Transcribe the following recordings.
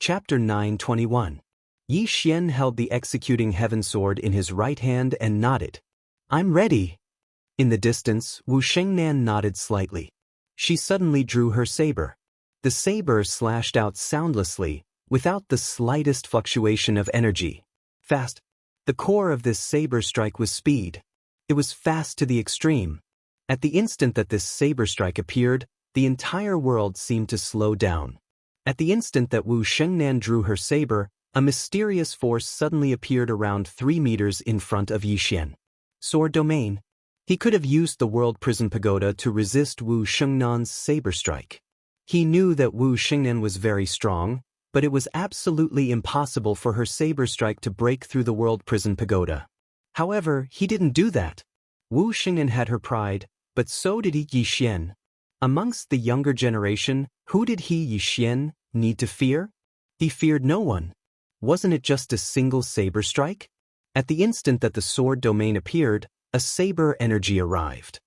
Chapter 921. Yi Xian held the executing heaven sword in his right hand and nodded. "I'm ready." In the distance, Wu Shengnan nodded slightly. She suddenly drew her saber. The saber slashed out soundlessly, without the slightest fluctuation of energy. Fast. The core of this saber strike was speed. It was fast to the extreme. At the instant that this saber strike appeared, the entire world seemed to slow down. At the instant that Wu Shengnan drew her saber, a mysterious force suddenly appeared around 3 meters in front of Yi Xian. Sword domain. He could have used the World Prison Pagoda to resist Wu Shengnan's saber strike. He knew that Wu Shengnan was very strong, but it was absolutely impossible for her saber strike to break through the World Prison Pagoda. However, he didn't do that. Wu Shengnan had her pride, but so did Yi Xian. Amongst the younger generation, who did Yi Xian need to fear? He feared no one. Wasn't it just a single saber strike? At the instant that the sword domain appeared, a saber energy arrived.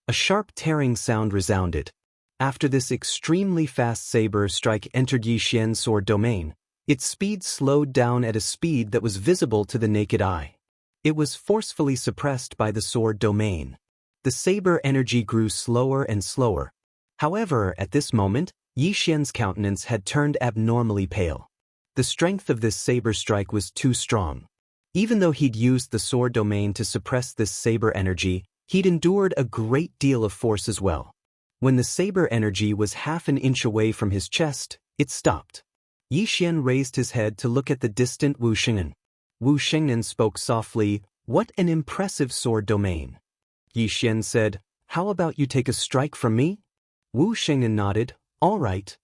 A sharp tearing sound resounded. After this extremely fast saber strike entered Yi Xian's sword domain, its speed slowed down at a speed that was visible to the naked eye. It was forcefully suppressed by the sword domain. The saber energy grew slower and slower. However, at this moment, Yi Xian's countenance had turned abnormally pale. The strength of this saber strike was too strong. Even though he'd used the sword domain to suppress this saber energy, he'd endured a great deal of force as well. When the saber energy was half an inch away from his chest, it stopped. Yi Xian raised his head to look at the distant Wu Shengnan. Wu Shengnan spoke softly, "What an impressive sword domain." Yi Xian said, "How about you take a strike from me?" Wu Shengnan nodded, "All right."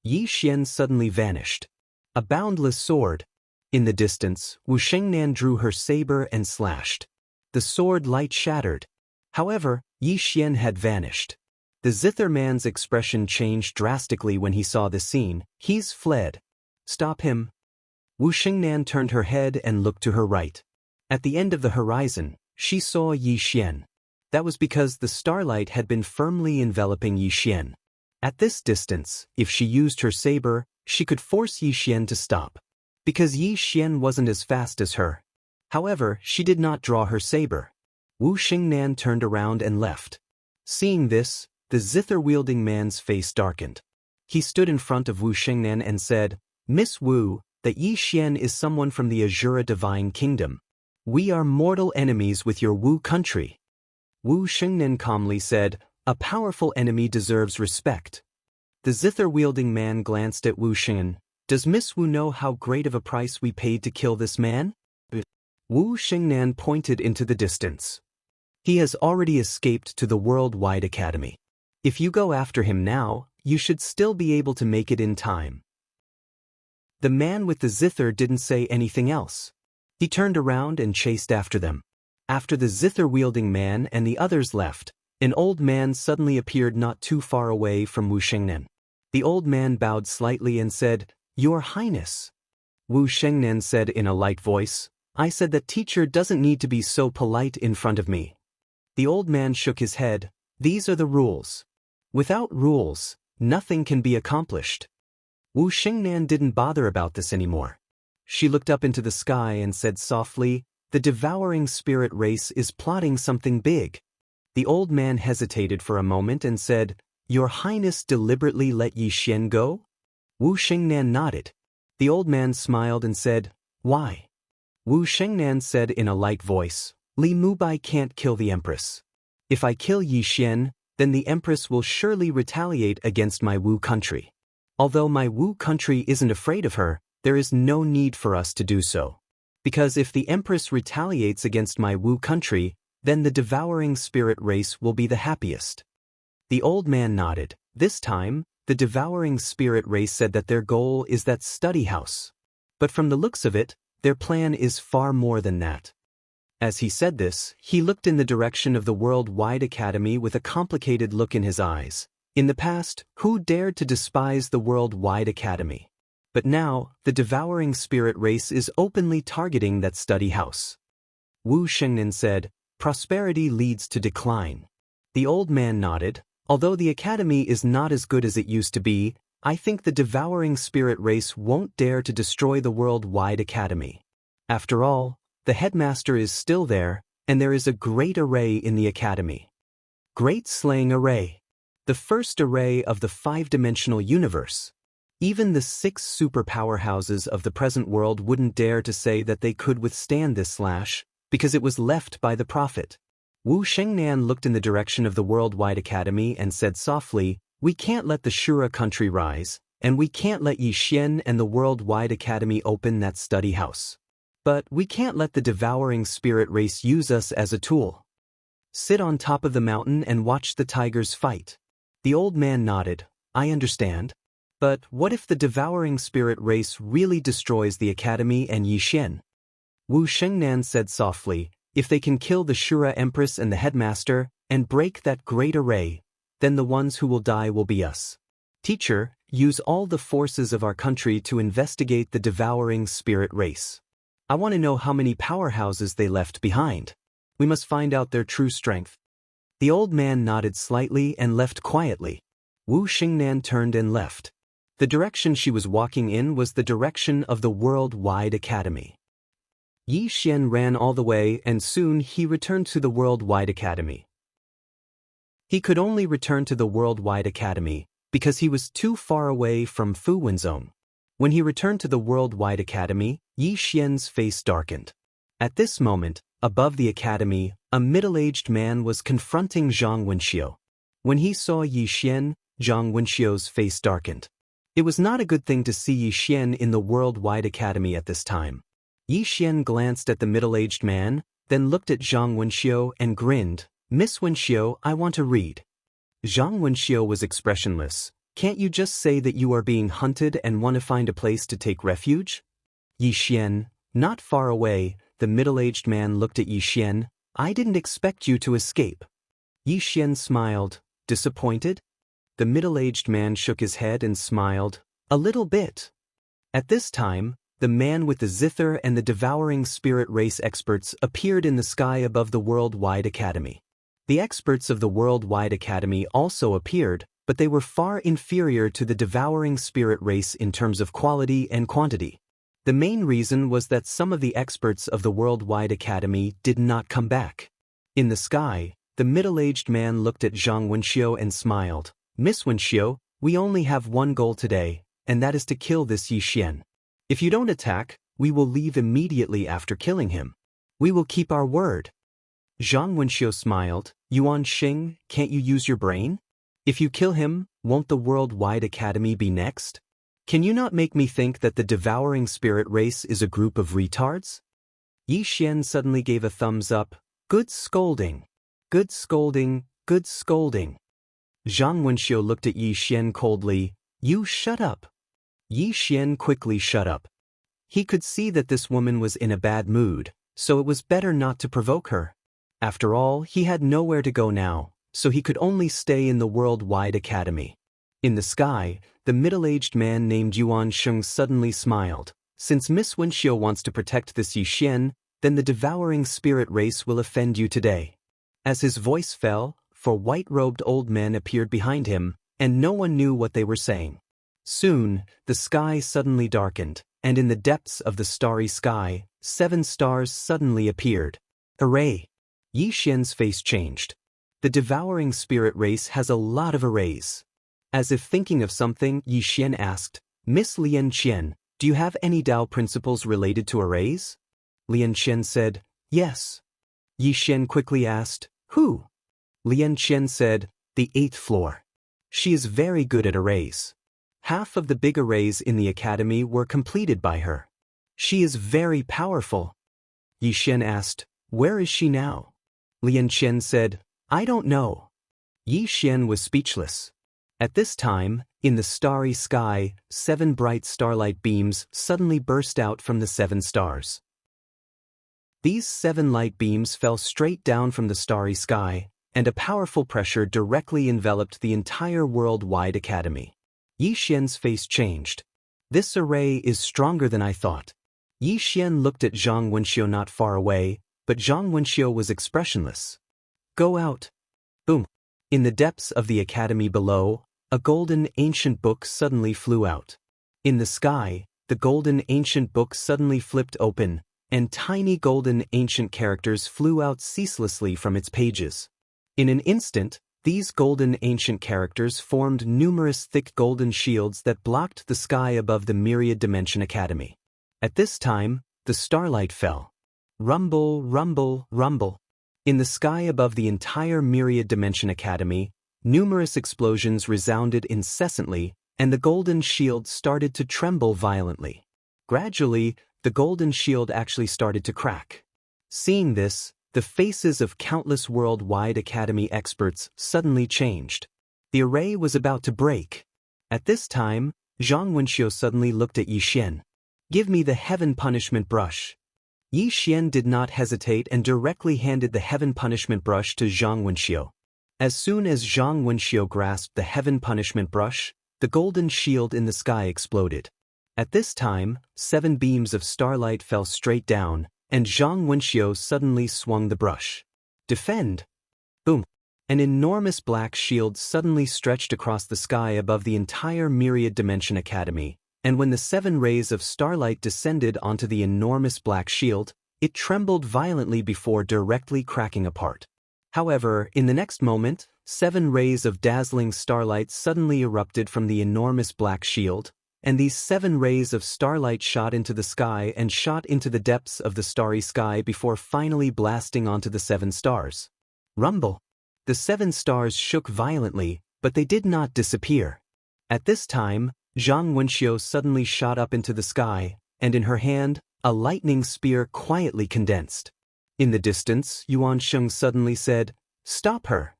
Yi Xian suddenly vanished. A boundless sword. In the distance, Wu Shengnan drew her saber and slashed. The sword light shattered. However, Yi Xian had vanished. The Zither man's expression changed drastically when he saw the scene. "He's fled." "Stop him." Wu Shengnan turned her head and looked to her right. At the end of the horizon, she saw Yi Xian. That was because the starlight had been firmly enveloping Yi Xian. At this distance, if she used her saber, she could force Yi Xian to stop. Because Yi Xian wasn't as fast as her. However, she did not draw her saber. Wu Shengnan turned around and left. Seeing this, the zither-wielding man's face darkened. He stood in front of Wu Shengnan and said, "Miss Wu, that Yi Xian is someone from the Azura Divine Kingdom. We are mortal enemies with your Wu country." Wu Shengnan calmly said, "A powerful enemy deserves respect." The zither-wielding man glanced at Wu Shengnan. "Does Miss Wu know how great of a price we paid to kill this man?" Wu Shengnan pointed into the distance. "He has already escaped to the Worldwide Academy. If you go after him now, you should still be able to make it in time." The man with the zither didn't say anything else. He turned around and chased after them. After the zither-wielding man and the others left, an old man suddenly appeared not too far away from Wu Shengnan. The old man bowed slightly and said, "Your Highness." Wu Shengnan said in a light voice, "I said that teacher doesn't need to be so polite in front of me." The old man shook his head. "These are the rules. Without rules, nothing can be accomplished." Wu Shengnan didn't bother about this anymore. She looked up into the sky and said softly, "The devouring spirit race is plotting something big." The old man hesitated for a moment and said, "Your Highness deliberately let Yi Xian go?" Wu Shengnan nodded. The old man smiled and said, "Why?" Wu Shengnan said in a light voice, "Li Mubai can't kill the Empress. If I kill Yi Xian, then the Empress will surely retaliate against my Wu country. Although my Wu country isn't afraid of her, there is no need for us to do so. Because if the Empress retaliates against my Wu country, then the devouring spirit race will be the happiest." The old man nodded. This time, the devouring spirit race said that their goal is that study house. But from the looks of it, their plan is far more than that. As he said this, he looked in the direction of the Worldwide Academy with a complicated look in his eyes. In the past, who dared to despise the Worldwide Academy? But now, the devouring spirit race is openly targeting that study house. Wu Shengnan said, "Prosperity leads to decline." The old man nodded. Although the academy is not as good as it used to be, I think the devouring spirit race won't dare to destroy the worldwide academy. After all, the headmaster is still there, and there is a great array in the academy. Great slaying array. The first array of the five-dimensional universe. Even the 6 super powerhouses of the present world wouldn't dare to say that they could withstand this slash, because it was left by the prophet. Wu Shengnan looked in the direction of the worldwide academy and said softly, "We can't let the Shura country rise, and we can't let Yi Xian and the worldwide academy open that study house. But we can't let the devouring spirit race use us as a tool. Sit on top of the mountain and watch the tigers fight." The old man nodded. "I understand. But what if the devouring spirit race really destroys the academy and Yi Xian?" Wu Shengnan said softly, "If they can kill the Shura Empress and the headmaster, and break that great array, then the ones who will die will be us. Teacher, use all the forces of our country to investigate the devouring spirit race. I want to know how many powerhouses they left behind. We must find out their true strength." The old man nodded slightly and left quietly. Wu Shengnan turned and left. The direction she was walking in was the direction of the worldwide academy. Yi Xian ran all the way and soon he returned to the worldwide academy. He could only return to the worldwide academy because he was too far away from Fu Wenzong. When he returned to the worldwide academy, Yi Xian's face darkened. At this moment, above the academy, a middle-aged man was confronting Zhang Wenxiu. When he saw Yi Xian, Zhang Wenxiu's face darkened. It was not a good thing to see Yi Xian in the worldwide academy at this time. Yi Xian glanced at the middle-aged man, then looked at Zhang Wenxiu and grinned. "Miss Wenxiu, I want to read." Zhang Wenxiu was expressionless. "Can't you just say that you are being hunted and want to find a place to take refuge?" Yi Xian, not far away, the middle-aged man looked at Yi Xian. "I didn't expect you to escape." Yi Xian smiled. "Disappointed?" The middle-aged man shook his head and smiled. "A little bit." At this time, the man with the zither and the devouring spirit race experts appeared in the sky above the worldwide academy. The experts of the worldwide academy also appeared, but they were far inferior to the devouring spirit race in terms of quality and quantity. The main reason was that some of the experts of the worldwide academy did not come back. In the sky, the middle-aged man looked at Zhang Wenxiu and smiled. "Miss Wenxiu, we only have one goal today, and that is to kill this Yi Xian. If you don't attack, we will leave immediately after killing him. We will keep our word." Zhang Wenxiu smiled. "Yuan Xing, can't you use your brain? If you kill him, won't the worldwide academy be next? Can you not make me think that the devouring spirit race is a group of retards?" Yi Xian suddenly gave a thumbs up. "Good scolding. Good scolding, good scolding." Zhang Wenxiu looked at Yi Xian coldly. "You shut up." Yi Xian quickly shut up. He could see that this woman was in a bad mood, so it was better not to provoke her. After all, he had nowhere to go now, so he could only stay in the worldwide academy. In the sky, the middle-aged man named Yuan Sheng suddenly smiled. "Since Miss Wenxiu wants to protect this Yi Xian, then the devouring spirit race will offend you today." As his voice fell, 4 white-robed old men appeared behind him, and no one knew what they were saying. Soon, the sky suddenly darkened, and in the depths of the starry sky, 7 stars suddenly appeared. Array! Yi Xian's face changed. The devouring spirit race has a lot of arrays. As if thinking of something, Yi Xian asked, "Miss Lian Qian, do you have any Dao principles related to arrays?" Lian Qian said, "Yes." Yi Xian quickly asked, "Who?" Lian Qian said, "The 8th floor. She is very good at arrays. Half of the big arrays in the academy were completed by her. She is very powerful." Yi Xian asked, "Where is she now?" Lian Qian said, "I don't know." Yi Xian was speechless. At this time, in the starry sky, 7 bright starlight beams suddenly burst out from the 7 stars. These 7 light beams fell straight down from the starry sky, and a powerful pressure directly enveloped the entire worldwide academy. Yi Xian's face changed. "This array is stronger than I thought." Yi Xian looked at Zhang Wenxiu not far away, but Zhang Wenxiu was expressionless. "Go out." Boom. In the depths of the academy below, A golden ancient book suddenly flew out. In the sky, the golden ancient book suddenly flipped open, and tiny golden ancient characters flew out ceaselessly from its pages. In an instant, these golden ancient characters formed numerous thick golden shields that blocked the sky above the Myriad Dimension Academy. At this time, the starlight fell. Rumble, rumble, rumble. In the sky above the entire Myriad Dimension Academy, numerous explosions resounded incessantly, and the golden shield started to tremble violently. Gradually, the golden shield actually started to crack. Seeing this, the faces of countless worldwide Academy experts suddenly changed. The array was about to break. At this time, Zhang Wenxiu suddenly looked at Yi Xian. "Give me the heaven punishment brush." Yi Xian did not hesitate and directly handed the heaven punishment brush to Zhang Wenxiu. As soon as Zhang Wenxiu grasped the heaven punishment brush, the golden shield in the sky exploded. At this time, 7 beams of starlight fell straight down, and Zhang Wenxiu suddenly swung the brush. "Defend!" Boom! An enormous black shield suddenly stretched across the sky above the entire Myriad Dimension Academy, and when the 7 rays of starlight descended onto the enormous black shield, it trembled violently before directly cracking apart. However, in the next moment, 7 rays of dazzling starlight suddenly erupted from the enormous black shield, and these 7 rays of starlight shot into the sky and shot into the depths of the starry sky before finally blasting onto the 7 stars. Rumble! The 7 stars shook violently, but they did not disappear. At this time, Zhang Wenxiu suddenly shot up into the sky, and in her hand, a lightning spear quietly condensed. In the distance, Yuan Sheng suddenly said, "Stop her."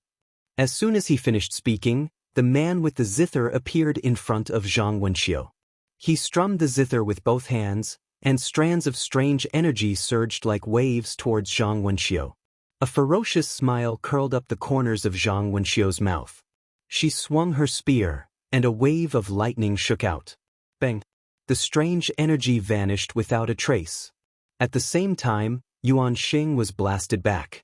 As soon as he finished speaking, the man with the zither appeared in front of Zhang Wenxiu. He strummed the zither with both hands, and strands of strange energy surged like waves towards Zhang Wenxiu. A ferocious smile curled up the corners of Zhang Wenxiu's mouth. She swung her spear, and a wave of lightning shook out. Bang! The strange energy vanished without a trace. At the same time, Yuan Xing was blasted back.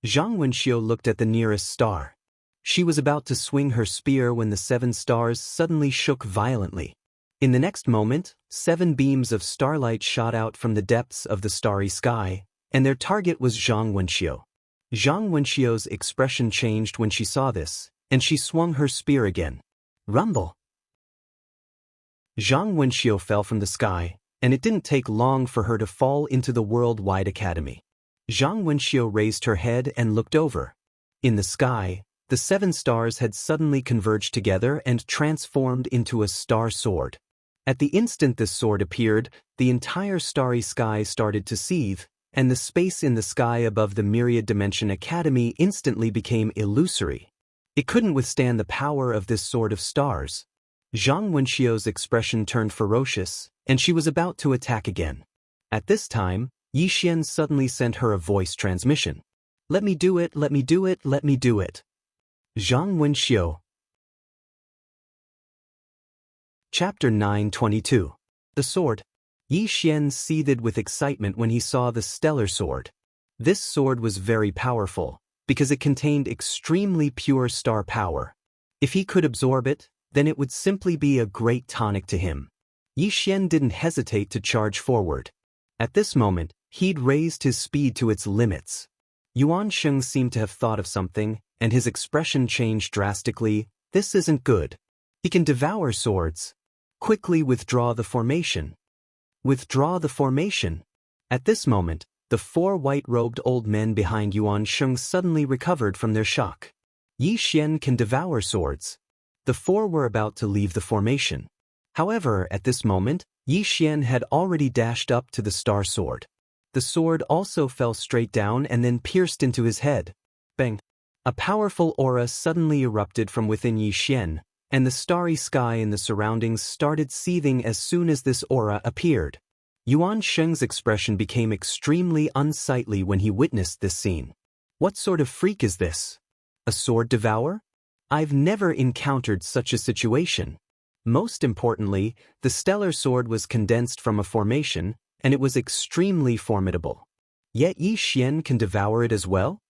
Zhang Wenxiu looked at the nearest star. She was about to swing her spear when the 7 stars suddenly shook violently. In the next moment, 7 beams of starlight shot out from the depths of the starry sky, and their target was Zhang Wenxiu. Zhang Wenxiu's expression changed when she saw this, and she swung her spear again. Rumble! Zhang Wenxiu fell from the sky, and it didn't take long for her to fall into the worldwide academy. Zhang Wenxiu raised her head and looked over. In the sky, the 7 stars had suddenly converged together and transformed into a star sword. At the instant this sword appeared, the entire starry sky started to seethe, and the space in the sky above the Myriad Dimension Academy instantly became illusory. It couldn't withstand the power of this sword of stars. Zhang Wenxiu's expression turned ferocious, and she was about to attack again. At this time, Yi Xian suddenly sent her a voice transmission. "Let me do it, let me do it, let me do it." Zhang Wenxiu. Chapter 922. The Sword. Yi Xian seethed with excitement when he saw the stellar sword. This sword was very powerful, because it contained extremely pure star power. If he could absorb it, then it would simply be a great tonic to him. Yi Xian didn't hesitate to charge forward. At this moment, he'd raised his speed to its limits. Yuan Sheng seemed to have thought of something, and his expression changed drastically. "This isn't good. He can devour swords. Quickly withdraw the formation." Withdraw the formation. At this moment, the 4 white-robed old men behind Yuan Sheng suddenly recovered from their shock. Yi Xian can devour swords. The 4 were about to leave the formation. However, at this moment, Yi Xian had already dashed up to the star sword. The sword also fell straight down and then pierced into his head. Bang! A powerful aura suddenly erupted from within Yi Xian, and the starry sky in the surroundings started seething as soon as this aura appeared. Yuan Sheng's expression became extremely unsightly when he witnessed this scene. What sort of freak is this? A sword devourer? I've never encountered such a situation. Most importantly, the stellar sword was condensed from a formation, and it was extremely formidable. Yet Yi Xian can devour it as well?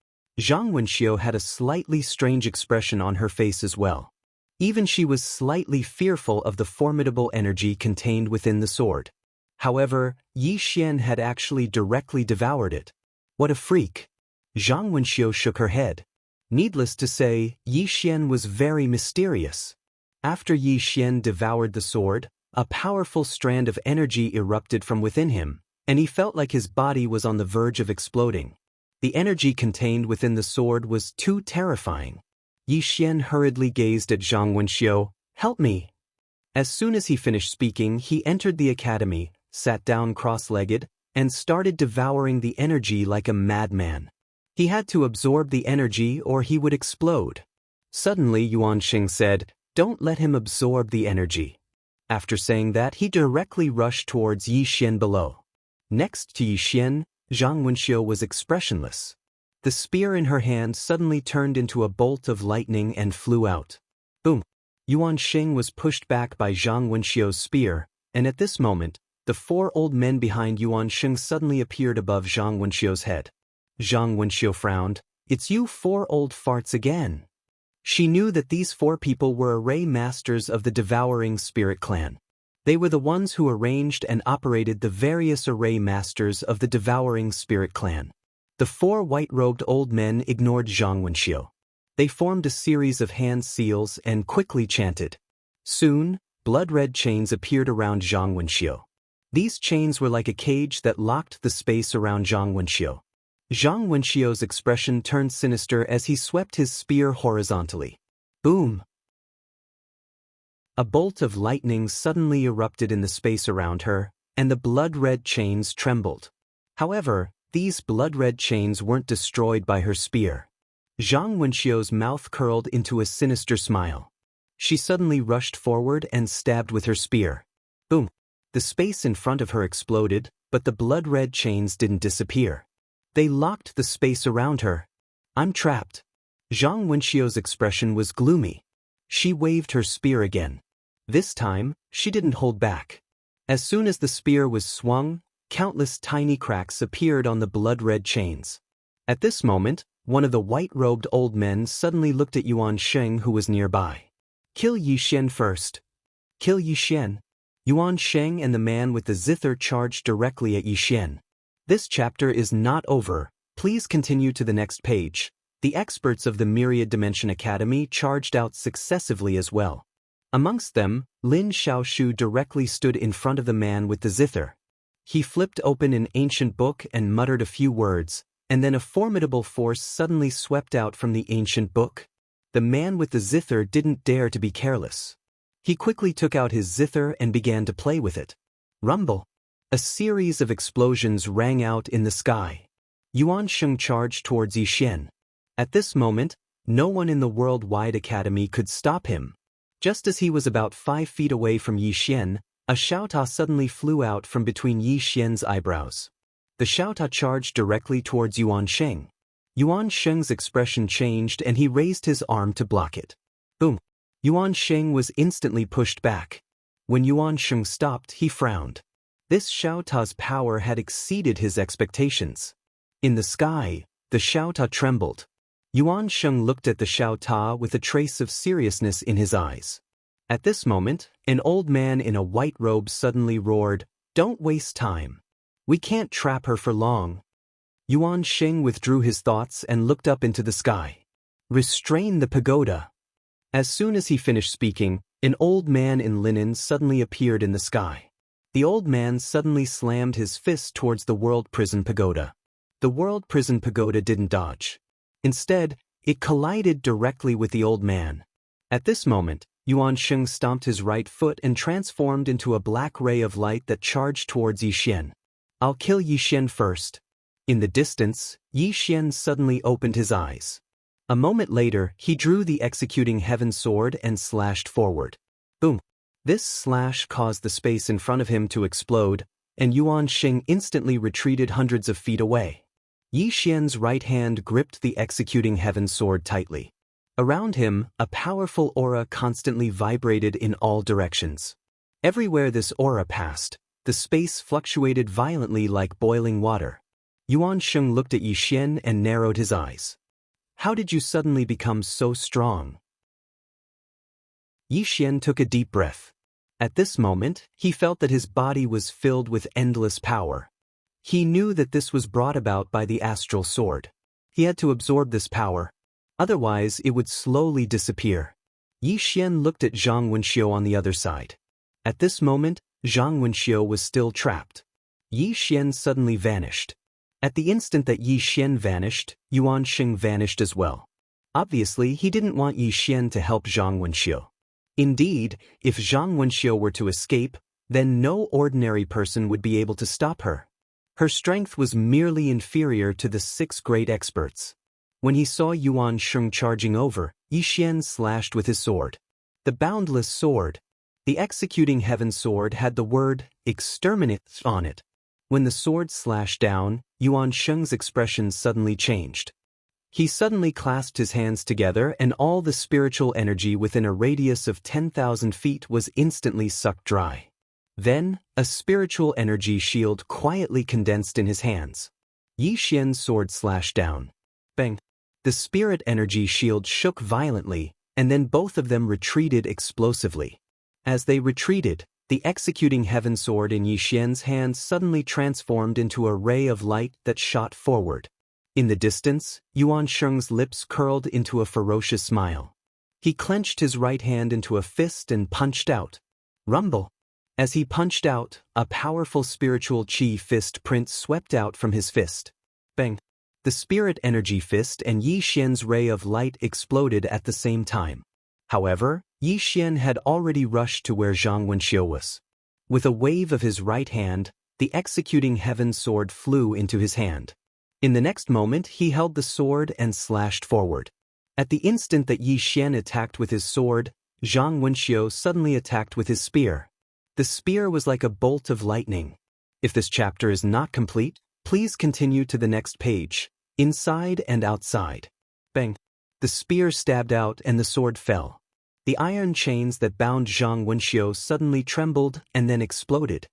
Zhang Wenxiu had a slightly strange expression on her face as well. Even she was slightly fearful of the formidable energy contained within the sword. However, Yi Xian had actually directly devoured it. What a freak! Zhang Wenxiu shook her head. Needless to say, Yi Xian was very mysterious. After Yi Xian devoured the sword, a powerful strand of energy erupted from within him, and he felt like his body was on the verge of exploding. The energy contained within the sword was too terrifying. Yi Xian hurriedly gazed at Zhang Wenxiu. "Help me." As soon as he finished speaking, he entered the academy, sat down cross-legged, and started devouring the energy like a madman. He had to absorb the energy or he would explode. Suddenly Yuan Xing said, "Don't let him absorb the energy." After saying that, he directly rushed towards Yi Xian below. Next to Yi Xian, Zhang Wenxiu was expressionless. The spear in her hand suddenly turned into a bolt of lightning and flew out. Boom! Yuan Xing was pushed back by Zhang Wenxiu's spear, and at this moment, the 4 old men behind Yuan Xing suddenly appeared above Zhang Wenxiu's head. Zhang Wenxiu frowned. "It's you 4 old farts again." She knew that these 4 people were array masters of the Devouring Spirit clan. They were the ones who arranged and operated the various array masters of the Devouring Spirit clan. The 4 white-robed old men ignored Zhang Wenxiu. They formed a series of hand seals and quickly chanted. Soon, blood-red chains appeared around Zhang Wenxiu. These chains were like a cage that locked the space around Zhang Wenxiu. Zhang Wenxiu's expression turned sinister as he swept his spear horizontally. Boom! A bolt of lightning suddenly erupted in the space around her, and the blood-red chains trembled. However, these blood-red chains weren't destroyed by her spear. Zhang Wenxiu's mouth curled into a sinister smile. She suddenly rushed forward and stabbed with her spear. Boom! The space in front of her exploded, but the blood-red chains didn't disappear. They locked the space around her. "I'm trapped." Zhang Wenxiu's expression was gloomy. She waved her spear again. This time, she didn't hold back. As soon as the spear was swung, countless tiny cracks appeared on the blood-red chains. At this moment, one of the white-robed old men suddenly looked at Yuan Xing, who was nearby. "Kill Yi Xian first." "Kill Yi Xian?" Yuan Xing and the man with the zither charged directly at Yi Xian. This chapter is not over. Please continue to the next page. The experts of the Myriad Dimension Academy charged out successively as well. Amongst them, Lin Xiaoshu directly stood in front of the man with the zither. He flipped open an ancient book and muttered a few words, and then a formidable force suddenly swept out from the ancient book. The man with the zither didn't dare to be careless. He quickly took out his zither and began to play with it. Rumble! A series of explosions rang out in the sky. Yuan Xing charged towards Yi Xian. At this moment, no one in the Worldwide Academy could stop him. Just as he was about 5 feet away from Yi Xian, a Xiaota suddenly flew out from between Yi Xian's eyebrows. The Xiaota charged directly towards Yuan Xing. Yuan Xing's expression changed and he raised his arm to block it. Boom! Yuan Xing was instantly pushed back. When Yuan Xing stopped, he frowned. This Xiaota's power had exceeded his expectations. In the sky, the Xiaota trembled. Yuan Xing looked at the Xiaota with a trace of seriousness in his eyes. At this moment, an old man in a white robe suddenly roared, "Don't waste time. We can't trap her for long." Yuan Xing withdrew his thoughts and looked up into the sky. "Restrain the pagoda." As soon as he finished speaking, an old man in linen suddenly appeared in the sky. The old man suddenly slammed his fist towards the World Prison Pagoda. The World Prison Pagoda didn't dodge. Instead, it collided directly with the old man. At this moment, Yuan Xing stomped his right foot and transformed into a black ray of light that charged towards Yi Xian. "I'll kill Yi Xian first." In the distance, Yi Xian suddenly opened his eyes. A moment later, he drew the executing heaven sword and slashed forward. Boom! This slash caused the space in front of him to explode, and Yuan Xing instantly retreated hundreds of feet away. Yi Xian's right hand gripped the executing heaven sword tightly. Around him, a powerful aura constantly vibrated in all directions. Everywhere this aura passed, the space fluctuated violently like boiling water. Yuan Xing looked at Yi Xian and narrowed his eyes. "How did you suddenly become so strong?" Yi Xian took a deep breath. At this moment, he felt that his body was filled with endless power. He knew that this was brought about by the astral sword. He had to absorb this power. Otherwise, it would slowly disappear. Yi Xian looked at Zhang Wenxiu on the other side. At this moment, Zhang Wenxiu was still trapped. Yi Xian suddenly vanished. At the instant that Yi Xian vanished, Yuan Sheng vanished as well. Obviously, he didn't want Yi Xian to help Zhang Wenxiu. Indeed, if Zhang Wenxiu were to escape, then no ordinary person would be able to stop her. Her strength was merely inferior to the 6 great experts. When he saw Yuan Sheng charging over, Yi Xian slashed with his sword. The boundless sword. The executing heaven sword had the word exterminate on it. When the sword slashed down, Yuan Sheng's expression suddenly changed. He suddenly clasped his hands together and all the spiritual energy within a radius of 10,000 feet was instantly sucked dry. Then, a spiritual energy shield quietly condensed in his hands. Yi Xian's sword slashed down. Bang! The spirit energy shield shook violently, and then both of them retreated explosively. As they retreated, the executing heaven sword in Yi Xian's hands suddenly transformed into a ray of light that shot forward. In the distance, Yuan Sheng's lips curled into a ferocious smile. He clenched his right hand into a fist and punched out. Rumble! As he punched out, a powerful spiritual chi fist print swept out from his fist. Bang! The spirit energy fist and Yi Xian's ray of light exploded at the same time. However, Yi Xian had already rushed to where Zhang Wenxiu was. With a wave of his right hand, the executing heaven sword flew into his hand. In the next moment, he held the sword and slashed forward. At the instant that Yi Xian attacked with his sword, Zhang Wenxiu suddenly attacked with his spear. The spear was like a bolt of lightning. If this chapter is not complete, please continue to the next page, inside and outside. Bang! The spear stabbed out and the sword fell. The iron chains that bound Zhang Wenxiu suddenly trembled and then exploded.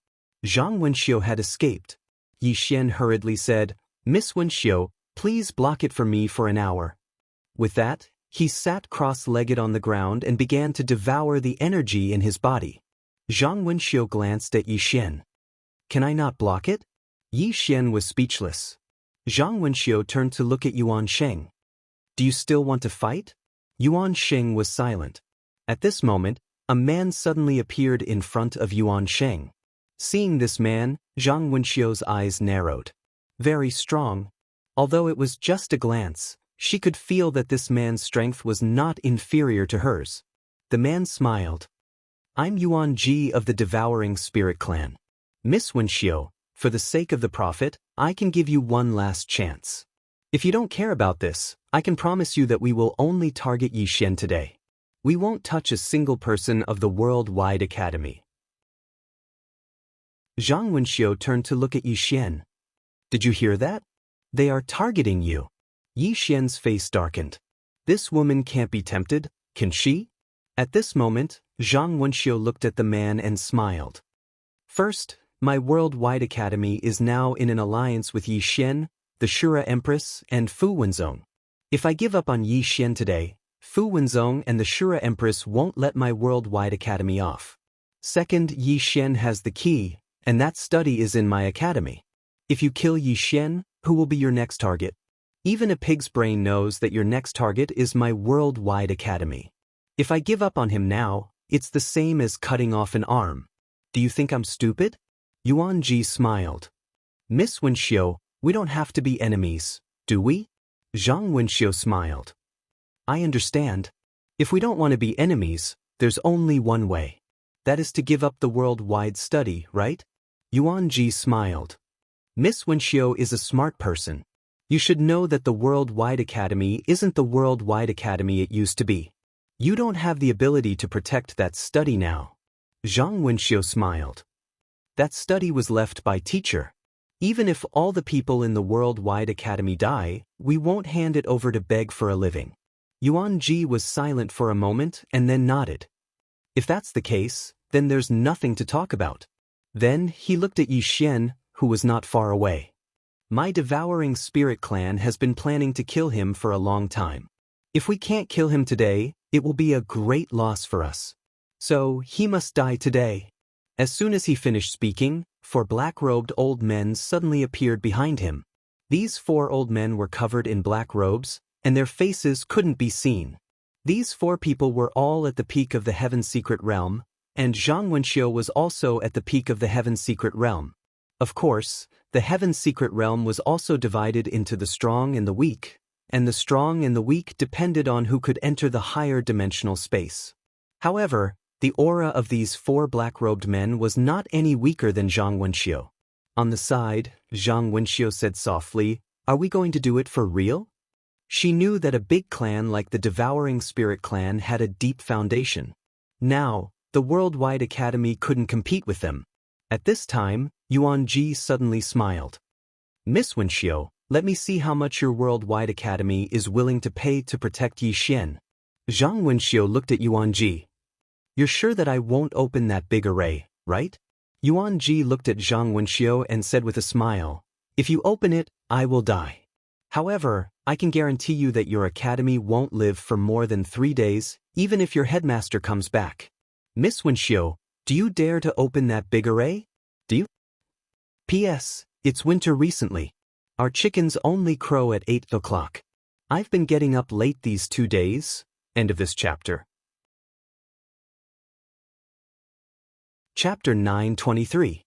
Zhang Wenxiu had escaped. Yi Xian hurriedly said, "Miss Wenxiu, please block it for me for an hour." With that, he sat cross-legged on the ground and began to devour the energy in his body. Zhang Wenxiu glanced at Yi Xian. "Can I not block it?" Yi Xian was speechless. Zhang Wenxiu turned to look at Yuan Sheng. "Do you still want to fight?" Yuan Sheng was silent. At this moment, a man suddenly appeared in front of Yuan Sheng. Seeing this man, Zhang Wenxiu's eyes narrowed. Very strong. Although it was just a glance, she could feel that this man's strength was not inferior to hers. The man smiled. "I'm Yuan Ji of the Devouring Spirit Clan. Miss Wenxiu, for the sake of the Prophet, I can give you one last chance. If you don't care about this, I can promise you that we will only target Yi Xian today. We won't touch a single person of the Worldwide Academy." Zhang Wenxiu turned to look at Yi Xian. "Did you hear that? They are targeting you." Yi Xian's face darkened. "This woman can't be tempted, can she?" At this moment, Zhang Wenxiu looked at the man and smiled. "First, my Worldwide Academy is now in an alliance with Yi Xian, the Shura Empress, and Fu Wenzong. If I give up on Yi Xian today, Fu Wenzong and the Shura Empress won't let my Worldwide Academy off. Second, Yi Xian has the key, and that study is in my academy. If you kill Yi Xian, who will be your next target? Even a pig's brain knows that your next target is my Worldwide Academy. If I give up on him now, it's the same as cutting off an arm. Do you think I'm stupid?" Yuan Ji smiled. "Miss Wenxiu, we don't have to be enemies, do we?" Zhang Wenxiu smiled. "I understand. If we don't want to be enemies, there's only one way. That is to give up the worldwide study, right?" Yuan Ji smiled. "Miss Wenxiu is a smart person. You should know that the Worldwide Academy isn't the Worldwide Academy it used to be. You don't have the ability to protect that study now." Zhang Wenxiu smiled. "That study was left by teacher. Even if all the people in the Worldwide Academy die, we won't hand it over to beg for a living." Yuan Ji was silent for a moment and then nodded. "If that's the case, then there's nothing to talk about." Then he looked at Yi Xian, who was not far away. "My Devouring Spirit Clan has been planning to kill him for a long time. If we can't kill him today, it will be a great loss for us. So, he must die today. As soon as he finished speaking, 4 black-robed old men suddenly appeared behind him. These 4 old men were covered in black robes, and their faces couldn't be seen. These 4 people were all at the peak of the Heaven's Secret Realm, and Zhang Wenxiu was also at the peak of the Heaven's Secret Realm. Of course, the Heaven's Secret Realm was also divided into the strong and the weak, and the strong and the weak depended on who could enter the higher dimensional space. However, the aura of these 4 black-robed men was not any weaker than Zhang Wenxiu. On the side, Zhang Wenxiu said softly, "Are we going to do it for real?" She knew that a big clan like the Devouring Spirit clan had a deep foundation. Now, the Worldwide Academy couldn't compete with them. At this time, Yuan Ji suddenly smiled. "Miss Wenxiu, let me see how much your Worldwide Academy is willing to pay to protect Yi Xian." Zhang Wenxiu looked at Yuan Ji. "You're sure that I won't open that big array, right?" Yuan Ji looked at Zhang Wenxiu and said with a smile, "If you open it, I will die. However, I can guarantee you that your academy won't live for more than 3 days, even if your headmaster comes back. Miss Wenxiu, do you dare to open that big array? Do you? P.S. It's winter recently. Our chickens only crow at 8 o'clock. I've been getting up late these 2 days." End of this chapter. Chapter 923.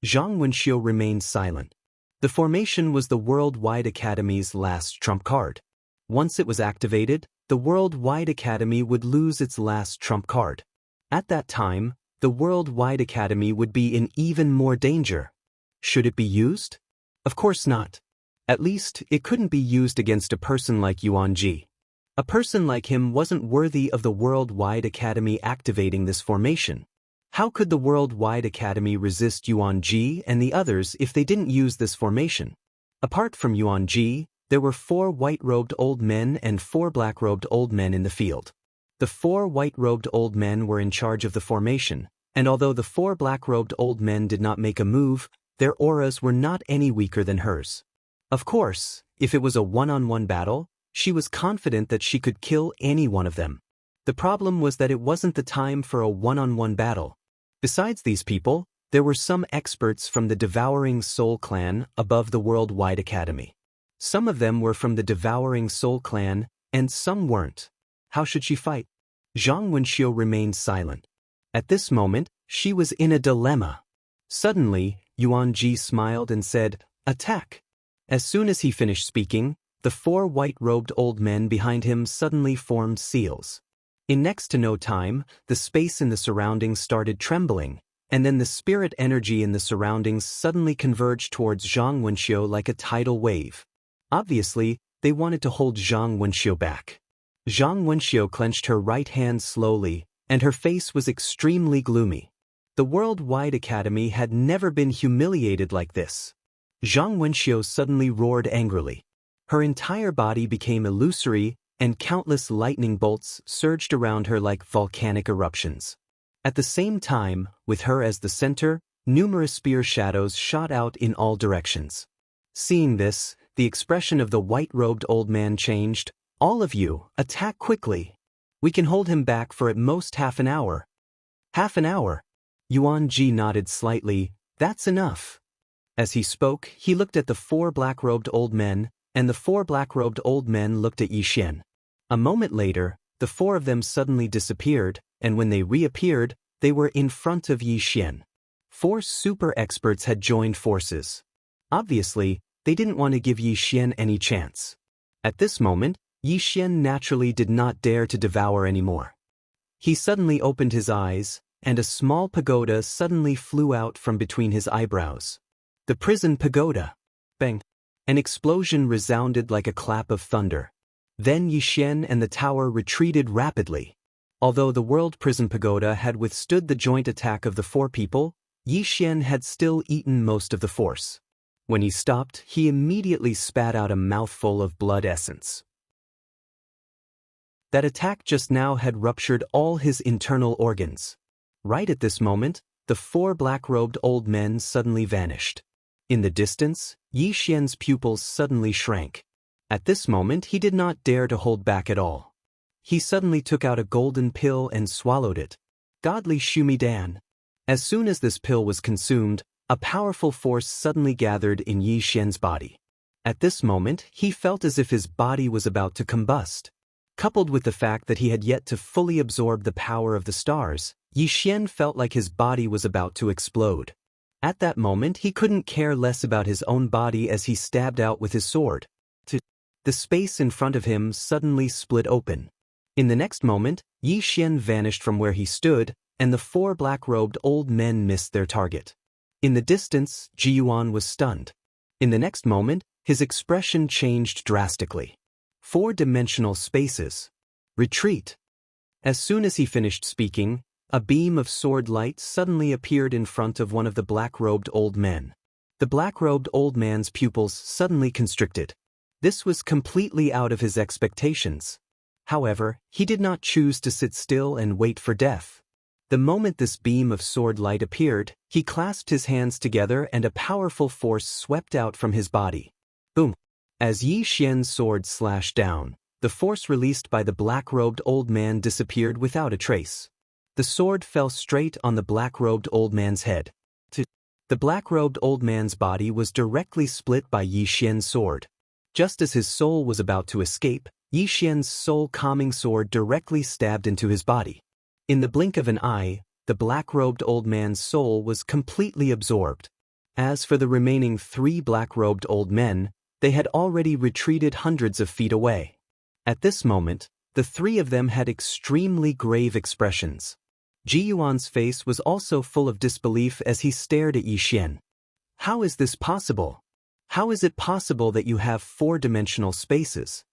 Zhang Wenxiu remained silent. The formation was the Worldwide Academy's last trump card. Once it was activated, the Worldwide Academy would lose its last trump card. At that time, the Worldwide Academy would be in even more danger. Should it be used? Of course not. At least, it couldn't be used against a person like Yuan Ji. A person like him wasn't worthy of the Worldwide Academy activating this formation. How could the Worldwide Academy resist Yuan Ji and the others if they didn't use this formation? Apart from Yuan Ji, there were 4 white-robed old men and 4 black-robed old men in the field. The 4 white-robed old men were in charge of the formation, and although the 4 black-robed old men did not make a move, their auras were not any weaker than hers. Of course, if it was a one-on-one battle, she was confident that she could kill any one of them. The problem was that it wasn't the time for a one-on-one battle. Besides these people, there were some experts from the Devouring Soul clan above the Worldwide Academy. Some of them were from the Devouring Soul clan, and some weren't. How should she fight? Zhang Wenxiu remained silent. At this moment, she was in a dilemma. Suddenly, Yuan Ji smiled and said, "Attack." As soon as he finished speaking, the 4 white-robed old men behind him suddenly formed seals. In next to no time, the space in the surroundings started trembling, and then the spirit energy in the surroundings suddenly converged towards Zhang Wenxiu like a tidal wave. Obviously, they wanted to hold Zhang Wenxiu back. Zhang Wenxiu clenched her right hand slowly, and her face was extremely gloomy. The Worldwide Academy had never been humiliated like this. Zhang Wenxiu suddenly roared angrily. Her entire body became illusory, and countless lightning bolts surged around her like volcanic eruptions. At the same time, with her as the center, numerous spear shadows shot out in all directions. Seeing this, the expression of the white-robed old man changed. "All of you, attack quickly. We can hold him back for at most half an hour." "Half an hour?" Yuan Ji nodded slightly. "That's enough." As he spoke, he looked at the 4 black-robed old men, and the 4 black-robed old men looked at Yi Xian. A moment later, the 4 of them suddenly disappeared, and when they reappeared, they were in front of Yi Xian. 4 super experts had joined forces. Obviously, they didn't want to give Yi Xian any chance. At this moment, Yi Xian naturally did not dare to devour anymore. He suddenly opened his eyes, and a small pagoda suddenly flew out from between his eyebrows. The prison pagoda. Bang! An explosion resounded like a clap of thunder. Then Yi Xian and the tower retreated rapidly. Although the World Prison Pagoda had withstood the joint attack of the 4 people, Yi Xian had still eaten most of the force. When he stopped, he immediately spat out a mouthful of blood essence. That attack just now had ruptured all his internal organs. Right at this moment, the 4 black-robed old men suddenly vanished. In the distance, Yi Xian's pupils suddenly shrank. At this moment he did not dare to hold back at all. He suddenly took out a golden pill and swallowed it. Godly Shumidan. As soon as this pill was consumed, a powerful force suddenly gathered in Yi Xian's body. At this moment, he felt as if his body was about to combust. Coupled with the fact that he had yet to fully absorb the power of the stars, Yi Xian felt like his body was about to explode. At that moment, he couldn't care less about his own body as he stabbed out with his sword. The space in front of him suddenly split open. In the next moment, Yi Xian vanished from where he stood, and the 4 black-robed old men missed their target. In the distance, Ji Yuan was stunned. In the next moment, his expression changed drastically. 4-dimensional spaces. Retreat. As soon as he finished speaking, a beam of sword light suddenly appeared in front of one of the black-robed old men. The black-robed old man's pupils suddenly constricted. This was completely out of his expectations. However, he did not choose to sit still and wait for death. The moment this beam of sword light appeared, he clasped his hands together and a powerful force swept out from his body. Boom! As Yi Xian's sword slashed down, the force released by the black-robed old man disappeared without a trace. The sword fell straight on the black-robed old man's head. The black-robed old man's body was directly split by Yi Xian's sword. Just as his soul was about to escape, Yi Xian's soul-calming sword directly stabbed into his body. In the blink of an eye, the black-robed old man's soul was completely absorbed. As for the remaining 3 black-robed old men, they had already retreated hundreds of feet away. At this moment, the 3 of them had extremely grave expressions. Ji Yuan's face was also full of disbelief as he stared at Yi Xian. How is this possible? How is it possible that you have 4-dimensional spaces?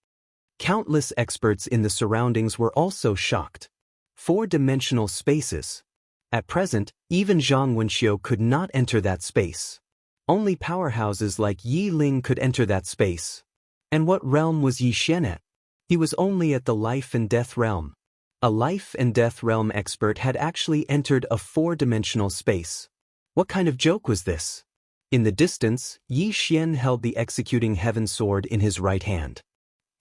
Countless experts in the surroundings were also shocked. 4-dimensional spaces. At present, even Zhang Wenxiu could not enter that space. Only powerhouses like Yi Ling could enter that space. And what realm was Yi Xian at? He was only at the life and death realm. A life and death realm expert had actually entered a 4-dimensional space. What kind of joke was this? In the distance, Yi Xian held the executing heaven sword in his right hand.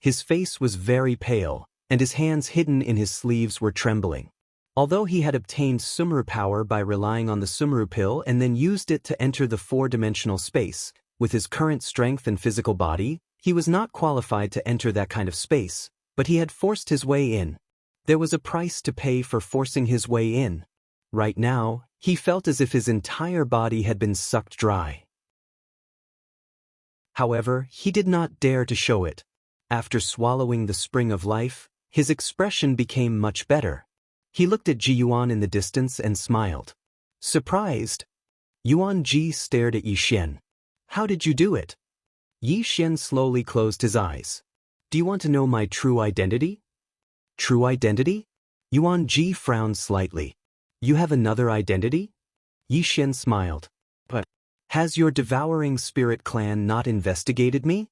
His face was very pale, and his hands hidden in his sleeves were trembling. Although he had obtained Sumru power by relying on the Sumru pill and then used it to enter the 4-dimensional space, with his current strength and physical body, he was not qualified to enter that kind of space, but he had forced his way in. There was a price to pay for forcing his way in. Right now, he felt as if his entire body had been sucked dry. However, he did not dare to show it. After swallowing the spring of life, his expression became much better. He looked at Ji Yuan in the distance and smiled. Surprised, Yuan Ji stared at Yi Xian. How did you do it? Yi Xian slowly closed his eyes. Do you want to know my true identity? True identity? Yuan Ji frowned slightly. You have another identity? Yi Xian smiled. But has your devouring spirit clan not investigated me?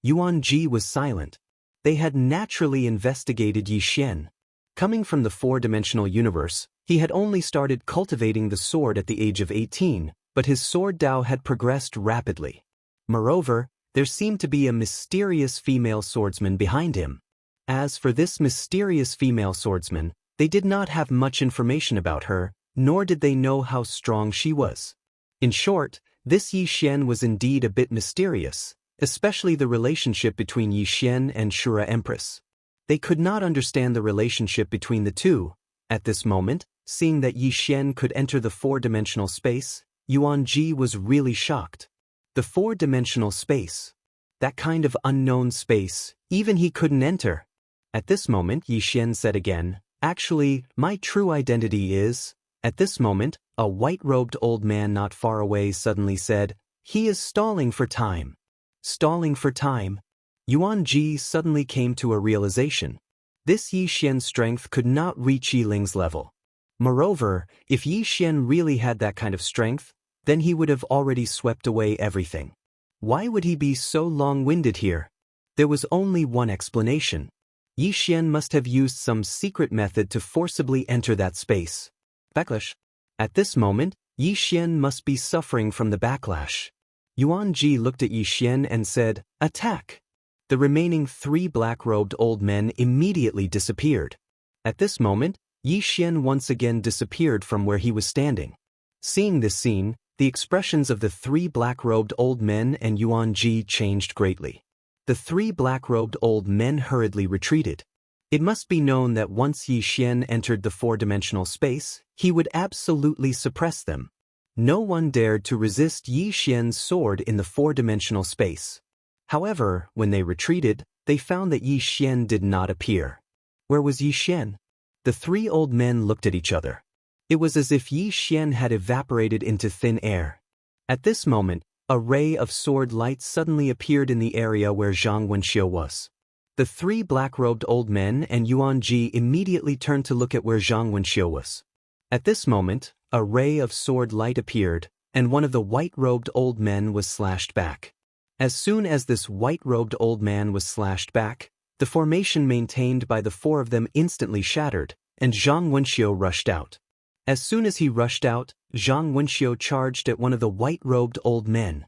Yuan Ji was silent. They had naturally investigated Yi Xian. Coming from the 4-dimensional universe, he had only started cultivating the sword at the age of 18, but his sword Dao had progressed rapidly. Moreover, there seemed to be a mysterious female swordsman behind him. As for this mysterious female swordsman, they did not have much information about her, nor did they know how strong she was. In short, this Yi Xian was indeed a bit mysterious, especially the relationship between Yi Xian and Shura Empress. They could not understand the relationship between the two. At this moment, seeing that Yi Xian could enter the 4-dimensional space, Yuan Ji was really shocked. The 4-dimensional space. That kind of unknown space, even he couldn't enter. At this moment, Yi Xian said again, actually, my true identity is... At this moment, a white-robed old man not far away suddenly said, he is stalling for time. Stalling for time? Yuan Ji suddenly came to a realization. This Yi Xian's strength could not reach Yi Ling's level. Moreover, if Yi Xian really had that kind of strength, then he would have already swept away everything. Why would he be so long-winded here? There was only one explanation. Yi Xian must have used some secret method to forcibly enter that space. Backlash. At this moment, Yi Xian must be suffering from the backlash. Yuan Ji looked at Yi Xian and said, attack! The remaining 3 black-robed old men immediately disappeared. At this moment, Yi Xian once again disappeared from where he was standing. Seeing this scene, the expressions of the three black-robed old men and Yuan Ji changed greatly. The three black-robed old men hurriedly retreated. It must be known that once Yi Xian entered the four-dimensional space, he would absolutely suppress them. No one dared to resist Yi Xian's sword in the four-dimensional space. However, when they retreated, they found that Yi Xian did not appear. Where was Yi Xian? The three old men looked at each other. It was as if Yi Xian had evaporated into thin air. At this moment, a ray of sword light suddenly appeared in the area where Zhang Wenxiu was. The three black-robed old men and Yuan Ji immediately turned to look at where Zhang Wenxiu was. At this moment, a ray of sword light appeared, and one of the white-robed old men was slashed back. As soon as this white-robed old man was slashed back, the formation maintained by the four of them instantly shattered, and Zhang Wenxiu rushed out. As soon as he rushed out, Zhang Wenxiu charged at one of the white-robed old men.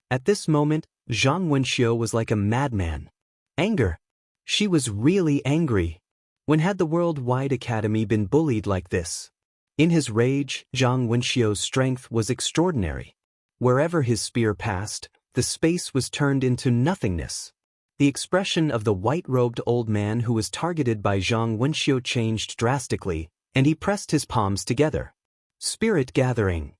At this moment, Zhang Wenxiu was like a madman. Anger. She was really angry. When had the Worldwide Academy been bullied like this? In his rage, Zhang Wenxiu's strength was extraordinary. Wherever his spear passed, the space was turned into nothingness. The expression of the white-robed old man who was targeted by Zhang Wenxiu changed drastically, and he pressed his palms together. Spirit gathering.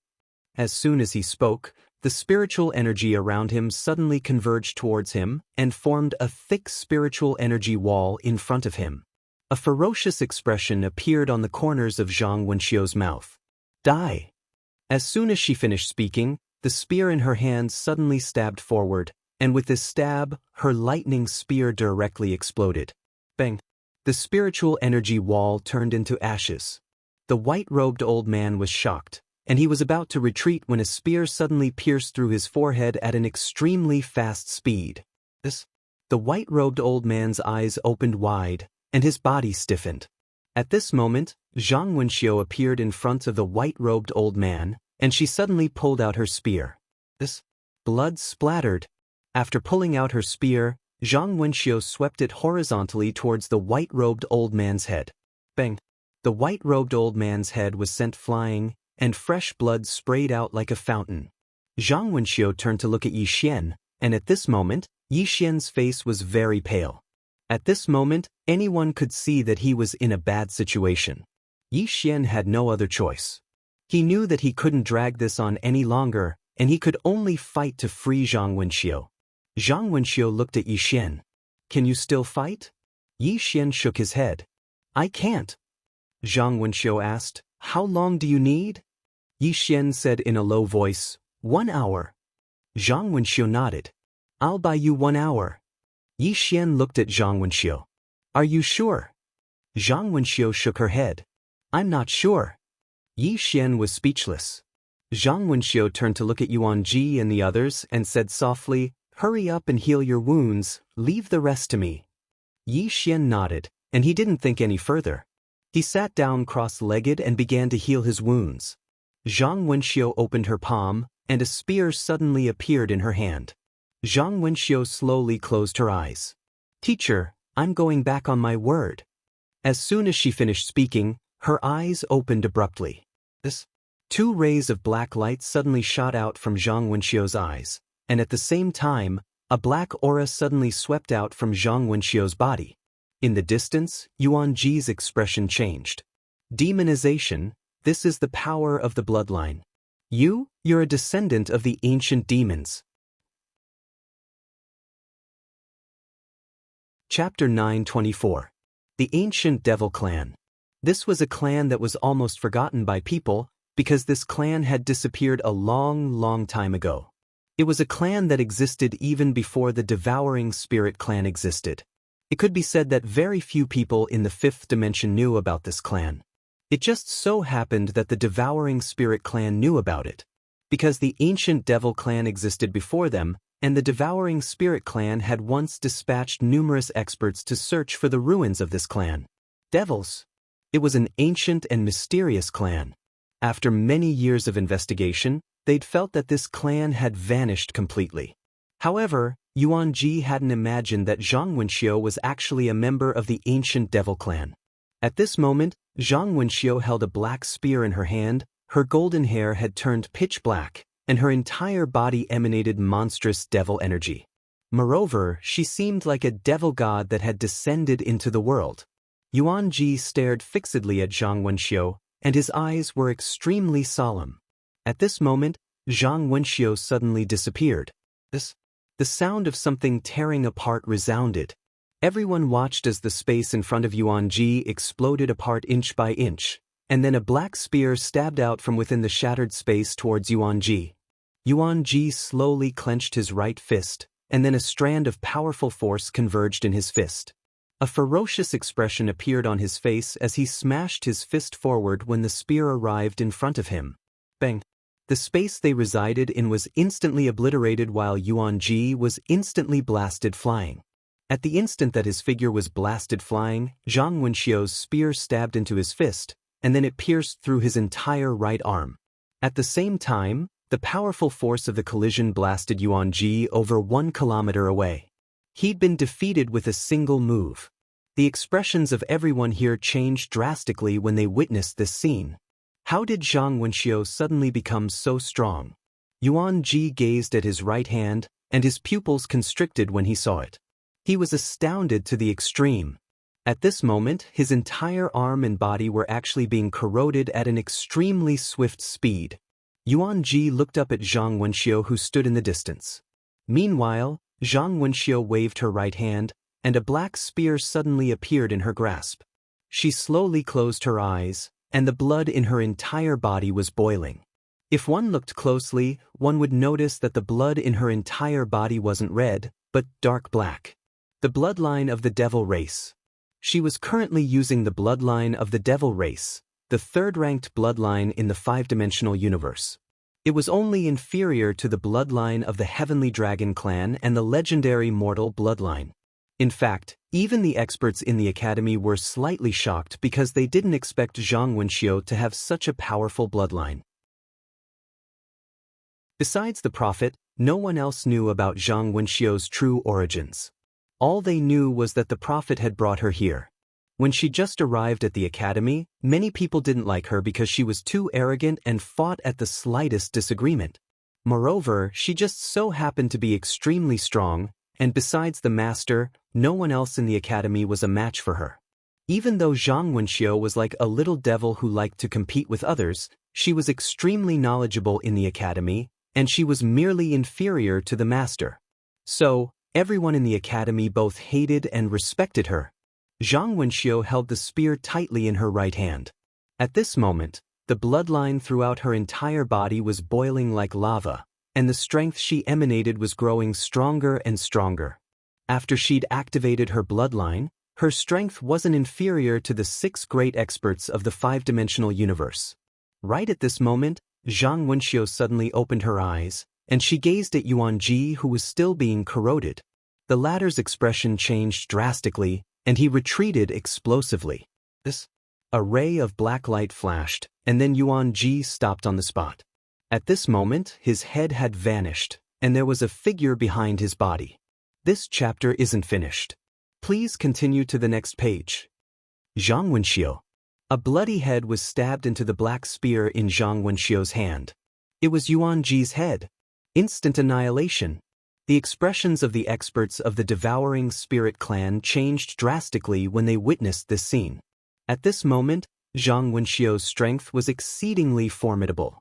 As soon as he spoke, the spiritual energy around him suddenly converged towards him and formed a thick spiritual energy wall in front of him. A ferocious expression appeared on the corners of Zhang Wenxiu's mouth. Die. As soon as she finished speaking, the spear in her hand suddenly stabbed forward, and with this stab, her lightning spear directly exploded. Bang! The spiritual energy wall turned into ashes. The white-robed old man was shocked, and he was about to retreat when a spear suddenly pierced through his forehead at an extremely fast speed. The white-robed old man's eyes opened wide, and his body stiffened. At this moment, Zhang Wenxiu appeared in front of the white-robed old man, and she suddenly pulled out her spear. Blood splattered. After pulling out her spear, Zhang Wenxiu swept it horizontally towards the white-robed old man's head. Bang! The white-robed old man's head was sent flying, and fresh blood sprayed out like a fountain. Zhang Wenxiu turned to look at Yi Xian, and at this moment, Yi Xian's face was very pale. At this moment, anyone could see that he was in a bad situation. Yi Xian had no other choice. He knew that he couldn't drag this on any longer, and he could only fight to free Zhang Wenxiu. Zhang Wenxiu looked at Yi Xian. Can you still fight? Yi Xian shook his head. I can't. Zhang Wenxiu asked, How long do you need? Yi Xian said in a low voice, 1 hour. Zhang Wenxiu nodded. I'll buy you 1 hour. Yi Xian looked at Zhang Wenxiu. Are you sure? Zhang Wenxiu shook her head. I'm not sure. Yi Xian was speechless. Zhang Wenxiu turned to look at Yuan Ji and the others and said softly, Hurry up and heal your wounds, leave the rest to me. Yi Xian nodded, and he didn't think any further. He sat down cross-legged and began to heal his wounds. Zhang Wenxiu opened her palm, and a spear suddenly appeared in her hand. Zhang Wenxiu slowly closed her eyes. Teacher, I'm going back on my word. As soon as she finished speaking, her eyes opened abruptly. 2 rays of black light suddenly shot out from Zhang Wenxiu's eyes, and at the same time, a black aura suddenly swept out from Zhang Wenxiu's body. In the distance, Yuan Ji's expression changed. Demonization, this is the power of the bloodline. You're a descendant of the ancient demons. Chapter 924. The Ancient Devil Clan. This was a clan that was almost forgotten by people, because this clan had disappeared a long time ago. It was a clan that existed even before the Devouring Spirit clan existed. It could be said that very few people in the 5th dimension knew about this clan. It just so happened that the Devouring Spirit clan knew about it. Because the Ancient Devil clan existed before them, and the Devouring Spirit clan had once dispatched numerous experts to search for the ruins of this clan. Devils. It was an ancient and mysterious clan. After many years of investigation, they'd felt that this clan had vanished completely. However, Yuan Ji hadn't imagined that Zhang Wenxiu was actually a member of the Ancient Devil clan. At this moment, Zhang Wenxiu held a black spear in her hand, her golden hair had turned pitch black, and her entire body emanated monstrous devil energy. Moreover, she seemed like a devil god that had descended into the world. Yuan Ji stared fixedly at Zhang Wenxiu, and his eyes were extremely solemn. At this moment, Zhang Wenxiu suddenly disappeared. The sound of something tearing apart resounded. Everyone watched as the space in front of Yuan Ji exploded apart inch by inch, and then a black spear stabbed out from within the shattered space towards Yuan Ji. Yuan Ji slowly clenched his right fist, and then a strand of powerful force converged in his fist. A ferocious expression appeared on his face as he smashed his fist forward when the spear arrived in front of him. Bang! The space they resided in was instantly obliterated while Yuan Ji was instantly blasted flying. At the instant that his figure was blasted flying, Zhang Wenxiu's spear stabbed into his fist, and then it pierced through his entire right arm. At the same time, the powerful force of the collision blasted Yuan Ji over 1 kilometer away. He'd been defeated with a single move. The expressions of everyone here changed drastically when they witnessed this scene. How did Zhang Wenxiu suddenly become so strong? Yuan Ji gazed at his right hand, and his pupils constricted when he saw it. He was astounded to the extreme. At this moment, his entire arm and body were actually being corroded at an extremely swift speed. Yuan Ji looked up at Zhang Wenxiu who stood in the distance. Meanwhile, Zhang Wenxiu waved her right hand, and a black spear suddenly appeared in her grasp. She slowly closed her eyes, and the blood in her entire body was boiling. If one looked closely, one would notice that the blood in her entire body wasn't red, but dark black. The bloodline of the devil race. She was currently using the bloodline of the devil race, the third-ranked bloodline in the five-dimensional universe. It was only inferior to the bloodline of the Heavenly Dragon clan and the legendary Mortal bloodline. In fact, even the experts in the academy were slightly shocked because they didn't expect Zhang Wenxiu to have such a powerful bloodline. Besides the prophet, no one else knew about Zhang Wenxiu's true origins. All they knew was that the prophet had brought her here. When she just arrived at the academy, many people didn't like her because she was too arrogant and fought at the slightest disagreement. Moreover, she just so happened to be extremely strong, and besides the master, no one else in the academy was a match for her. Even though Zhang Wenxiu was like a little devil who liked to compete with others, she was extremely knowledgeable in the academy, and she was merely inferior to the master. So, everyone in the academy both hated and respected her. Zhang Wenxiu held the spear tightly in her right hand. At this moment, the bloodline throughout her entire body was boiling like lava, and the strength she emanated was growing stronger and stronger. After she'd activated her bloodline, her strength wasn't inferior to the 6 great experts of the five-dimensional universe. Right at this moment, Zhang Wenxiu suddenly opened her eyes, and she gazed at Yuan Ji who was still being corroded. The latter's expression changed drastically, and he retreated explosively. A ray of black light flashed, and then Yuan Ji stopped on the spot. At this moment, his head had vanished, and there was a figure behind his body. This chapter isn't finished. Please continue to the next page. Zhang Wenxiu. A bloody head was stabbed into the black spear in Zhang Wenxiu's hand. It was Yuan Ji's head. Instant annihilation. The expressions of the experts of the Devouring Spirit clan changed drastically when they witnessed this scene. At this moment, Zhang Wenxiu's strength was exceedingly formidable.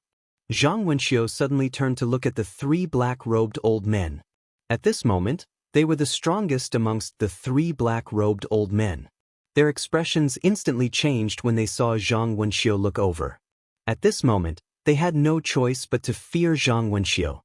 Zhang Wenxiu suddenly turned to look at the 3 black-robed old men. At this moment, they were the strongest amongst the 3 black-robed old men. Their expressions instantly changed when they saw Zhang Wenxiu look over. At this moment, they had no choice but to fear Zhang Wenxiu.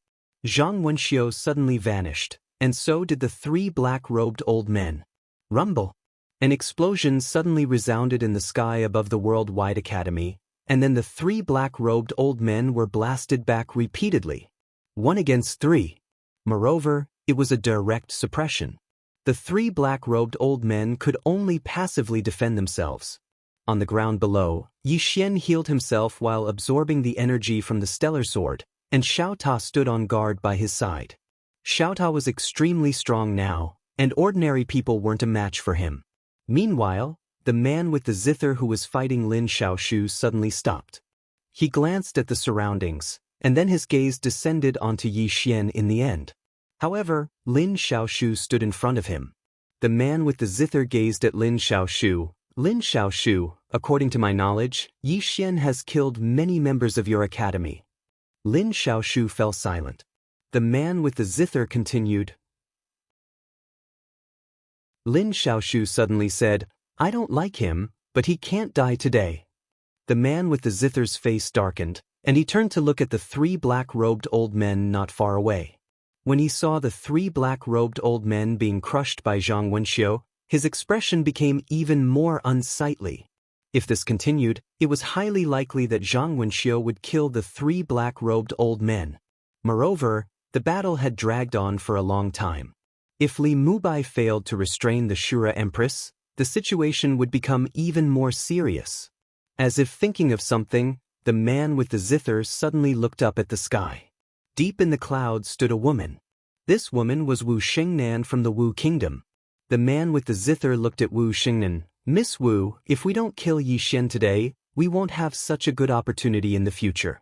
Zhang Wenxiu suddenly vanished, and so did the 3 black-robed old men. Rumble! An explosion suddenly resounded in the sky above the worldwide academy, and then the 3 black-robed old men were blasted back repeatedly. 1 against 3. Moreover, it was a direct suppression. The 3 black-robed old men could only passively defend themselves. On the ground below, Yi Xian healed himself while absorbing the energy from the stellar sword, and Xiao Ta stood on guard by his side. Xiao Ta was extremely strong now, and ordinary people weren't a match for him. Meanwhile, the man with the zither who was fighting Lin Xiaoshu suddenly stopped. He glanced at the surroundings, and then his gaze descended onto Yi Xian in the end. However, Lin Xiaoshu stood in front of him. The man with the zither gazed at Lin Xiaoshu. Lin Xiaoshu, according to my knowledge, Yi Xian has killed many members of your academy. Lin Xiaoshu fell silent. The man with the zither continued. Lin Xiaoshu suddenly said, I don't like him, but he can't die today. The man with the zither's face darkened, and he turned to look at the 3 black-robed old men not far away. When he saw the 3 black-robed old men being crushed by Zhang Wenxiu, his expression became even more unsightly. If this continued, it was highly likely that Zhang Wenxiu would kill the 3 black-robed old men. Moreover, the battle had dragged on for a long time. If Li Mubai failed to restrain the Shura Empress, the situation would become even more serious. As if thinking of something, the man with the zither suddenly looked up at the sky. Deep in the clouds stood a woman. This woman was Wu Xingnan from the Wu Kingdom. The man with the zither looked at Wu Xingnan. Miss Wu, if we don't kill Yi Xian today, we won't have such a good opportunity in the future.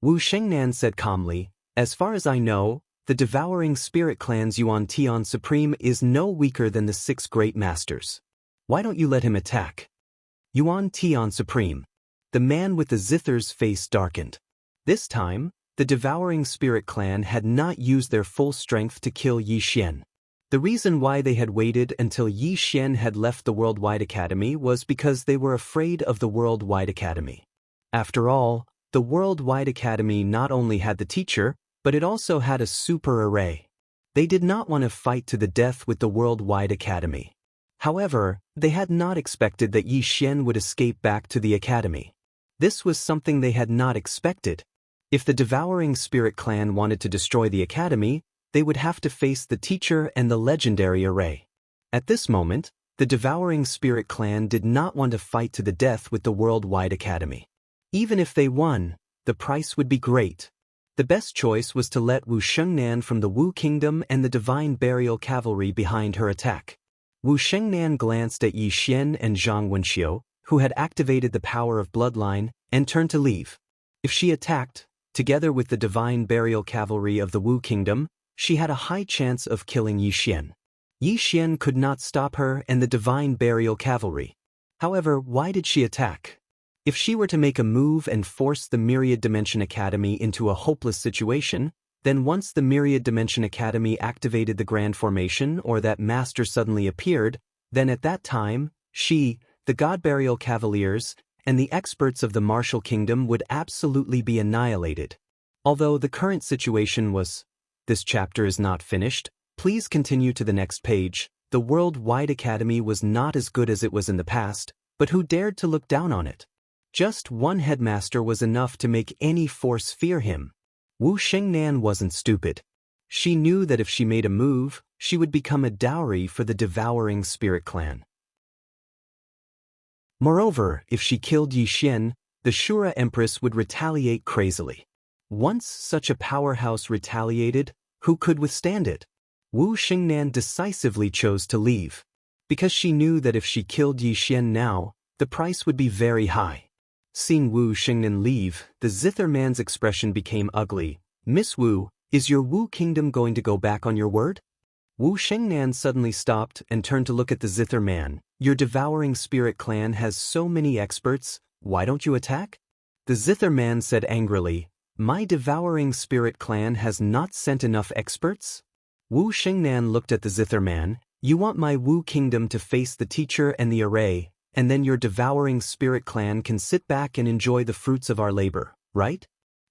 Wu Xingnan said calmly, as far as I know, the devouring spirit clan's Yuan Tian Supreme is no weaker than the 6 great masters. Why don't you let him attack? Yuan Tian Supreme. The man with the zither's face darkened. This time, the devouring spirit clan had not used their full strength to kill Yi Xian. The reason why they had waited until Yi Xian had left the Worldwide Academy was because they were afraid of the Worldwide Academy. After all, the Worldwide Academy not only had the teacher, but it also had a super array. They did not want to fight to the death with the Worldwide Academy. However, they had not expected that Yi Xian would escape back to the academy. This was something they had not expected. If the devouring spirit clan wanted to destroy the academy, they would have to face the teacher and the legendary array. At this moment, the devouring spirit clan did not want to fight to the death with the Worldwide Academy. Even if they won, the price would be great. The best choice was to let Wu Shengnan from the Wu Kingdom and the Divine Burial Cavalry behind her attack. Wu Shengnan glanced at Yi Xian and Zhang Wenxiu, who had activated the power of bloodline, and turned to leave. If she attacked, together with the Divine Burial Cavalry of the Wu Kingdom, she had a high chance of killing Yi Xian. Yi Xian could not stop her and the Divine Burial Cavalry. However, why did she attack? If she were to make a move and force the Myriad Dimension Academy into a hopeless situation, then once the Myriad Dimension Academy activated the Grand Formation or that master suddenly appeared, then at that time, she, the God Burial Cavaliers, and the experts of the Martial Kingdom would absolutely be annihilated. Although the current situation was, this chapter is not finished, please continue to the next page. The Worldwide Academy was not as good as it was in the past, but who dared to look down on it? Just one headmaster was enough to make any force fear him. Wu Shengnan wasn't stupid. She knew that if she made a move, she would become a dowry for the devouring spirit clan. Moreover, if she killed Yi Xian, the Shura Empress would retaliate crazily. Once such a powerhouse retaliated, who could withstand it? Wu Xingnan decisively chose to leave. Because she knew that if she killed Yi Xian now, the price would be very high. Seeing Wu Xingnan leave, the zither man's expression became ugly. Miss Wu, is your Wu Kingdom going to go back on your word? Wu Xingnan suddenly stopped and turned to look at the zither man. Your devouring spirit clan has so many experts, why don't you attack? The zither man said angrily, my devouring spirit clan has not sent enough experts? Wu Xingnan looked at the zither man. You want my Wu Kingdom to face the teacher and the array, and then your devouring spirit clan can sit back and enjoy the fruits of our labor, right?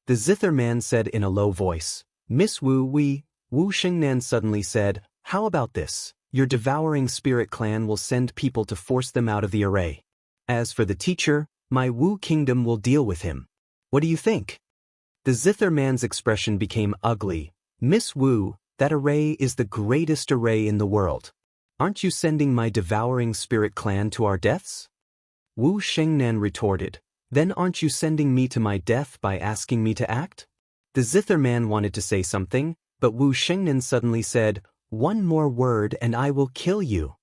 The zither man said in a low voice. Miss Wu, Wu Xingnan suddenly said, how about this? Your devouring spirit clan will send people to force them out of the array. As for the teacher, my Wu Kingdom will deal with him. What do you think? The zither man's expression became ugly. Miss Wu, that array is the greatest array in the world. Aren't you sending my devouring spirit clan to our deaths? Wu Shengnan retorted. Then aren't you sending me to my death by asking me to act? The zither man wanted to say something, but Wu Shengnan suddenly said, one more word and I will kill you.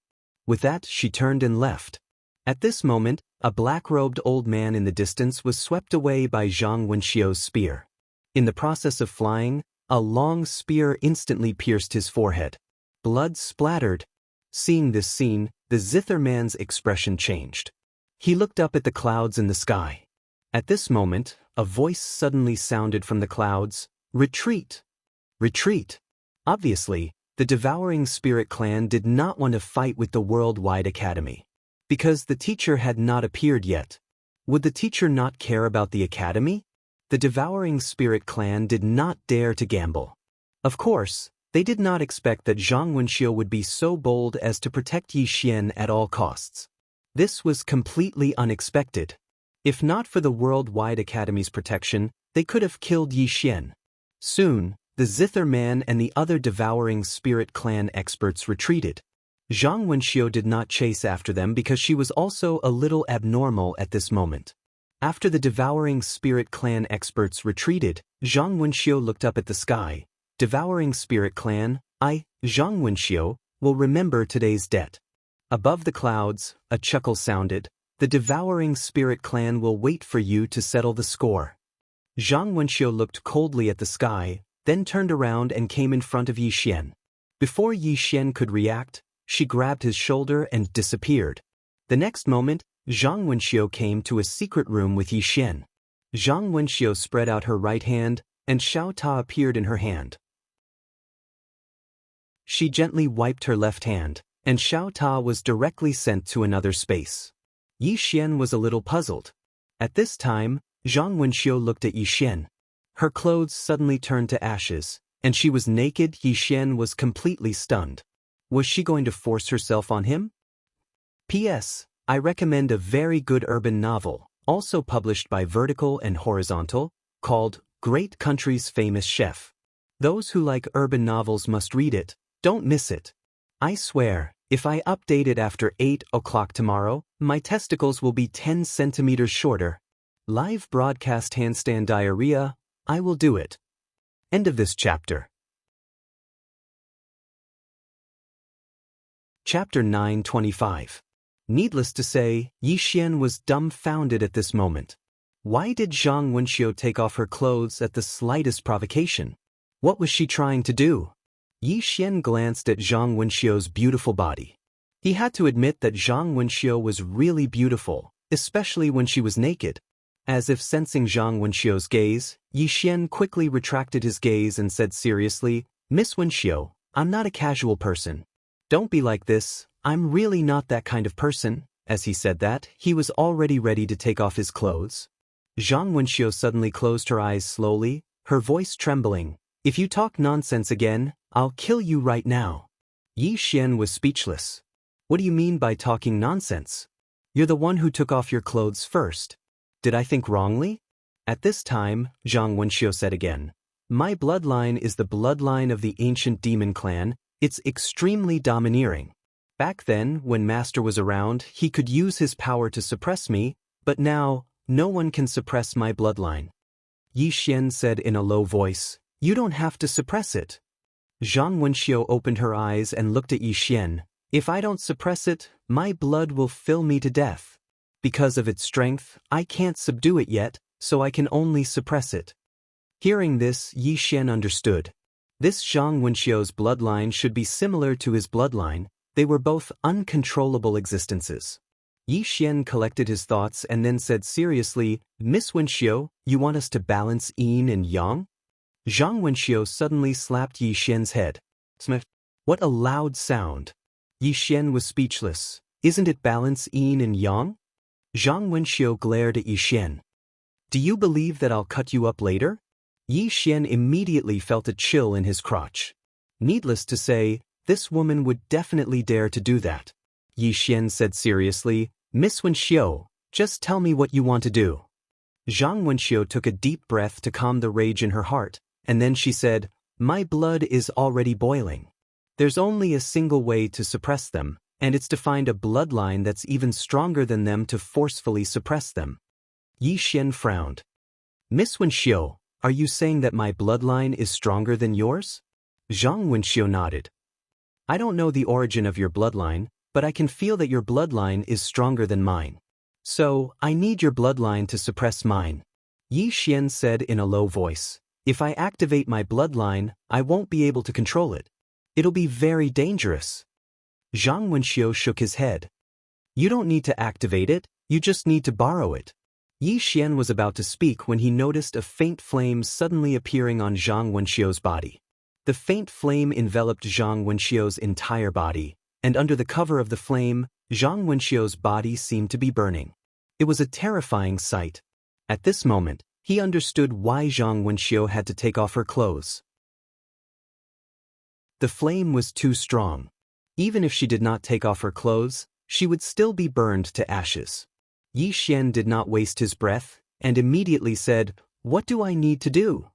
With that, she turned and left. At this moment, a black-robed old man in the distance was swept away by Zhang Wenxiu's spear. In the process of flying, a long spear instantly pierced his forehead. Blood splattered. Seeing this scene, the zither man's expression changed. He looked up at the clouds in the sky. At this moment, a voice suddenly sounded from the clouds, "Retreat! Retreat!" Obviously, the Devouring Spirit clan did not want to fight with the Worldwide Academy. Because the teacher had not appeared yet. Would the teacher not care about the academy? The Devouring Spirit clan did not dare to gamble. Of course, they did not expect that Zhang Wenxiu would be so bold as to protect Yi Xian at all costs. This was completely unexpected. If not for the Worldwide Academy's protection, they could have killed Yi Xian. Soon, the Zither Man and the other Devouring Spirit clan experts retreated. Zhang Wenxiu did not chase after them because she was also a little abnormal at this moment. After the Devouring Spirit clan experts retreated, Zhang Wenxiu looked up at the sky. Devouring Spirit clan, Zhang Wenxiu, will remember today's debt. Above the clouds, a chuckle sounded. The Devouring Spirit clan will wait for you to settle the score. Zhang Wenxiu looked coldly at the sky, then turned around and came in front of Yi Xian. Before Yi Xian could react, she grabbed his shoulder and disappeared. The next moment, Zhang Wenxiu came to a secret room with Yi Xian. Zhang Wenxiu spread out her right hand, and Xiao Ta appeared in her hand. She gently wiped her left hand, and Xiao Ta was directly sent to another space. Yi Xian was a little puzzled. At this time, Zhang Wenxiu looked at Yi Xian. Her clothes suddenly turned to ashes, and she was naked. Yi Xian was completely stunned. Was she going to force herself on him? P.S. I recommend a very good urban novel, also published by Vertical and Horizontal, called Great Country's Famous Chef. Those who like urban novels must read it. Don't miss it. I swear, if I update it after 8 o'clock tomorrow, my testicles will be 10 centimeters shorter. Live broadcast handstand diarrhea, I will do it. End of this chapter. Chapter 925. Needless to say, Yi Xian was dumbfounded at this moment. Why did Zhang Wenxiu take off her clothes at the slightest provocation? What was she trying to do? Yi Xian glanced at Zhang Wenxiu's beautiful body. He had to admit that Zhang Wenxiu was really beautiful, especially when she was naked. As if sensing Zhang Wenxiu's gaze, Yi Xian quickly retracted his gaze and said seriously, "Miss Wenxiu, I'm not a casual person. Don't be like this, I'm really not that kind of person." As he said that, he was already ready to take off his clothes. Zhang Wenxiu suddenly closed her eyes slowly, her voice trembling. "If you talk nonsense again, I'll kill you right now." Yi Xian was speechless. "What do you mean by talking nonsense? You're the one who took off your clothes first. Did I think wrongly?" At this time, Zhang Wenxiu said again, "My bloodline is the bloodline of the ancient demon clan. It's extremely domineering. Back then, when Master was around, he could use his power to suppress me, but now, no one can suppress my bloodline." Yi Xian said in a low voice, "You don't have to suppress it." Zhang Wenxiu opened her eyes and looked at Yi Xian. "If I don't suppress it, my blood will fill me to death. Because of its strength, I can't subdue it yet, so I can only suppress it." Hearing this, Yi Xian understood. This Zhang Wenxiu's bloodline should be similar to his bloodline. They were both uncontrollable existences. Yi Xian collected his thoughts and then said seriously, "Miss Wenxiu, you want us to balance yin and yang?" Zhang Wenxiu suddenly slapped Yi Xian's head. Smith. What a loud sound. Yi Xian was speechless. "Isn't it balance yin and yang?" Zhang Wenxiu glared at Yi Xian. "Do you believe that I'll cut you up later?" Yi Xian immediately felt a chill in his crotch. Needless to say, this woman would definitely dare to do that. Yi Xian said seriously, "Miss Wenxiu, just tell me what you want to do." Zhang Wenxiu took a deep breath to calm the rage in her heart, and then she said, "My blood is already boiling. There's only a single way to suppress them, and it's to find a bloodline that's even stronger than them to forcefully suppress them." Yi Xian frowned. "Miss Wenxiu, are you saying that my bloodline is stronger than yours?" Zhang Wenxiu nodded. "I don't know the origin of your bloodline, but I can feel that your bloodline is stronger than mine. So, I need your bloodline to suppress mine. Yi Xian said in a low voice. If I activate my bloodline, I won't be able to control it. It'll be very dangerous. Zhang Wenxiu shook his head. You don't need to activate it, you just need to borrow it. Yi Xian was about to speak when he noticed a faint flame suddenly appearing on Zhang Wenxiu's body. The faint flame enveloped Zhang Wenxiu's entire body, and under the cover of the flame, Zhang Wenxiu's body seemed to be burning. It was a terrifying sight. At this moment, he understood why Zhang Wenxiu had to take off her clothes. The flame was too strong. Even if she did not take off her clothes, she would still be burned to ashes. Yi Xian did not waste his breath, and immediately said, What do I need to do?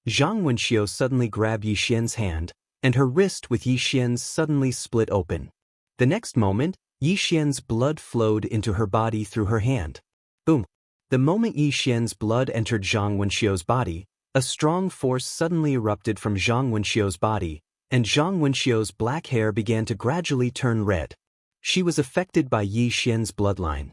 Zhang Wenxiu suddenly grabbed Yi Xian's hand, and her wrist with Yi Xian's suddenly split open. The next moment, Yi Xian's blood flowed into her body through her hand. Boom! The moment Yi Xian's blood entered Zhang Wenxiu's body, a strong force suddenly erupted from Zhang Wenxiu's body, and Zhang Wenxiu's black hair began to gradually turn red. She was affected by Yi Xian's bloodline.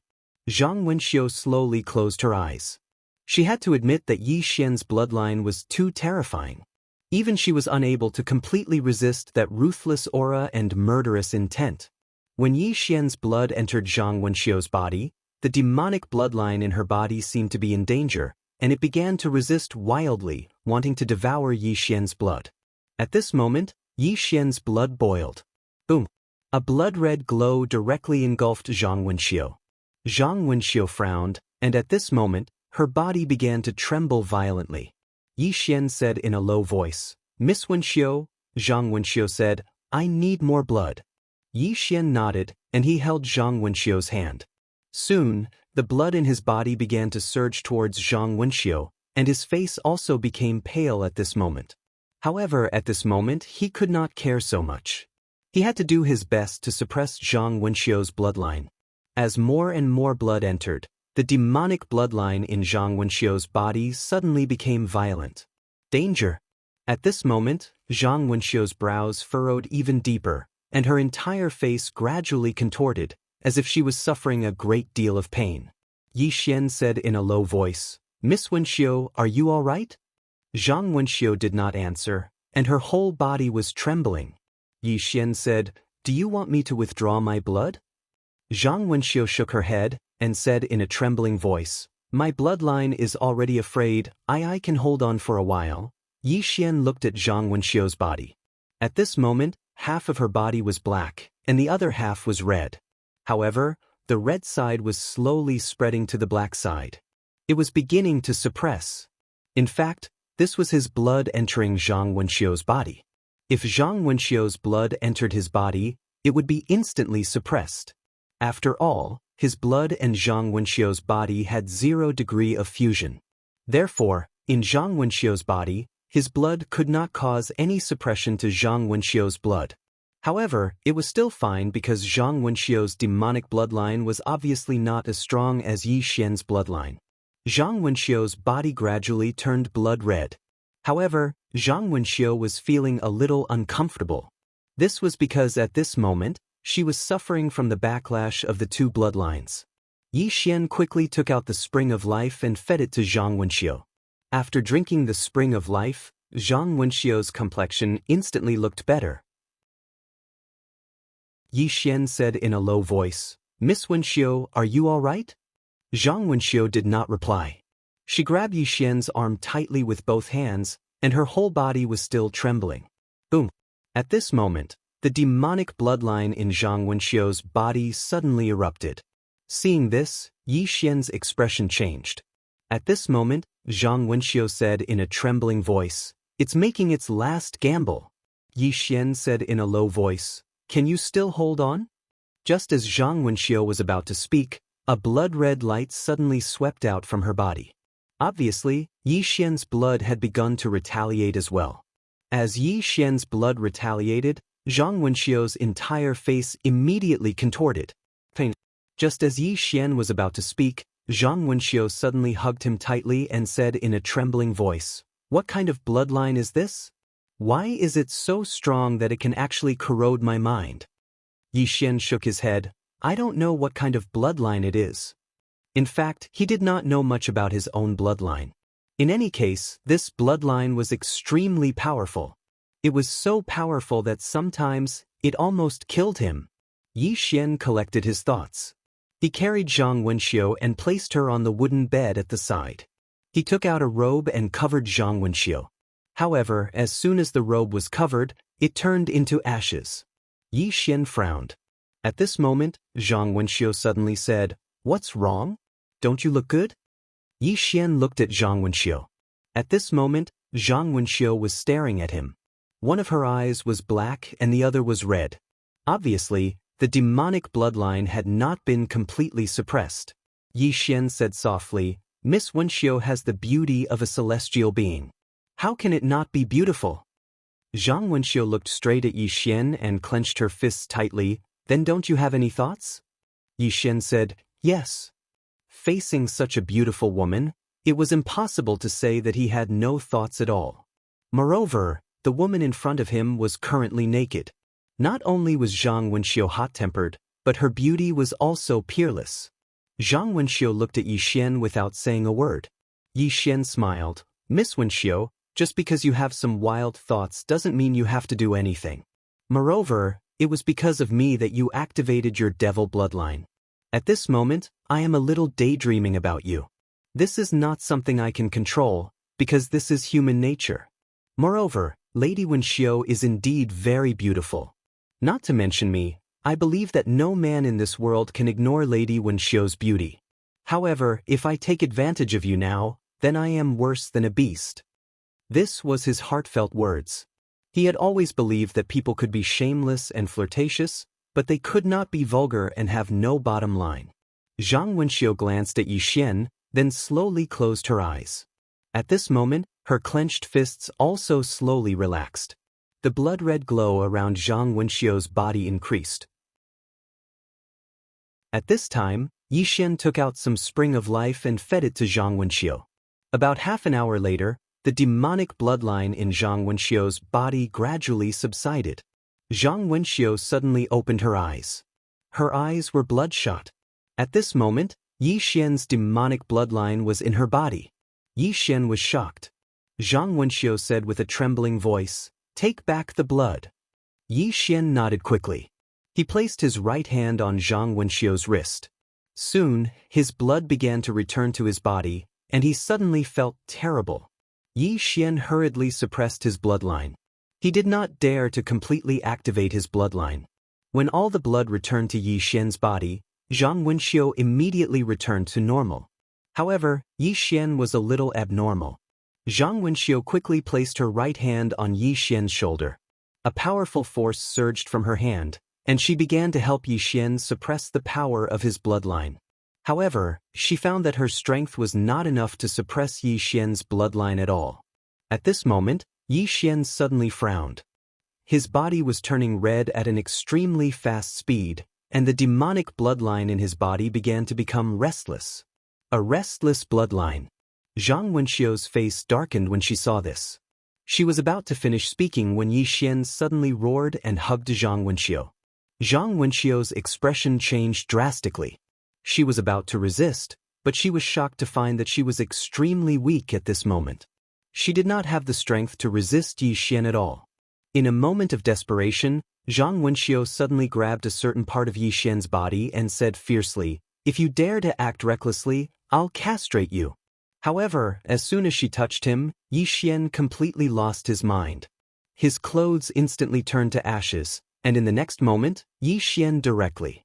Zhang Wenxiu slowly closed her eyes. She had to admit that Yi Xian's bloodline was too terrifying. Even she was unable to completely resist that ruthless aura and murderous intent. When Yi Xian's blood entered Zhang Wenxiu's body, the demonic bloodline in her body seemed to be in danger, and it began to resist wildly, wanting to devour Yi Xian's blood. At this moment, Yi Xian's blood boiled. Boom! A blood-red glow directly engulfed Zhang Wenxiu. Zhang Wenxiu frowned, and at this moment, her body began to tremble violently. Yi Xian said in a low voice, Miss Wenxiu. Zhang Wenxiu said, I need more blood. Yi Xian nodded, and he held Zhang Wenxiu's hand. Soon, the blood in his body began to surge towards Zhang Wenxiu, and his face also became pale at this moment. However, at this moment, he could not care so much. He had to do his best to suppress Zhang Wenxiu's bloodline. As more and more blood entered, the demonic bloodline in Zhang Wenxiu's body suddenly became violent. Danger! At this moment, Zhang Wenxiu's brows furrowed even deeper, and her entire face gradually contorted, as if she was suffering a great deal of pain. Yi Xian said in a low voice, Miss Wenxiu, are you all right? Zhang Wenxiu did not answer, and her whole body was trembling. Yi Xian said, Do you want me to withdraw my blood? Zhang Wenxiu shook her head, and said in a trembling voice, My bloodline is already afraid, I can hold on for a while. Yi Xian looked at Zhang Wenxiu's body. At this moment, half of her body was black, and the other half was red. However, the red side was slowly spreading to the black side. It was beginning to suppress. In fact, this was his blood entering Zhang Wenxiu's body. If Zhang Wenxiu's blood entered his body, it would be instantly suppressed. After all, his blood and Zhang Wenxiu's body had 0 degree of fusion. Therefore, in Zhang Wenxiu's body, his blood could not cause any suppression to Zhang Wenxiu's blood. However, it was still fine because Zhang Wenxiu's demonic bloodline was obviously not as strong as Yi Xian's bloodline. Zhang Wenxiu's body gradually turned blood red. However, Zhang Wenxiu was feeling a little uncomfortable. This was because at this moment, she was suffering from the backlash of the two bloodlines. Yi Xian quickly took out the spring of life and fed it to Zhang Wenxiu. After drinking the spring of life, Zhang Wenxiu's complexion instantly looked better. Yi Xian said in a low voice, Miss Wenxiu, are you all right? Zhang Wenxiu did not reply. She grabbed Yi Xian's arm tightly with both hands, and her whole body was still trembling. Boom! At this moment, the demonic bloodline in Zhang Wenxiu's body suddenly erupted. Seeing this, Yi Xian's expression changed. At this moment, Zhang Wenxiu said in a trembling voice, It's making its last gamble. Yi Xian said in a low voice, Can you still hold on? Just as Zhang Wenxiu was about to speak, a blood-red light suddenly swept out from her body. Obviously, Yi Xian's blood had begun to retaliate as well. As Yi Xian's blood retaliated, Zhang Wenxiu's entire face immediately contorted. Just as Yi Xian was about to speak, Zhang Wenxiu suddenly hugged him tightly and said in a trembling voice, What kind of bloodline is this? Why is it so strong that it can actually corrode my mind? Yi Xian shook his head. I don't know what kind of bloodline it is. In fact, he did not know much about his own bloodline. In any case, this bloodline was extremely powerful. It was so powerful that sometimes it almost killed him. Yi Xian collected his thoughts. He carried Zhang Wenxiu and placed her on the wooden bed at the side. He took out a robe and covered Zhang Wenxiu. However, as soon as the robe was covered, it turned into ashes. Yi Xian frowned. At this moment, Zhang Wenxiu suddenly said, "What's wrong? Don't you look good?" Yi Xian looked at Zhang Wenxiu. At this moment, Zhang Wenxiu was staring at him. One of her eyes was black and the other was red. Obviously, the demonic bloodline had not been completely suppressed. Yi Xian said softly, "Miss Wenxiu has the beauty of a celestial being. How can it not be beautiful?" Zhang Wenxiu looked straight at Yi Xian and clenched her fists tightly. "Then don't you have any thoughts?" Yi Xian said, "Yes." Facing such a beautiful woman, it was impossible to say that he had no thoughts at all. Moreover, the woman in front of him was currently naked. Not only was Zhang Wenxiu hot-tempered, but her beauty was also peerless. Zhang Wenxiu looked at Yi Xian without saying a word. Yi Xian smiled. "Miss Wenxiu, just because you have some wild thoughts doesn't mean you have to do anything. Moreover, it was because of me that you activated your devil bloodline. At this moment, I am a little daydreaming about you. This is not something I can control, because this is human nature. Moreover, Lady Wenxiu is indeed very beautiful. Not to mention me, I believe that no man in this world can ignore Lady Wenxiu's beauty. However, if I take advantage of you now, then I am worse than a beast." This was his heartfelt words. He had always believed that people could be shameless and flirtatious, but they could not be vulgar and have no bottom line. Zhang Wenxiu glanced at Yi Xian, then slowly closed her eyes. At this moment, her clenched fists also slowly relaxed. The blood-red glow around Zhang Wenxiu's body increased. At this time, Yi Xian took out some spring of life and fed it to Zhang Wenxiu. About half an hour later, the demonic bloodline in Zhang Wenxiu's body gradually subsided. Zhang Wenxiu suddenly opened her eyes. Her eyes were bloodshot. At this moment, Yi Xian's demonic bloodline was in her body. Yi Xian was shocked. Zhang Wenxiu said with a trembling voice, "Take back the blood." Yi Xian nodded quickly. He placed his right hand on Zhang Wenxiu's wrist. Soon, his blood began to return to his body, and he suddenly felt terrible. Yi Xian hurriedly suppressed his bloodline. He did not dare to completely activate his bloodline. When all the blood returned to Yi Xian's body, Zhang Wenxiu immediately returned to normal. However, Yi Xian was a little abnormal. Zhang Wenxiu quickly placed her right hand on Yi Xian's shoulder. A powerful force surged from her hand, and she began to help Yi Xian suppress the power of his bloodline. However, she found that her strength was not enough to suppress Yi Xian's bloodline at all. At this moment, Yi Xian suddenly frowned. His body was turning red at an extremely fast speed, and the demonic bloodline in his body began to become restless. A restless bloodline. Zhang Wenxiu's face darkened when she saw this. She was about to finish speaking when Yi Xian suddenly roared and hugged Zhang Wenxiu. Zhang Wenxiu's expression changed drastically. She was about to resist, but she was shocked to find that she was extremely weak at this moment. She did not have the strength to resist Yi Xian at all. In a moment of desperation, Zhang Wenxiu suddenly grabbed a certain part of Yi Xian's body and said fiercely, "If you dare to act recklessly, I'll castrate you." However, as soon as she touched him, Yi Xian completely lost his mind. His clothes instantly turned to ashes, and in the next moment, Yi Xian directly.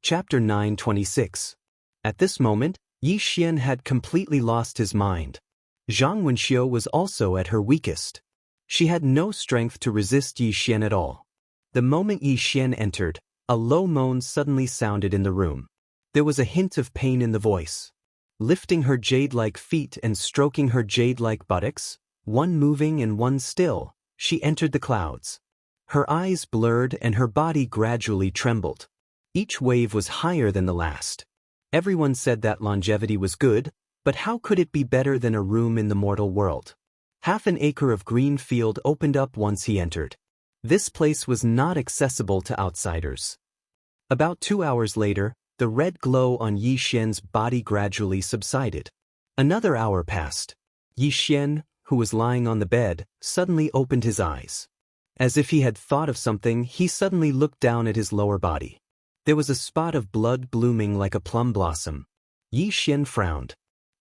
Chapter 926. At this moment, Yi Xian had completely lost his mind. Zhang Wenxiu was also at her weakest. She had no strength to resist Yi Xian at all. The moment Yi Xian entered, a low moan suddenly sounded in the room. There was a hint of pain in the voice. Lifting her jade-like feet and stroking her jade-like buttocks, one moving and one still, she entered the clouds. Her eyes blurred and her body gradually trembled. Each wave was higher than the last. Everyone said that longevity was good, but how could it be better than a room in the mortal world? Half an acre of green field opened up once he entered. This place was not accessible to outsiders. About 2 hours later, the red glow on Yi Xian's body gradually subsided. Another hour passed. Yi Xian, who was lying on the bed, suddenly opened his eyes. As if he had thought of something, he suddenly looked down at his lower body. There was a spot of blood blooming like a plum blossom. Yi Xian frowned.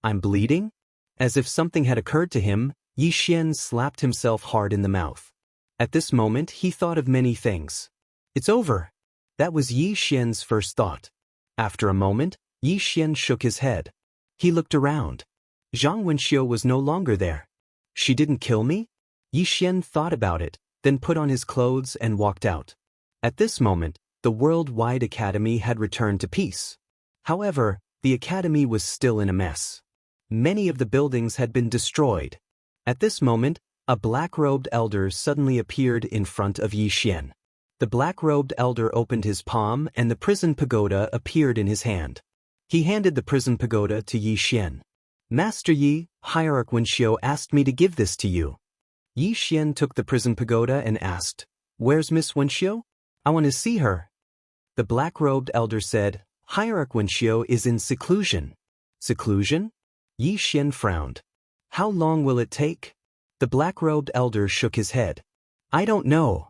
I'm bleeding? As if something had occurred to him, Yi Xian slapped himself hard in the mouth. At this moment, he thought of many things. It's over. That was Yi Xian's first thought. After a moment, Yi Xian shook his head. He looked around. Zhang Wenxiu was no longer there. She didn't kill me? Yi Xian thought about it, then put on his clothes and walked out. At this moment, the worldwide academy had returned to peace. However, the academy was still in a mess. Many of the buildings had been destroyed. At this moment, a black-robed elder suddenly appeared in front of Yi Xian. The black-robed elder opened his palm and the prison pagoda appeared in his hand. He handed the prison pagoda to Yi Xian. Master Yi, Hierarch Wenxiu asked me to give this to you. Yi Xian took the prison pagoda and asked, Where's Miss Wenxiu? I want to see her. The black-robed elder said, Hierarch Wenxiu is in seclusion. Seclusion? Yi Xian frowned. How long will it take? The black-robed elder shook his head. I don't know.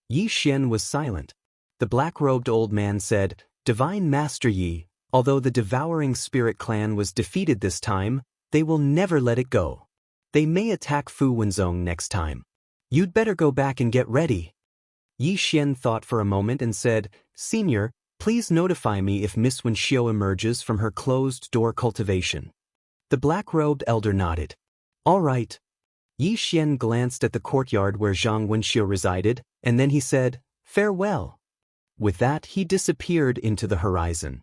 Yi Xian was silent. The black-robed old man said, Divine Master Yi, although the devouring spirit clan was defeated this time, they will never let it go. They may attack Fu Wenzong next time. You'd better go back and get ready. Yi Xian thought for a moment and said, Senior, please notify me if Miss Wenxiu emerges from her closed-door cultivation. The black-robed elder nodded. All right. Yi Xian glanced at the courtyard where Zhang Wenxiu resided, and then he said, Farewell. With that, he disappeared into the horizon.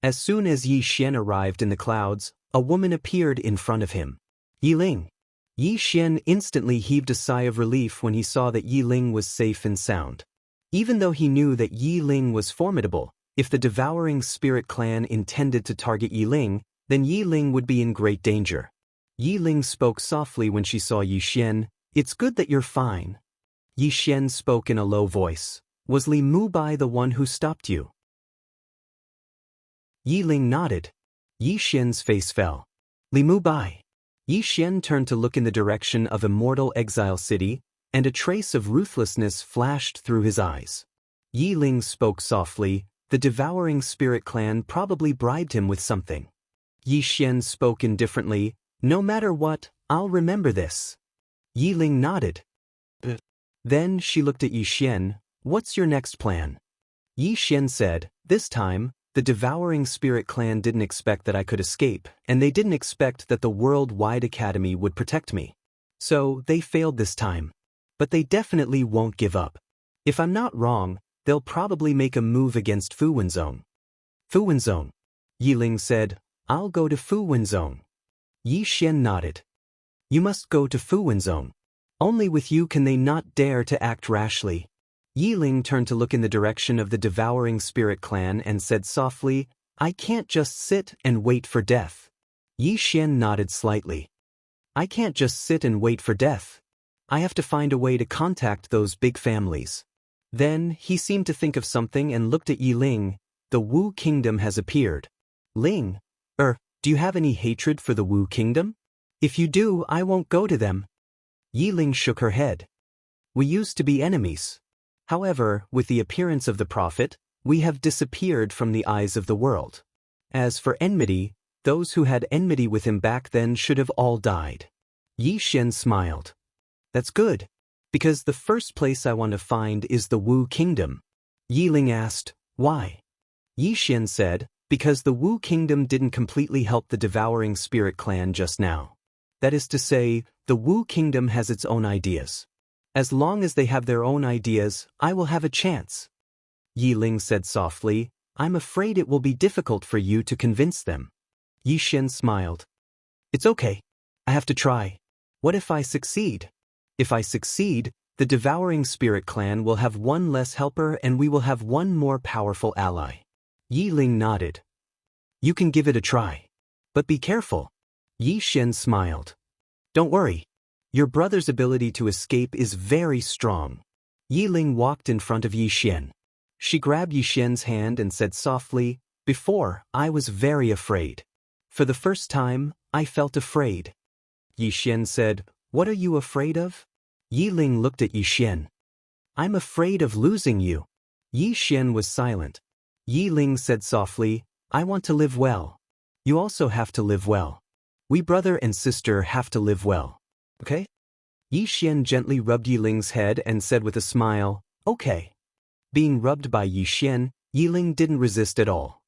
As soon as Yi Xian arrived in the clouds, a woman appeared in front of him. Yi Ling. Yi Xian instantly heaved a sigh of relief when he saw that Yi Ling was safe and sound. Even though he knew that Yi Ling was formidable, if the devouring spirit clan intended to target Yi Ling, then Yi Ling would be in great danger. Yi Ling spoke softly when she saw Yi Xian. It's good that you're fine. Yi Xian spoke in a low voice. Was Li Mubai the one who stopped you? Yi Ling nodded. Yi Xian's face fell. Li Mubai. Yi Xian turned to look in the direction of Immortal Exile City, and a trace of ruthlessness flashed through his eyes. Yi Ling spoke softly. The devouring spirit clan probably bribed him with something. Yi Xian spoke indifferently. No matter what, I'll remember this. Yi Ling nodded. Then she looked at Yi Xian. What's your next plan? Yi Xian said, This time, the devouring spirit clan didn't expect that I could escape, and they didn't expect that the worldwide academy would protect me. So, they failed this time. But they definitely won't give up. If I'm not wrong, they'll probably make a move against Fu Wenzong. Fu Wenzong. Yi Ling said, I'll go to Fu Wenzong. Yi Xian nodded. You must go to Fu Wenzong. Only with you can they not dare to act rashly. Yi Ling turned to look in the direction of the devouring spirit clan and said softly, I can't just sit and wait for death. Yi Xian nodded slightly. I can't just sit and wait for death. I have to find a way to contact those big families. Then, he seemed to think of something and looked at Yi Ling. The Wu Kingdom has appeared. Ling, do you have any hatred for the Wu Kingdom? If you do, I won't go to them. Yi Ling shook her head. We used to be enemies. However, with the appearance of the prophet, we have disappeared from the eyes of the world. As for enmity, those who had enmity with him back then should have all died. Yi Xian smiled. That's good, because the first place I want to find is the Wu Kingdom. Yi Ling asked, Why? Yi Xian said, Because the Wu Kingdom didn't completely help the devouring spirit clan just now. That is to say, the Wu Kingdom has its own ideas. As long as they have their own ideas, I will have a chance. Yi Ling said softly, I'm afraid it will be difficult for you to convince them. Yi Xian smiled. It's okay. I have to try. What if I succeed? If I succeed, the devouring spirit clan will have one less helper and we will have one more powerful ally. Yi Ling nodded. You can give it a try. But be careful. Yi Xian smiled. Don't worry. Your brother's ability to escape is very strong. Yiling walked in front of Yixian. She grabbed Yixian's hand and said softly, "Before, I was very afraid. For the first time, I felt afraid." Yixian said, "What are you afraid of?" Yiling looked at Yixian. "I'm afraid of losing you." Yixian was silent. Yiling said softly, "I want to live well. You also have to live well. We brother and sister have to live well. Okay?" Yixian gently rubbed Yiling's head and said with a smile, "Okay." Being rubbed by Yixian, Yiling didn't resist at all.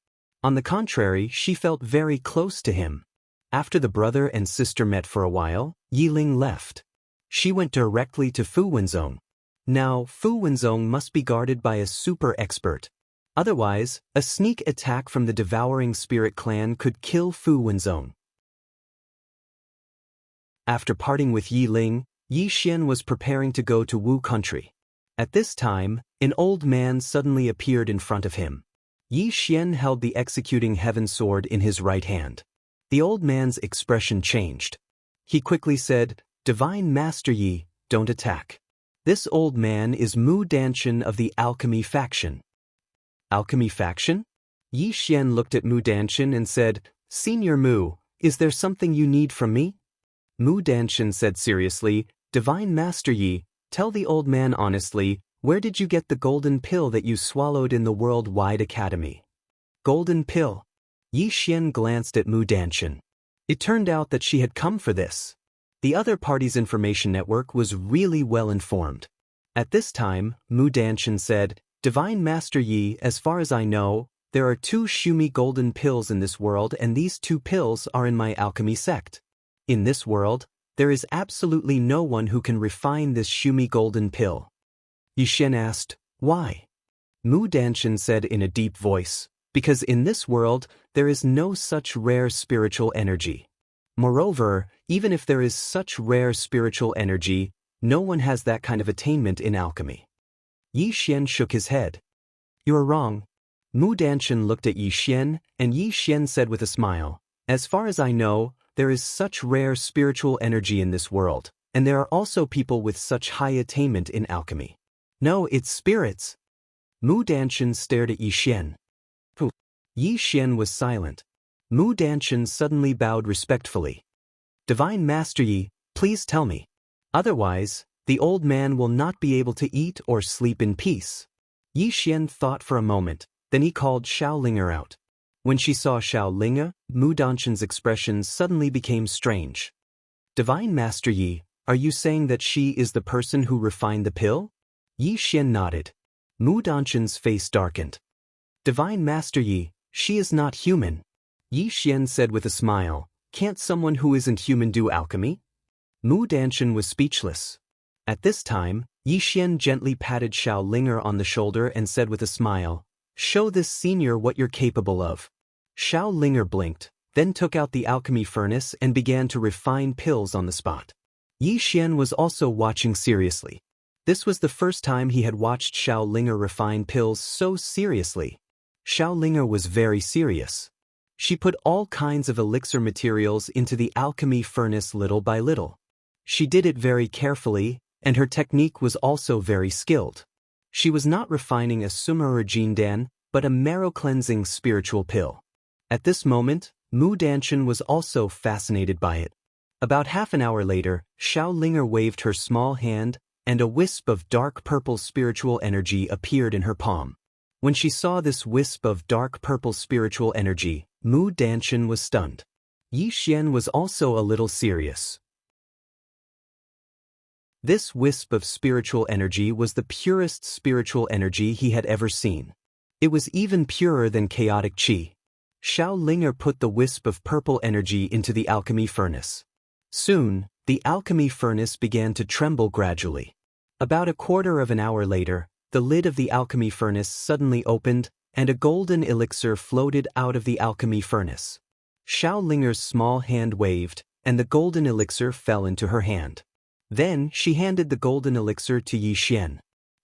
On the contrary, she felt very close to him. After the brother and sister met for a while, Yiling left. She went directly to Fu Wenzong. Now, Fu Wenzong must be guarded by a super expert. Otherwise, a sneak attack from the Devouring Spirit clan could kill Fu Wenzong. After parting with Yiling, Yixian was preparing to go to Wu country. At this time, an old man suddenly appeared in front of him. Yixian held the executing heaven sword in his right hand. The old man's expression changed. He quickly said, "Divine Master Yi, don't attack. This old man is Mu Danshan of the Alchemy faction." Alchemy faction? Yixian looked at Mu Danshan and said, "Senior Mu, is there something you need from me?" Mu Danshan said seriously, "Divine Master Yi, tell the old man honestly, where did you get the golden pill that you swallowed in the Worldwide Academy?" Golden pill? Yixian glanced at Mu Danshan. It turned out that she had come for this. The other party's information network was really well informed. At this time, Mu Danshan said, "Divine Master Yi, as far as I know, there are 2 Shumi golden pills in this world, and these 2 pills are in my alchemy sect. In this world, there is absolutely no one who can refine this Shumi golden pill." Yixian asked, "Why?" Mu Danshan said in a deep voice, "Because in this world, there is no such rare spiritual energy. Moreover, even if there is such rare spiritual energy, no one has that kind of attainment in alchemy." Yixian shook his head. "You are wrong." Mu Danshan looked at Yixian, and Yixian said with a smile, "As far as I know, there is such rare spiritual energy in this world, and there are also people with such high attainment in alchemy." "No, it's spirits." Mu Danshan stared at Yixian. Yixian was silent. Mu Danshan suddenly bowed respectfully. "Divine Master Yi, please tell me. Otherwise, the old man will not be able to eat or sleep in peace." Yixian thought for a moment, then he called Xiaolinger out. When she saw Xiaolinger, Mu Danshan's expression suddenly became strange. "Divine Master Yi, are you saying that she is the person who refined the pill?" Yixian nodded. Mu Danshan's face darkened. "Divine Master Yi, she is not human." Yixian said with a smile, "Can't someone who isn't human do alchemy?" Mu Danshan was speechless. At this time, Yixian gently patted Xiaolinger on the shoulder and said with a smile, "Show this senior what you're capable of." Xiaolinger blinked, then took out the alchemy furnace and began to refine pills on the spot. Yixian was also watching seriously. This was the first time he had watched Xiaolinger refine pills so seriously. Xiaolinger was very serious. She put all kinds of elixir materials into the alchemy furnace little by little. She did it very carefully, and her technique was also very skilled. She was not refining a Suma or Jindan, but a marrow-cleansing spiritual pill. At this moment, Mu Danshan was also fascinated by it. About half an hour later, Xiaolinger waved her small hand, and a wisp of dark purple spiritual energy appeared in her palm. When she saw this wisp of dark purple spiritual energy, Mu Danshan was stunned. Yixian was also a little serious. This wisp of spiritual energy was the purest spiritual energy he had ever seen. It was even purer than chaotic qi. Xiaolinger put the wisp of purple energy into the alchemy furnace. Soon, the alchemy furnace began to tremble gradually. About a quarter of an hour later, the lid of the alchemy furnace suddenly opened, and a golden elixir floated out of the alchemy furnace. Xiaolinger's small hand waved, and the golden elixir fell into her hand. Then she handed the golden elixir to Yixian.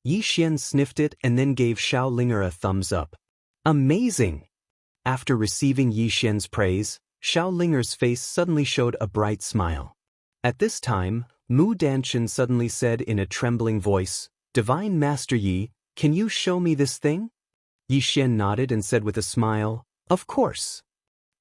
Yixian sniffed it and then gave Xiaolinger a thumbs up. "Amazing!" After receiving Yixian's praise, Xiaolinger's face suddenly showed a bright smile. At this time, Mu Danshan suddenly said in a trembling voice, "Divine Master Yi, can you show me this thing?" Yi Xian nodded and said with a smile, "Of course."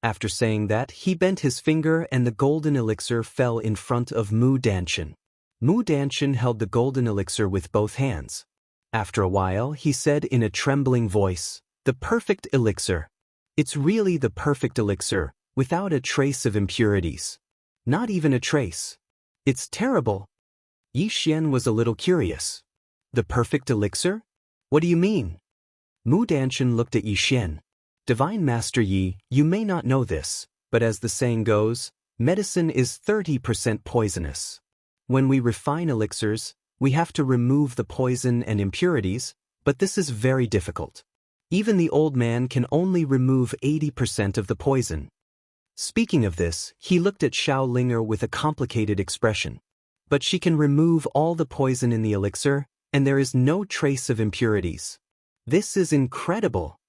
After saying that, he bent his finger and the golden elixir fell in front of Mu Danshan. Mu Danshan held the golden elixir with both hands. After a while, he said in a trembling voice, "The perfect elixir. It's really the perfect elixir, without a trace of impurities. Not even a trace. It's terrible." Yi Xian was a little curious. "The perfect elixir? What do you mean?" Mu Danshan looked at Yi Xian. "Divine Master Yi, you may not know this, but as the saying goes, medicine is 30% poisonous. When we refine elixirs, we have to remove the poison and impurities, but this is very difficult. Even the old man can only remove 80% of the poison." Speaking of this, he looked at Xiao Linger with a complicated expression. "But she can remove all the poison in the elixir, and there is no trace of impurities. This is incredible."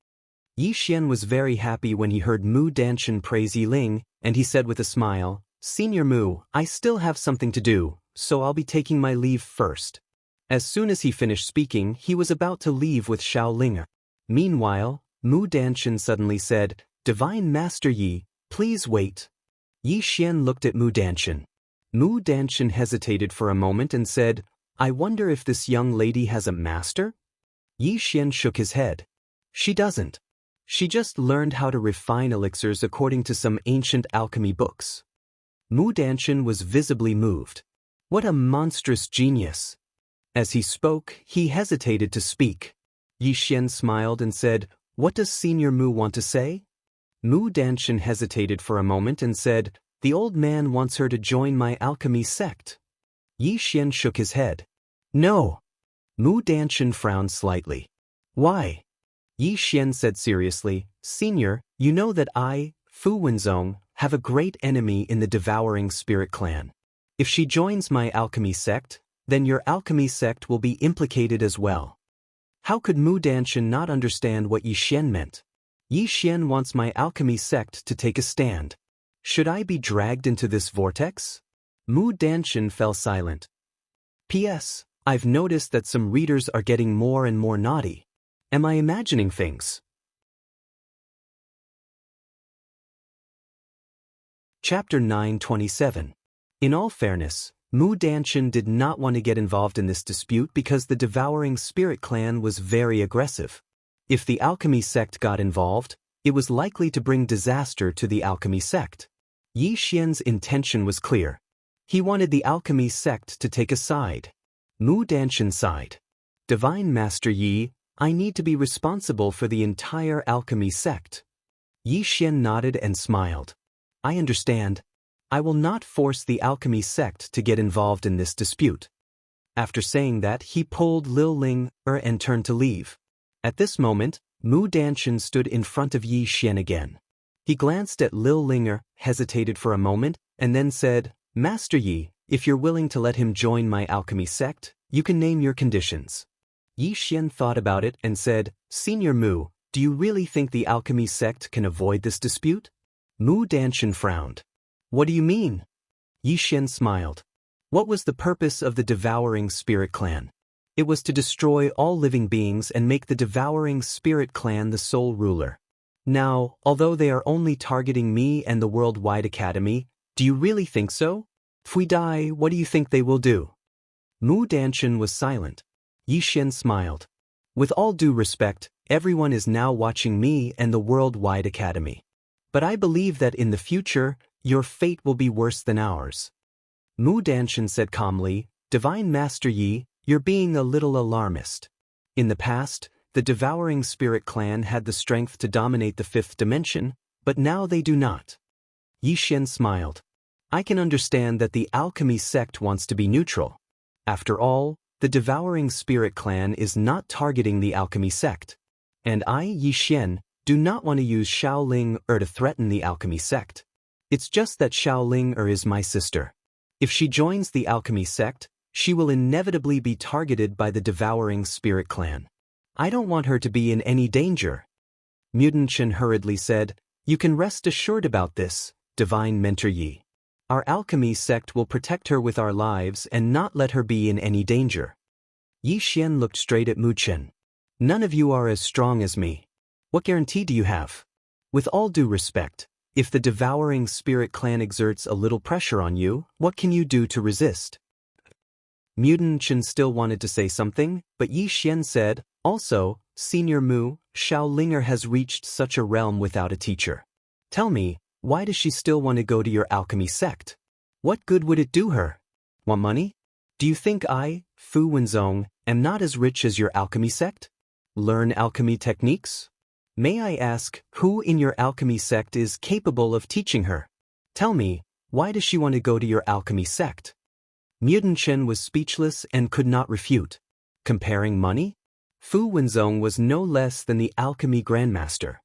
Yi Xian was very happy when he heard Mu Danshan praise Yi Ling, and he said with a smile, "Senior Mu, I still have something to do, so I'll be taking my leave first." As soon as he finished speaking, he was about to leave with Xiao Linger. Meanwhile, Mu Danshan suddenly said, "Divine Master Yi, please wait." Yi Xian looked at Mu Danshan. Mu Danshan hesitated for a moment and said, "I wonder if this young lady has a master?" Yi Xian shook his head. "She doesn't. She just learned how to refine elixirs according to some ancient alchemy books." Mu Danshan was visibly moved. What a monstrous genius! As he spoke, he hesitated to speak. Yi Xian smiled and said, "What does Senior Mu want to say?" Mu Danshan hesitated for a moment and said, "The old man wants her to join my alchemy sect." Yi Xian shook his head. "No." Mu Danshan frowned slightly. "Why?" Yi Xian said seriously, "Senior, you know that I, Fu Wenzong, have a great enemy in the Devouring Spirit clan. If she joins my alchemy sect, then your alchemy sect will be implicated as well." How could Mu Danshan not understand what Yi Xian meant? Yi Xian wants my alchemy sect to take a stand. Should I be dragged into this vortex? Mu Danshan fell silent. P.S. I've noticed that some readers are getting more and more naughty. Am I imagining things? Chapter 927. In all fairness, Mu Danshan did not want to get involved in this dispute because the Devouring Spirit clan was very aggressive. If the alchemy sect got involved, it was likely to bring disaster to the alchemy sect. Yi Xian's intention was clear. He wanted the alchemy sect to take a side. Mu Danshan sighed. "Divine Master Yi, I need to be responsible for the entire alchemy sect." Yi Xian nodded and smiled. "I understand. I will not force the alchemy sect to get involved in this dispute." After saying that, he pulled Lil Ling and turned to leave. At this moment, Mu Danshan stood in front of Yi Xian again. He glanced at Lil Linger, hesitated for a moment, and then said, "Master Yi, if you're willing to let him join my alchemy sect, you can name your conditions." Yi Xian thought about it and said, "Senior Mu, do you really think the alchemy sect can avoid this dispute?" Mu Danshan frowned. "What do you mean?" Yi Xian smiled. What was the purpose of the Devouring Spirit clan? It was to destroy all living beings and make the Devouring Spirit clan the sole ruler. Now, although they are only targeting me and the Worldwide Academy, do you really think so? If we die, what do you think they will do? Mu Danshan was silent. Yi Xian smiled. "With all due respect, everyone is now watching me and the Worldwide Academy. But I believe that in the future, your fate will be worse than ours." Mu Danshan said calmly, "Divine Master Yi, you're being a little alarmist. In the past, the Devouring Spirit clan had the strength to dominate the fifth dimension, but now they do not." Yi Xian smiled. "I can understand that the alchemy sect wants to be neutral. After all, the Devouring Spirit clan is not targeting the alchemy sect. And I, Yi Xian, do not want to use Xiao Ling to threaten the alchemy sect. It's just that Xiao Ling is my sister. If she joins the alchemy sect, she will inevitably be targeted by the Devouring Spirit clan. I don't want her to be in any danger." Mu Danshan hurriedly said, "You can rest assured about this, Divine Mentor Yi. Our alchemy sect will protect her with our lives and not let her be in any danger. Yi Xian looked straight at Mu Chen. None of you are as strong as me. What guarantee do you have? With all due respect, if the devouring spirit clan exerts a little pressure on you, what can you do to resist? Mu Chen still wanted to say something, but Yi Xian said, also, Senior Mu, Xiaolinger has reached such a realm without a teacher. Tell me, why does she still want to go to your alchemy sect? What good would it do her? Want money? Do you think I, Fu Wenzong, am not as rich as your alchemy sect? Learn alchemy techniques? May I ask, who in your alchemy sect is capable of teaching her? Tell me, why does she want to go to your alchemy sect? Mu Chen was speechless and could not refute. Comparing money? Fu Wenzong was no less than the alchemy grandmaster.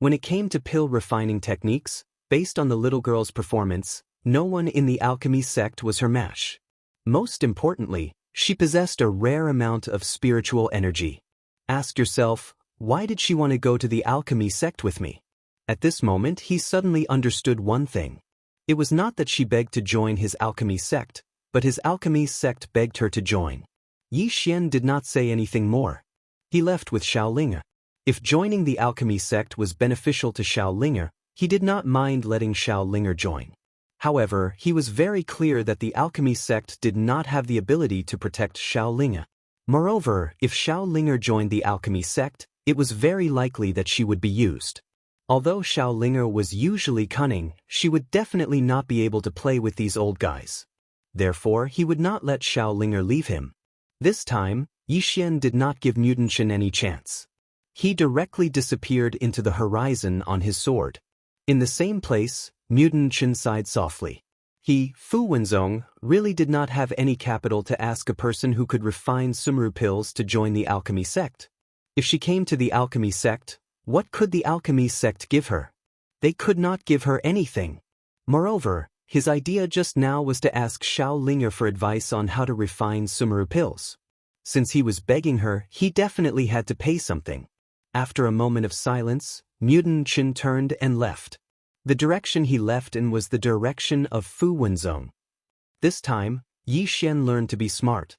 When it came to pill refining techniques, based on the little girl's performance, no one in the alchemy sect was her match. Most importantly, she possessed a rare amount of spiritual energy. Ask yourself, why did she want to go to the alchemy sect with me? At this moment, he suddenly understood one thing. It was not that she begged to join his alchemy sect, but his alchemy sect begged her to join. Yi Xian did not say anything more. He left with Xiaolinger. If joining the alchemy sect was beneficial to Xiaolinger, he did not mind letting Xiaolinger join. However, he was very clear that the alchemy sect did not have the ability to protect Xiaolinger. Moreover, if Xiaolinger joined the alchemy sect, it was very likely that she would be used. Although Xiaolinger was usually cunning, she would definitely not be able to play with these old guys. Therefore, he would not let Xiaolinger leave him. This time, Yi Xian did not give Mu Chen any chance. He directly disappeared into the horizon on his sword. In the same place, Mu Chen sighed softly. He, Fu Wenzong, really did not have any capital to ask a person who could refine Sumru pills to join the alchemy sect. If she came to the alchemy sect, what could the alchemy sect give her? They could not give her anything. Moreover, his idea just now was to ask Xiaolinger for advice on how to refine Sumru pills. Since he was begging her, he definitely had to pay something. After a moment of silence, Mu Chen turned and left. The direction he left in was the direction of Fu Wenzong. This time, Yi Xian learned to be smart.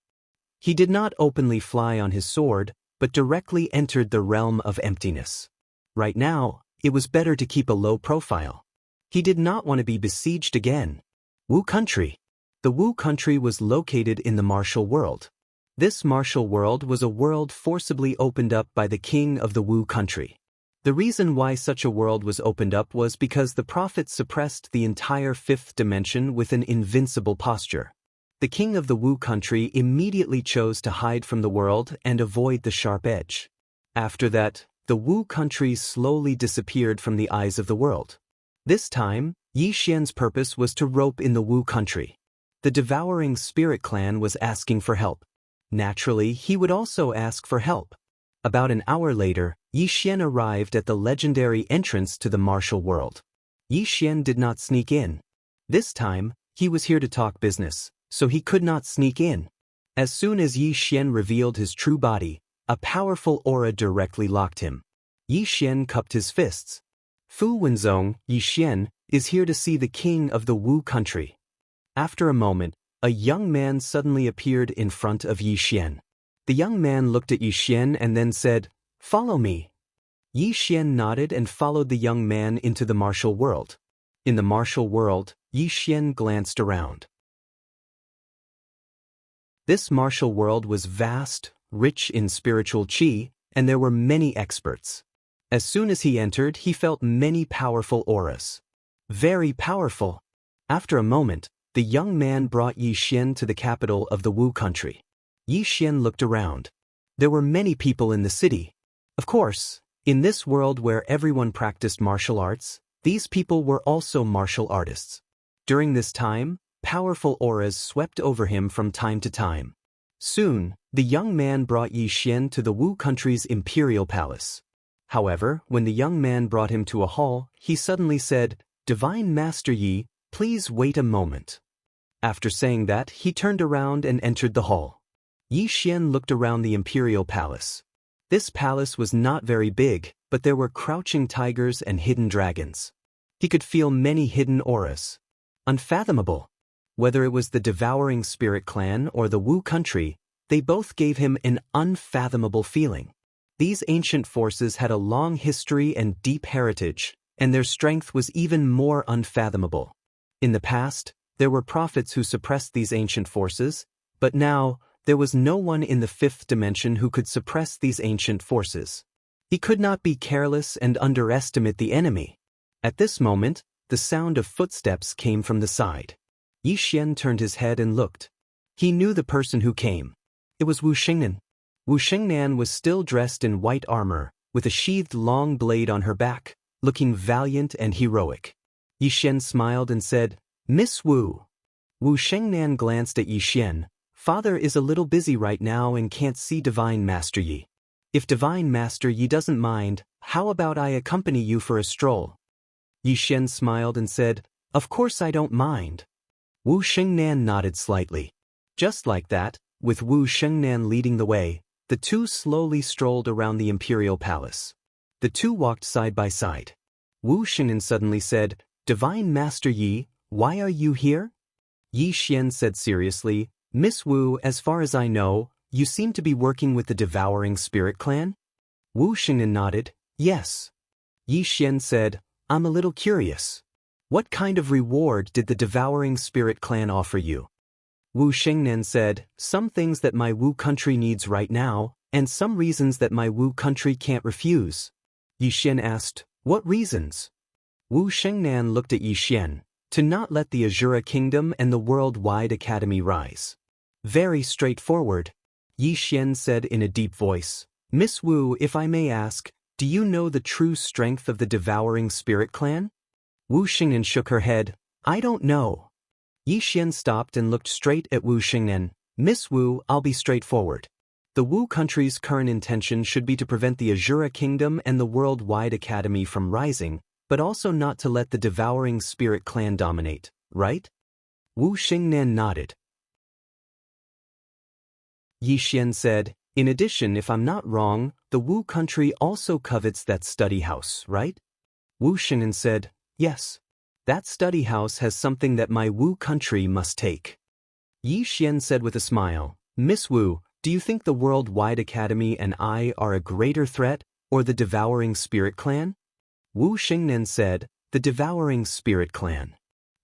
He did not openly fly on his sword, but directly entered the realm of emptiness. Right now, it was better to keep a low profile. He did not want to be besieged again. Wu country. The Wu country was located in the martial world. This martial world was a world forcibly opened up by the king of the Wu country. The reason why such a world was opened up was because the prophet suppressed the entire fifth dimension with an invincible posture. The king of the Wu country immediately chose to hide from the world and avoid the sharp edge. After that, the Wu country slowly disappeared from the eyes of the world. This time, Yi Xian's purpose was to rope in the Wu country. The devouring spirit clan was asking for help. Naturally, he would also ask for help. About an hour later, Yi Xian arrived at the legendary entrance to the martial world. Yi Xian did not sneak in. This time, he was here to talk business, so he could not sneak in. As soon as Yi Xian revealed his true body, a powerful aura directly locked him. Yi Xian cupped his fists. Fu Wenzong, Yi Xian, is here to see the king of the Wu country. After a moment, a young man suddenly appeared in front of Yi Xian. The young man looked at Yi Xian and then said, "Follow me." Yi Xian nodded and followed the young man into the martial world. In the martial world, Yi Xian glanced around. This martial world was vast, rich in spiritual qi, and there were many experts. As soon as he entered, he felt many powerful auras. Very powerful. After a moment, the young man brought Yi Xian to the capital of the Wu country. Yi Xian looked around. There were many people in the city. Of course, in this world where everyone practiced martial arts, these people were also martial artists. During this time, powerful auras swept over him from time to time. Soon, the young man brought Yi Xian to the Wu country's imperial palace. However, when the young man brought him to a hall, he suddenly said, "Divine Master Yi, please wait a moment." After saying that, he turned around and entered the hall. Yi Xian looked around the imperial palace. This palace was not very big, but there were crouching tigers and hidden dragons. He could feel many hidden auras. Unfathomable. Whether it was the devouring spirit clan or the Wu country, they both gave him an unfathomable feeling. These ancient forces had a long history and deep heritage, and their strength was even more unfathomable. In the past, there were prophets who suppressed these ancient forces, but now, there was no one in the fifth dimension who could suppress these ancient forces. He could not be careless and underestimate the enemy. At this moment, the sound of footsteps came from the side. Yixian turned his head and looked. He knew the person who came. It was Wu Xingnan. Wu Xingnan was still dressed in white armor, with a sheathed long blade on her back, looking valiant and heroic. Yixian smiled and said, "Miss Wu." Wu Xingnan glanced at Yixian. "Father is a little busy right now and can't see Divine Master Yi. If Divine Master Yi doesn't mind, how about I accompany you for a stroll?" Yixian smiled and said, "Of course I don't mind." Wu Xingnan nodded slightly. Just like that, with Wu Xingnan leading the way, the two slowly strolled around the imperial palace. The two walked side by side. Wu Xingnan suddenly said, "Divine Master Yi, why are you here?" Yixian said seriously, "Miss Wu, as far as I know, you seem to be working with the Devouring Spirit Clan?" Wu Xingnan nodded, "Yes." Yixian said, "I'm a little curious. What kind of reward did the Devouring Spirit Clan offer you?" Wu Xingnan said, "Some things that my Wu country needs right now, and some reasons that my Wu country can't refuse." Yixian asked, "What reasons?" Wu Xingnan looked at Yixian, "To not let the Azura Kingdom and the Worldwide Academy rise." "Very straightforward," Yixian said in a deep voice. "Miss Wu, if I may ask, do you know the true strength of the Devouring Spirit Clan?" Wu Xingnan shook her head, "I don't know." Yixian stopped and looked straight at Wu Xingnan. "Miss Wu, I'll be straightforward. The Wu country's current intention should be to prevent the Azura Kingdom and the Worldwide Academy from rising, but also not to let the Devouring Spirit Clan dominate, right?" Wu Xingnan nodded. Yixian said, "In addition, if I'm not wrong, the Wu country also covets that study house, right?" Wu Xingnan said, "Yes. That study house has something that my Wu country must take." Yixian said with a smile, "Miss Wu, do you think the Worldwide Academy and I are a greater threat, or the Devouring Spirit Clan?" Wu Xingnan said, "The Devouring Spirit Clan."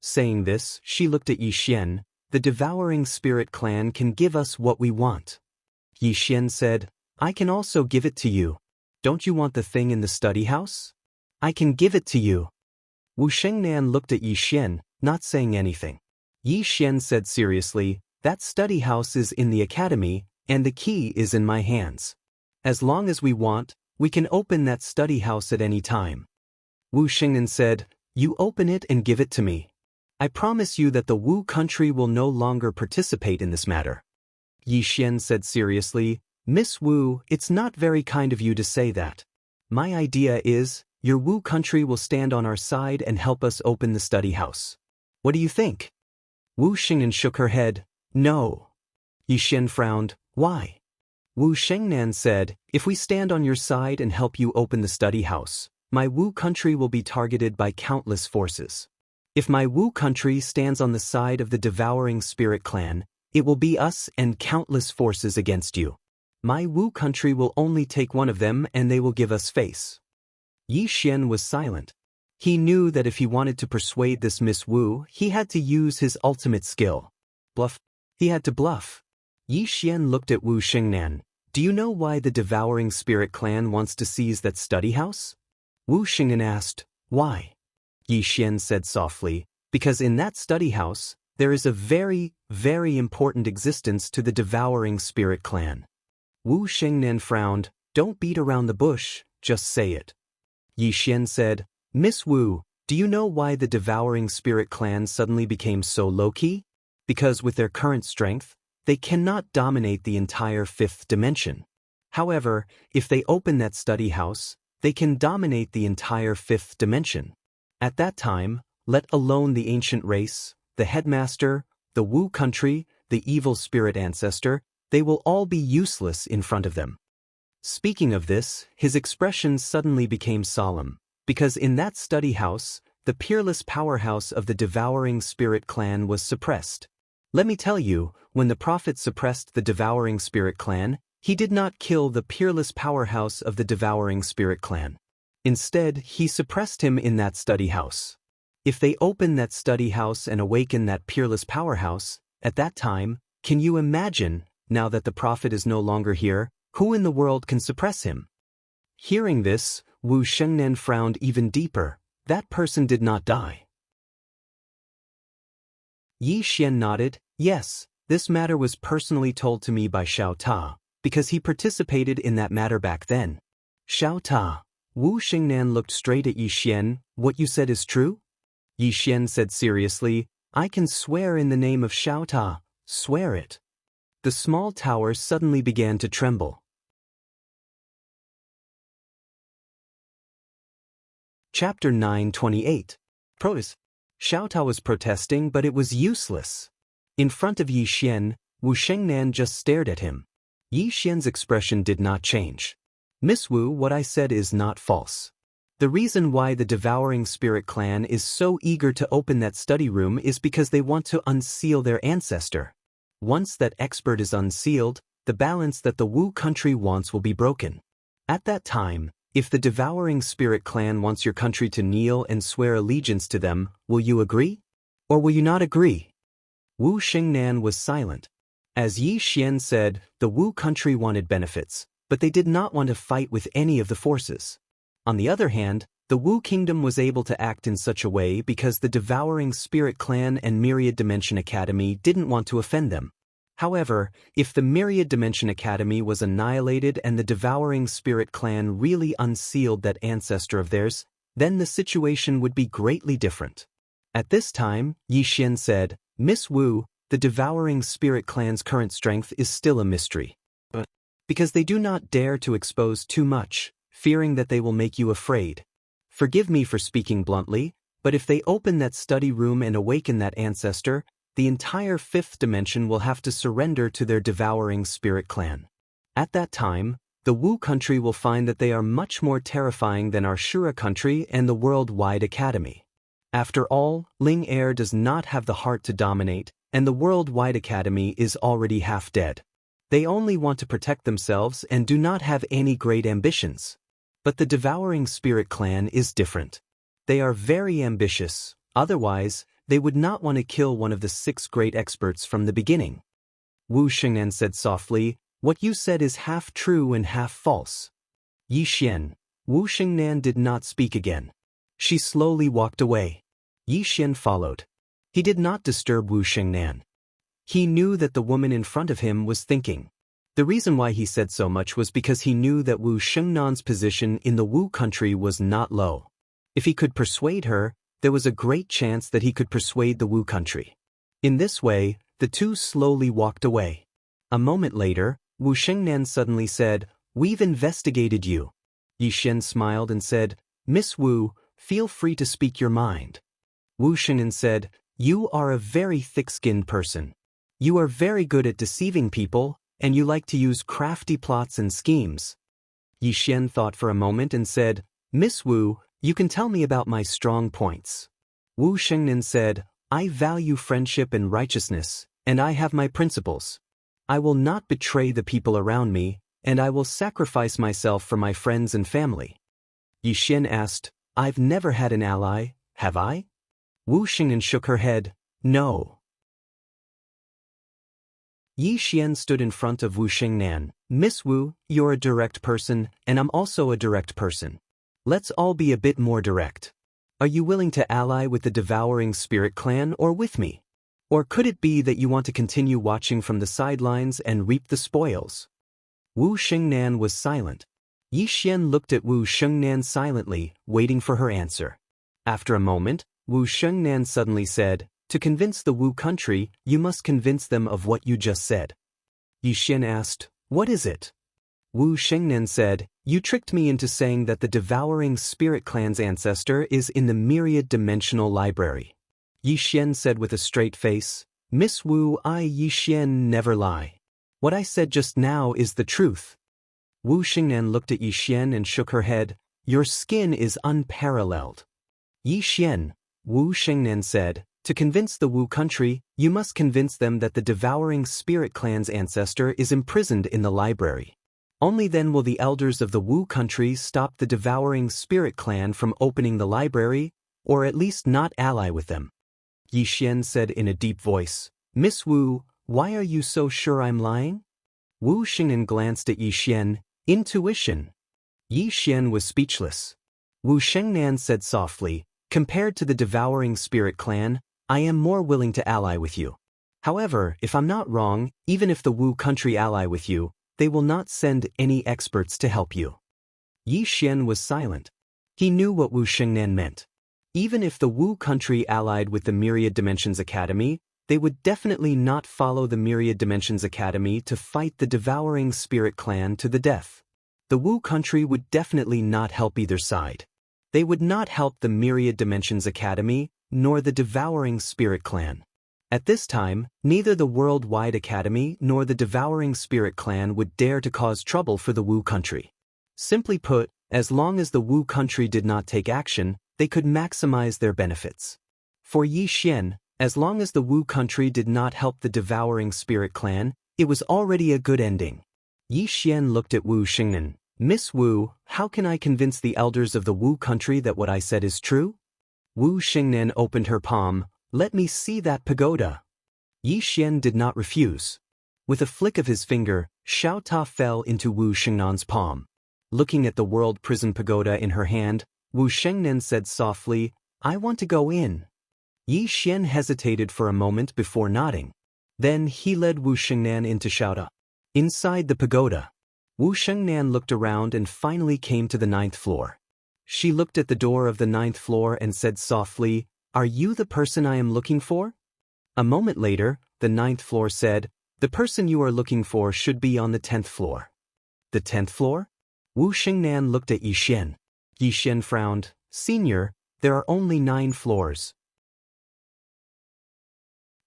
Saying this, she looked at Yixian. "The Devouring Spirit Clan can give us what we want." Yixian said, "I can also give it to you. Don't you want the thing in the study house? I can give it to you." Wu Xingnan looked at Yixian, not saying anything. Yixian said seriously, "That study house is in the academy, and the key is in my hands. As long as we want, we can open that study house at any time." Wu Xingnan said, "You open it and give it to me. I promise you that the Wu country will no longer participate in this matter." Yixian said seriously, "Miss Wu, it's not very kind of you to say that. My idea is, your Wu country will stand on our side and help us open the study house. What do you think?" Wu Xingnan shook her head, "No." Yixian frowned, "Why?" Wu Xingnan said, "If we stand on your side and help you open the study house, my Wu country will be targeted by countless forces. If my Wu country stands on the side of the Devouring Spirit Clan, it will be us and countless forces against you. My Wu country will only take one of them and they will give us face." Yixian was silent. He knew that if he wanted to persuade this Miss Wu, he had to use his ultimate skill. Bluff. He had to bluff. Yixian looked at Wu Xingnan. "Do you know why the Devouring Spirit Clan wants to seize that study house?" Wu Xingnan asked, "Why?" Yixian said softly, "Because in that study house, there is a very, very important existence to the Devouring Spirit Clan." Wu Xingnan frowned. "Don't beat around the bush, just say it." Yixian said, "Miss Wu, do you know why the Devouring Spirit Clan suddenly became so low-key? Because with their current strength, they cannot dominate the entire fifth dimension. However, if they open that study house, they can dominate the entire fifth dimension. At that time, let alone the ancient race, the headmaster, the Wu country, the evil spirit ancestor, they will all be useless in front of them." Speaking of this, his expression suddenly became solemn, because in that study house, the peerless powerhouse of the devouring spirit clan was suppressed. Let me tell you, when the prophet suppressed the devouring spirit clan, he did not kill the peerless powerhouse of the devouring spirit clan. Instead, he suppressed him in that study house. If they open that study house and awaken that peerless powerhouse, at that time, can you imagine, now that the prophet is no longer here, who in the world can suppress him? Hearing this, Wu Shengnan frowned even deeper. That person did not die. Yi Xian nodded. Yes, this matter was personally told to me by Xiao Ta, because he participated in that matter back then. Xiao Ta. Wu Shengnan looked straight at Yi Xian. What you said is true? Yi Xian said seriously, I can swear in the name of Xiao Ta. Swear it. The small tower suddenly began to tremble. Chapter 928. Protest. Xiao Ta was protesting, but it was useless. In front of Yi Xian, Wu Shengnan just stared at him. Yi Xian's expression did not change. Miss Wu, what I said is not false. The reason why the devouring spirit clan is so eager to open that study room is because they want to unseal their ancestor. Once that expert is unsealed, the balance that the Wu country wants will be broken. At that time, if the devouring spirit clan wants your country to kneel and swear allegiance to them, will you agree? Or will you not agree? Wu Shengnan was silent. As Yi Xian said, the Wu country wanted benefits, but they did not want to fight with any of the forces. On the other hand, the Wu kingdom was able to act in such a way because the devouring spirit clan and Myriad Dimension Academy didn't want to offend them. However, if the Myriad Dimension Academy was annihilated and the devouring spirit clan really unsealed that ancestor of theirs, then the situation would be greatly different. At this time, Yi Xian said, Miss Wu, the devouring spirit clan's current strength is still a mystery. But because they do not dare to expose too much, fearing that they will make you afraid. Forgive me for speaking bluntly, but if they open that study room and awaken that ancestor, the entire fifth dimension will have to surrender to their devouring spirit clan. At that time, the Wu country will find that they are much more terrifying than our Shura country and the worldwide academy. After all, Ling Air does not have the heart to dominate, and the worldwide academy is already half dead. They only want to protect themselves and do not have any great ambitions. But the devouring spirit clan is different. They are very ambitious, otherwise, they would not want to kill one of the 6 great experts from the beginning. Wu Shengnan said softly, what you said is half true and half false. Yi Xian. Wu Shengnan did not speak again. She slowly walked away. Yi Xian followed. He did not disturb Wu Shengnan. He knew that the woman in front of him was thinking. The reason why he said so much was because he knew that Wu Shengnan's position in the Wu country was not low. If he could persuade her, there was a great chance that he could persuade the Wu country. In this way, the two slowly walked away. A moment later, Wu Shengnan suddenly said, We've investigated you. Yi Xian smiled and said, Miss Wu, feel free to speak your mind. Wu Shengnan said, You are a very thick-skinned person. You are very good at deceiving people, and you like to use crafty plots and schemes. Yi Xian thought for a moment and said, Miss Wu, you can tell me about my strong points. Wu Shengnan said, I value friendship and righteousness, and I have my principles. I will not betray the people around me, and I will sacrifice myself for my friends and family. Yi Xian asked, I've never had an ally, have I? Wu Shengnan shook her head, No. Yi Xian stood in front of Wu Shengnan. Miss Wu, you're a direct person, and I'm also a direct person. Let's all be a bit more direct. Are you willing to ally with the devouring spirit clan or with me? Or could it be that you want to continue watching from the sidelines and reap the spoils? Wu Shengnan was silent. Yi Xian looked at Wu Shengnan silently, waiting for her answer. After a moment, Wu Shengnan suddenly said, To convince the Wu country, you must convince them of what you just said. Yi Xian asked, What is it? Wu Shengnan said, You tricked me into saying that the devouring spirit clan's ancestor is in the myriad dimensional library. Yi Xian said with a straight face, Miss Wu, Yi Xian never lie. What I said just now is the truth. Wu Shengnan looked at Yi Xian and shook her head, Your skin is unparalleled. Yi Xian, Wu Shengnan said, to convince the Wu country, you must convince them that the devouring spirit clan's ancestor is imprisoned in the library. Only then will the elders of the Wu country stop the devouring spirit clan from opening the library, or at least not ally with them. Yi Xian said in a deep voice, Miss Wu, why are you so sure I'm lying? Wu Shengnan glanced at Yi Xian. Intuition. Yi Xian was speechless. Wu Shengnan said softly, compared to the devouring spirit clan, I am more willing to ally with you. However, if I'm not wrong, even if the Wu country ally with you, they will not send any experts to help you. Yi Xian was silent. He knew what Wu Shengnan meant. Even if the Wu country allied with the Myriad Dimensions Academy, they would definitely not follow the Myriad Dimensions Academy to fight the devouring spirit clan to the death. The Wu country would definitely not help either side. They would not help the Myriad Dimensions Academy, nor the devouring spirit clan. At this time, neither the Worldwide Academy nor the devouring spirit clan would dare to cause trouble for the Wu country. Simply put, as long as the Wu country did not take action, they could maximize their benefits. For Yi Xian, as long as the Wu country did not help the devouring spirit clan, it was already a good ending. Yi Xian looked at Wu Shengnan. Miss Wu, how can I convince the elders of the Wu country that what I said is true? Wu Shengnan opened her palm. Let me see that pagoda. Yi Xian did not refuse. With a flick of his finger, Xiao Ta fell into Wu Shengnan's palm. Looking at the world prison pagoda in her hand, Wu Shengnan said softly, I want to go in. Yi Xian hesitated for a moment before nodding. Then he led Wu Shengnan into Xiao Ta. Inside the pagoda, Wu Shengnan looked around and finally came to the 9th floor. She looked at the door of the 9th floor and said softly, Are you the person I am looking for? A moment later, the 9th floor said, The person you are looking for should be on the 10th floor. The 10th floor? Wu Shengnan looked at Yi Xian. Yi Xian frowned. Senior, there are only 9 floors.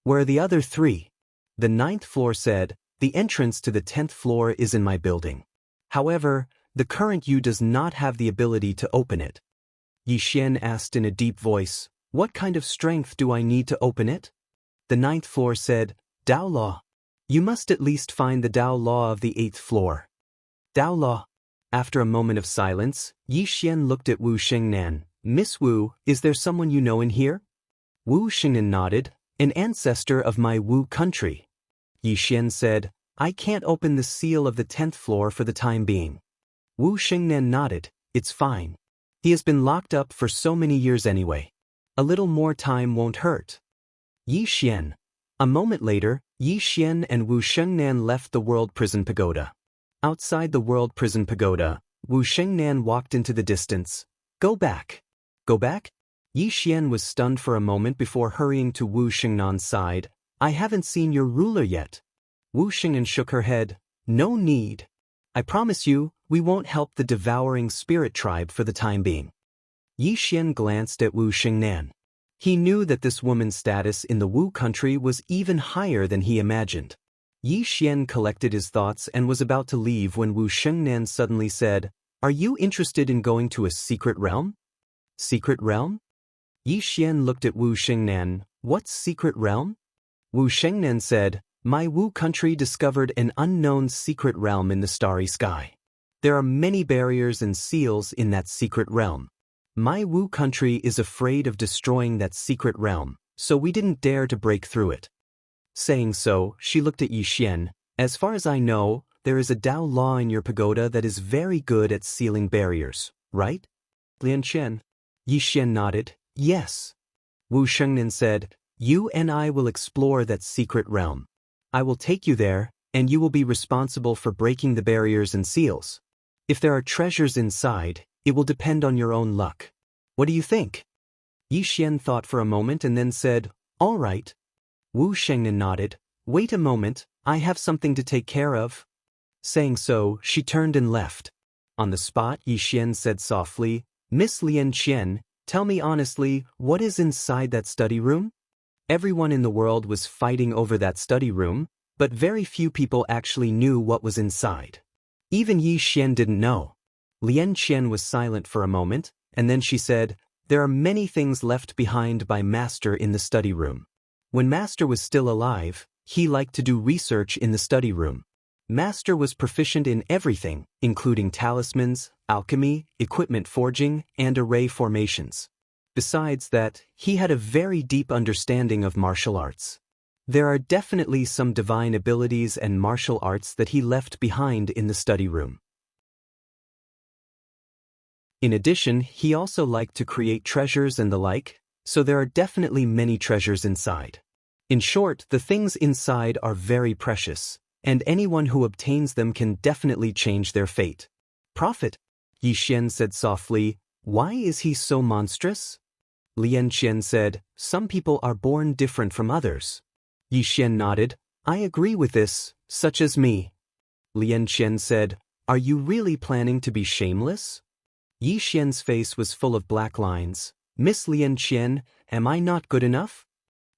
Where are the other 3? The 9th floor said, The entrance to the 10th floor is in my building. However, the current you does not have the ability to open it. Yi Xian asked in a deep voice, What kind of strength do I need to open it? The 9th floor said, Dao Law. You must at least find the Dao Law of the 8th floor. Dao Law. After a moment of silence, Yi Xian looked at Wu Shengnan. Miss Wu, is there someone you know in here? Wu Shengnan nodded. An ancestor of my Wu country. Yi Xian said, I can't open the seal of the 10th floor for the time being. Wu Shengnan nodded. It's fine. He has been locked up for so many years anyway. A little more time won't hurt. Yi Xian. A moment later, Yi Xian and Wu Shengnan left the World Prison Pagoda. Outside the World Prison Pagoda, Wu Shengnan walked into the distance. Go back. Go back? Yi Xian was stunned for a moment before hurrying to Wu Shengnan's side. I haven't seen your ruler yet. Wu Shengnan shook her head. No need. I promise you, we won't help the devouring spirit tribe for the time being. Yi Xian glanced at Wu Shengnan. He knew that this woman's status in the Wu country was even higher than he imagined. Yi Xian collected his thoughts and was about to leave when Wu Shengnan suddenly said, Are you interested in going to a secret realm? Secret realm? Yi Xian looked at Wu Shengnan. What secret realm? Wu Shengnan said, My Wu country discovered an unknown secret realm in the starry sky. There are many barriers and seals in that secret realm. My Wu country is afraid of destroying that secret realm, so we didn't dare to break through it. Saying so, she looked at Yi Xian. As far as I know, there is a Dao Law in your pagoda that is very good at sealing barriers, right? Lian Chen. Yi Xian nodded. Yes. Wu Shengnan said, You and I will explore that secret realm. I will take you there, and you will be responsible for breaking the barriers and seals. If there are treasures inside, it will depend on your own luck. What do you think? Yi Xian thought for a moment and then said, All right. Wu Shengnan nodded. Wait a moment, I have something to take care of. Saying so, she turned and left. On the spot, Yi Xian said softly, Miss Lian Qian, tell me honestly, what is inside that study room? Everyone in the world was fighting over that study room, but very few people actually knew what was inside. Even Yi Xian didn't know. Lian Qian was silent for a moment, and then she said, There are many things left behind by Master in the study room. When Master was still alive, he liked to do research in the study room. Master was proficient in everything, including talismans, alchemy, equipment forging, and array formations. Besides that, he had a very deep understanding of martial arts. There are definitely some divine abilities and martial arts that he left behind in the study room. In addition, he also liked to create treasures and the like, so there are definitely many treasures inside. In short, the things inside are very precious, and anyone who obtains them can definitely change their fate. Prophet, Yi Xian said softly, why is he so monstrous? Lian Qian said, some people are born different from others. Yi Xian nodded, I agree with this, such as me. Lian Qian said, are you really planning to be shameless? Yi Xian's face was full of black lines. Miss Lian Qian, am I not good enough?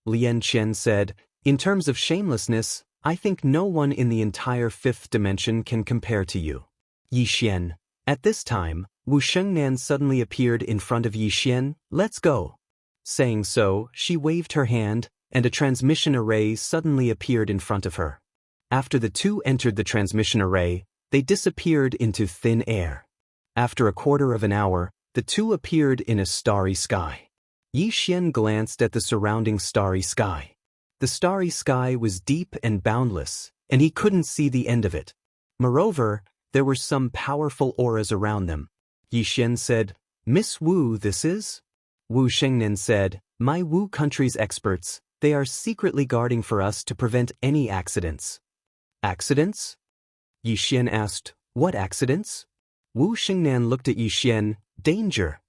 Lian Qian said, in terms of shamelessness, I think no one in the entire fifth dimension can compare to you. Yi Xian. At this time, Wu Shengnan suddenly appeared in front of Yi Xian. Let's go. Saying so, she waved her hand, and a transmission array suddenly appeared in front of her. After the two entered the transmission array, they disappeared into thin air. After a quarter of an hour, the two appeared in a starry sky. Yi Xian glanced at the surrounding starry sky. The starry sky was deep and boundless, and he couldn't see the end of it. Moreover, there were some powerful auras around them. Yi Xian said, Miss Wu this is? Wu Shengnan said, my Wu country's experts, they are secretly guarding for us to prevent any accidents. Accidents? Yi Xian asked, what accidents? Wu Shengnan looked at Yi Xian, danger.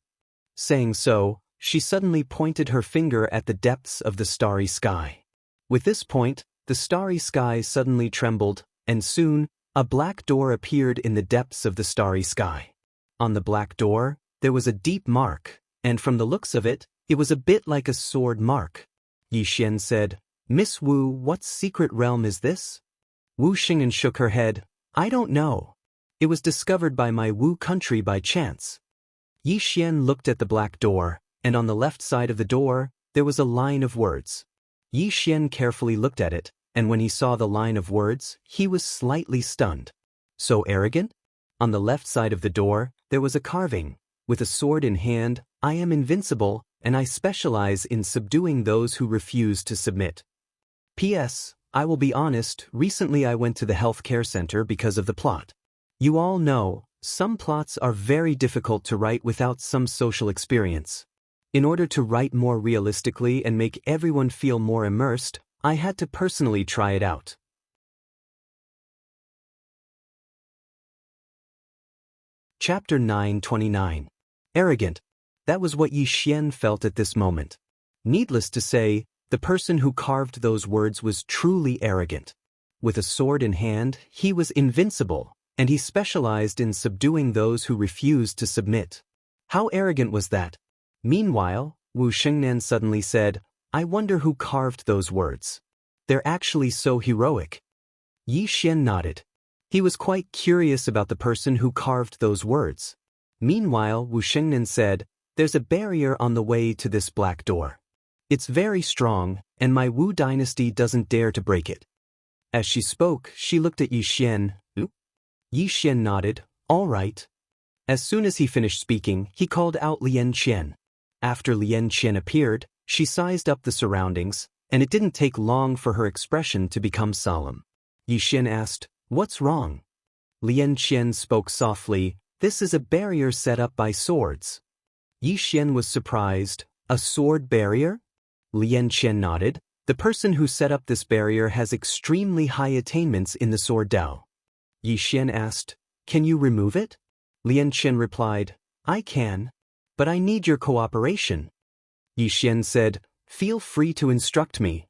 Saying so, she suddenly pointed her finger at the depths of the starry sky. With this point, the starry sky suddenly trembled, and soon, a black door appeared in the depths of the starry sky. On the black door, there was a deep mark, and from the looks of it, it was a bit like a sword mark. Yi Xian said, Miss Wu, what secret realm is this? Wu Shengnan shook her head, I don't know. It was discovered by my Wu country by chance. Yi Xian looked at the black door, and on the left side of the door, there was a line of words. Yi Xian carefully looked at it, and when he saw the line of words, he was slightly stunned. So arrogant? On the left side of the door, there was a carving. With a sword in hand, I am invincible, and I specialize in subduing those who refuse to submit. P.S. I will be honest, recently I went to the healthcare center because of the plot. You all know, some plots are very difficult to write without some social experience. In order to write more realistically and make everyone feel more immersed, I had to personally try it out. Chapter 929. Arrogant. That was what Yi Xian felt at this moment. Needless to say, the person who carved those words was truly arrogant. With a sword in hand, he was invincible, and he specialized in subduing those who refused to submit. How arrogant was that? Meanwhile, Wu Shengnan suddenly said, I wonder who carved those words. They're actually so heroic. Yi Xian nodded. He was quite curious about the person who carved those words. Meanwhile, Wu Shengnan said, there's a barrier on the way to this black door. It's very strong, and my Wu dynasty doesn't dare to break it. As she spoke, she looked at Yi Xian. Yi Xian nodded, all right. As soon as he finished speaking, he called out Lian Qian. After Lian Qian appeared, she sized up the surroundings, and it didn't take long for her expression to become solemn. Yi Xian asked, what's wrong? Lian Qian spoke softly, this is a barrier set up by swords. Yi Xian was surprised, a sword barrier? Lian Qian nodded, the person who set up this barrier has extremely high attainments in the sword Dao. Yi Xian asked, can you remove it? Lian Qian replied, I can, but I need your cooperation. Yi Xian said, feel free to instruct me.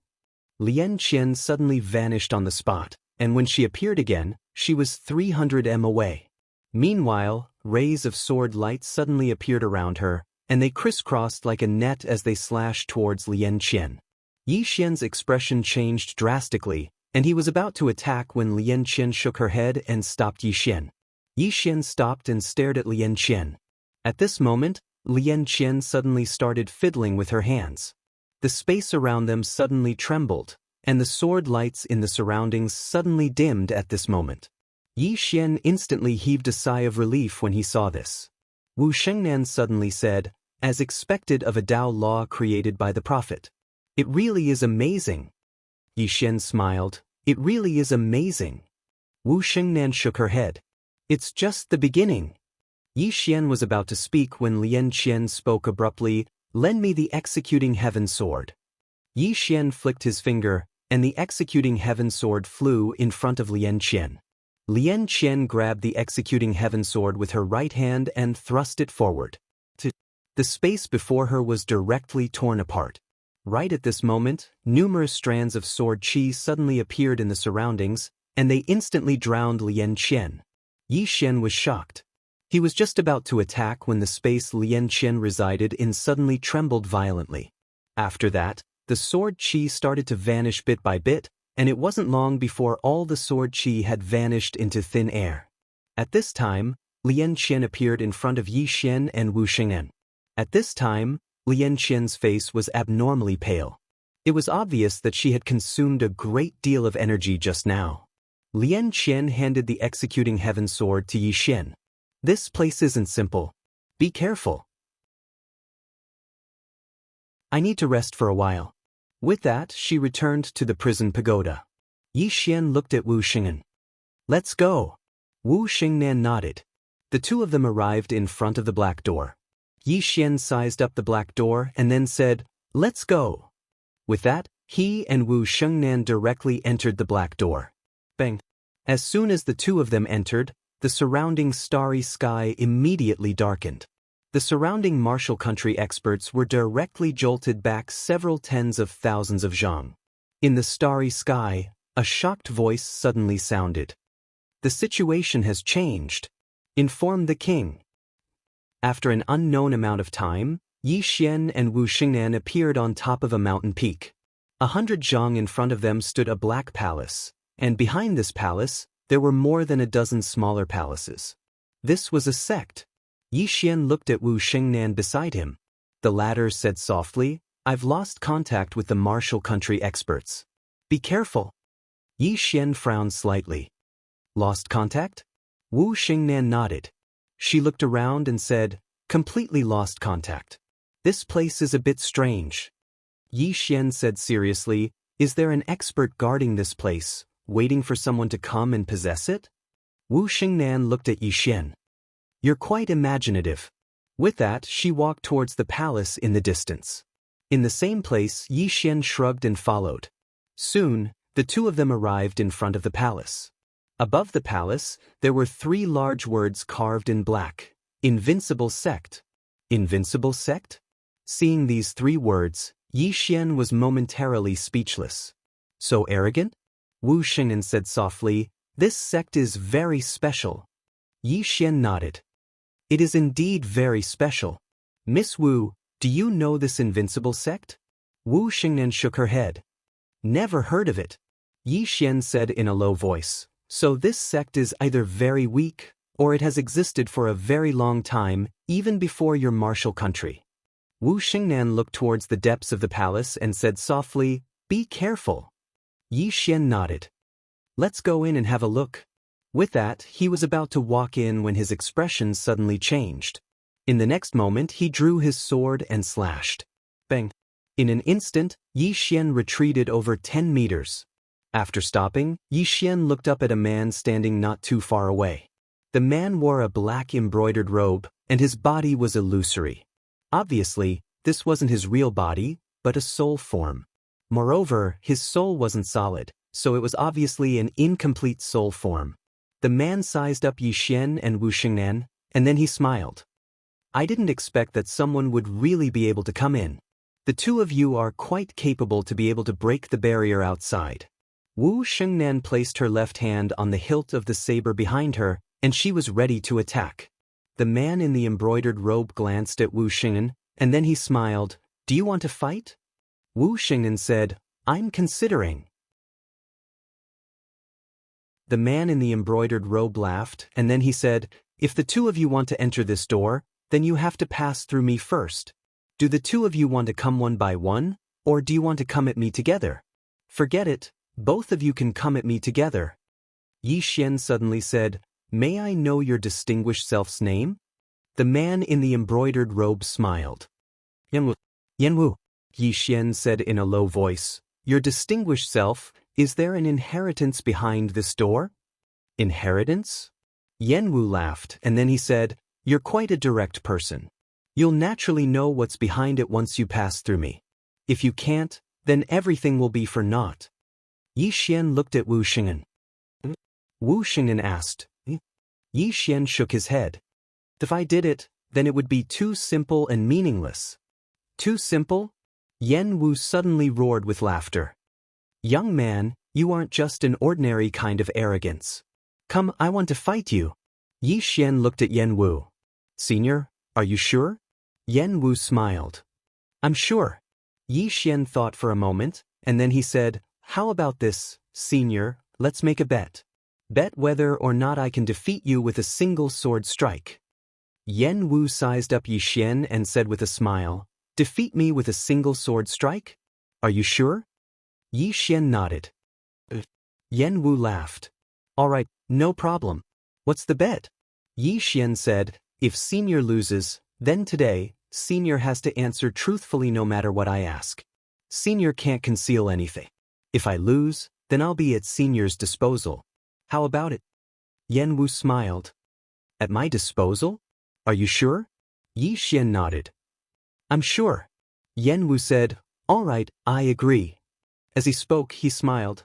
Lian Qian suddenly vanished on the spot, and when she appeared again, she was 300 m away. Meanwhile, rays of sword light suddenly appeared around her, and they crisscrossed like a net as they slashed towards Lian Qian. Yi Xian's expression changed drastically, and he was about to attack when Lian Qian shook her head and stopped Yi Xian. Yi Xian stopped and stared at Lian Qian. At this moment, Lian Qian suddenly started fiddling with her hands. The space around them suddenly trembled, and the sword lights in the surroundings suddenly dimmed at this moment. Yi Xian instantly heaved a sigh of relief when he saw this. Wu Shengnan suddenly said, as expected of a Dao law created by the prophet, "It really is amazing." Yi Xian smiled, "It really is amazing." Wu Shengnan shook her head. "It's just the beginning." Yi Xian was about to speak when Lian Qian spoke abruptly, "Lend me the executing heaven sword." Yi Xian flicked his finger, and the executing heaven sword flew in front of Lian Qian. Lian Qian grabbed the executing heaven sword with her right hand and thrust it forward. The space before her was directly torn apart. Right at this moment, numerous strands of sword qi suddenly appeared in the surroundings, and they instantly drowned Lian Qian. Yi Xian was shocked. He was just about to attack when the space Lian Qian resided in suddenly trembled violently. After that, the sword qi started to vanish bit by bit, and it wasn't long before all the sword qi had vanished into thin air. At this time, Lian Qian appeared in front of Yi Xian and Wu Shengnan. At this time, Lian Qian's face was abnormally pale. It was obvious that she had consumed a great deal of energy just now. Lian Qian handed the executing heaven sword to Yi Xian. "This place isn't simple. Be careful. I need to rest for a while." With that, she returned to the prison pagoda. Yi Xian looked at Wu Shengnan. "Let's go." Wu Shengnan nodded. The two of them arrived in front of the black door. Yi Xian sized up the black door and then said, "Let's go." With that, he and Wu Shengnan directly entered the black door. Bang! As soon as the two of them entered, the surrounding starry sky immediately darkened. The surrounding martial country experts were directly jolted back several tens of thousands of zhang. In the starry sky, a shocked voice suddenly sounded. "The situation has changed. Inform the king." After an unknown amount of time, Yi Xian and Wu Shengnan appeared on top of a mountain peak. 100 zhang in front of them stood a black palace, and behind this palace, there were more than a dozen smaller palaces. This was a sect. Yi Xian looked at Wu Shengnan beside him. The latter said softly, "I've lost contact with the martial country experts. Be careful." Yi Xian frowned slightly. "Lost contact?" Wu Shengnan nodded. She looked around and said, "Completely lost contact. This place is a bit strange." Yi Xian said seriously, "Is there an expert guarding this place, waiting for someone to come and possess it?" Wu Shengnan looked at Yi Xian. "You're quite imaginative." With that, she walked towards the palace in the distance. In the same place, Yi Xian shrugged and followed. Soon, the two of them arrived in front of the palace. Above the palace, there were 3 large words carved in black: "Invincible Sect." Invincible Sect? Seeing these 3 words, Yi Xian was momentarily speechless. "So arrogant?" Wu Shengnan said softly, "This sect is very special." Yi Xian nodded. "It is indeed very special. Miss Wu, do you know this invincible sect?" Wu Shengnan shook her head. "Never heard of it." Yi Xian said in a low voice, "So this sect is either very weak, or it has existed for a very long time, even before your martial country." Wu Shengnan looked towards the depths of the palace and said softly, "Be careful." Yi Xian nodded. "Let's go in and have a look." With that, he was about to walk in when his expression suddenly changed. In the next moment, he drew his sword and slashed. Bang! In an instant, Yi Xian retreated over 10 meters. After stopping, Yi Xian looked up at a man standing not too far away. The man wore a black embroidered robe, and his body was illusory. Obviously, this wasn't his real body, but a soul form. Moreover, his soul wasn't solid, so it was obviously an incomplete soul form. The man sized up Yi Xian and Wu Shengnan, and then he smiled. "I didn't expect that someone would really be able to come in. The two of you are quite capable to be able to break the barrier outside." Wu Shengnan placed her left hand on the hilt of the saber behind her, and she was ready to attack. The man in the embroidered robe glanced at Wu Shengnan, and then he smiled. "Do you want to fight?" Wu Shengnan said, "I'm considering." The man in the embroidered robe laughed, and then he said, "If the two of you want to enter this door, then you have to pass through me first. Do the two of you want to come one by one, or do you want to come at me together? Forget it, both of you can come at me together. Yi Xian suddenly said, May I know your distinguished self's name? The man in the embroidered robe smiled. Yanwu. Yanwu, Yi Xian said in a low voice, Your distinguished self, is there an inheritance behind this door? Inheritance? Yanwu laughed, and then he said, You're quite a direct person. You'll naturally know what's behind it once you pass through me. If you can't, then everything will be for naught. Yi Xian looked at Wu Xing'an. Wu Xing'an asked. Yi Xian shook his head. If I did it, then it would be too simple and meaningless. Too simple? Yan Wu suddenly roared with laughter. Young man, you aren't just an ordinary kind of arrogance. Come, I want to fight you. Yi Xian looked at Yan Wu. Senior, are you sure? Yan Wu smiled. I'm sure. Yi Xian thought for a moment, and then he said, How about this, senior, let's make a bet. Bet whether or not I can defeat you with a single sword strike. Yan Wu sized up Yi Xian and said with a smile, Defeat me with a single sword strike? Are you sure? Yi Xian nodded. Yan Wu laughed. All right, no problem. What's the bet? Yi Xian said, If senior loses, then today, senior has to answer truthfully no matter what I ask. Senior can't conceal anything. If I lose, then I'll be at senior's disposal. How about it? Yan Wu smiled. At my disposal? Are you sure? Yi Xian nodded. I'm sure. Yan Wu said, All right, I agree. As he spoke, he smiled.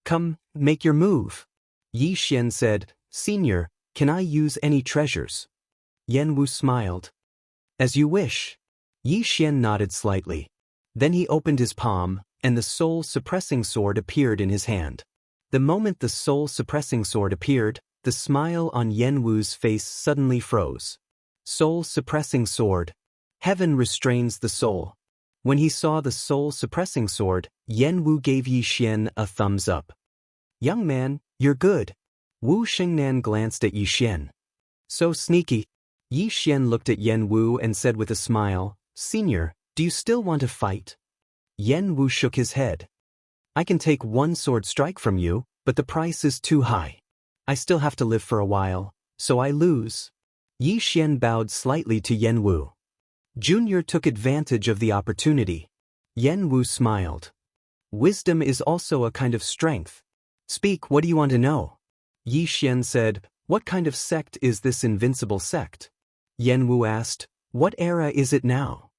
Come, make your move. Yi Xian said, Senior, can I use any treasures? Yan Wu smiled. As you wish. Yi Xian nodded slightly. Then he opened his palm, and the soul-suppressing sword appeared in his hand. The moment the soul-suppressing sword appeared, the smile on Yan Wu's face suddenly froze. Soul-suppressing sword. Heaven restrains the soul. When he saw the soul-suppressing sword, Yan Wu gave Yi Xian a thumbs up. Young man, you're good. Wu Xingnan glanced at Yi Xian. So sneaky. Yi Xian looked at Yan Wu and said with a smile, Senior, do you still want to fight? Yan Wu shook his head. I can take one sword strike from you, but the price is too high. I still have to live for a while, so I lose. Yi Xian bowed slightly to Yan Wu. Junior took advantage of the opportunity. Yan Wu smiled. Wisdom is also a kind of strength. Speak, what do you want to know? Yi Xian said, What kind of sect is this invincible sect? Yan Wu asked, What era is it now?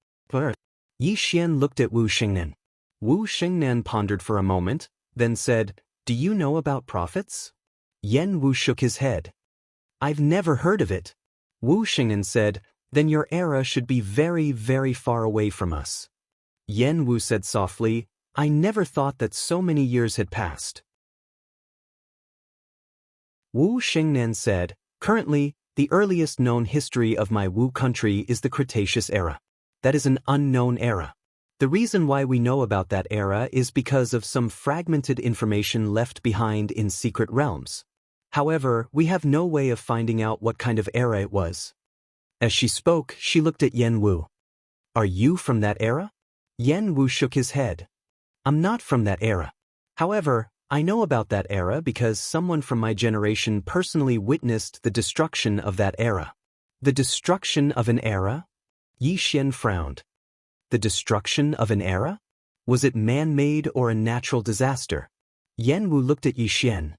Yi Xian looked at Wu Xingnan. Wu Xingnan pondered for a moment, then said, Do you know about prophets? Yan Wu shook his head. I've never heard of it. Wu Xingnan said, Then your era should be very, very far away from us. Yan Wu said softly, I never thought that so many years had passed. Wu Xingnan said, Currently, the earliest known history of my Wu country is the Cretaceous era. That is an unknown era. The reason why we know about that era is because of some fragmented information left behind in secret realms. However, we have no way of finding out what kind of era it was. As she spoke, she looked at Yan Wu. Are you from that era? Yan Wu shook his head. I'm not from that era. However, I know about that era because someone from my generation personally witnessed the destruction of that era. The destruction of an era? Yi Xian frowned. The destruction of an era? Was it man-made or a natural disaster? Yan Wu looked at Yi Xian.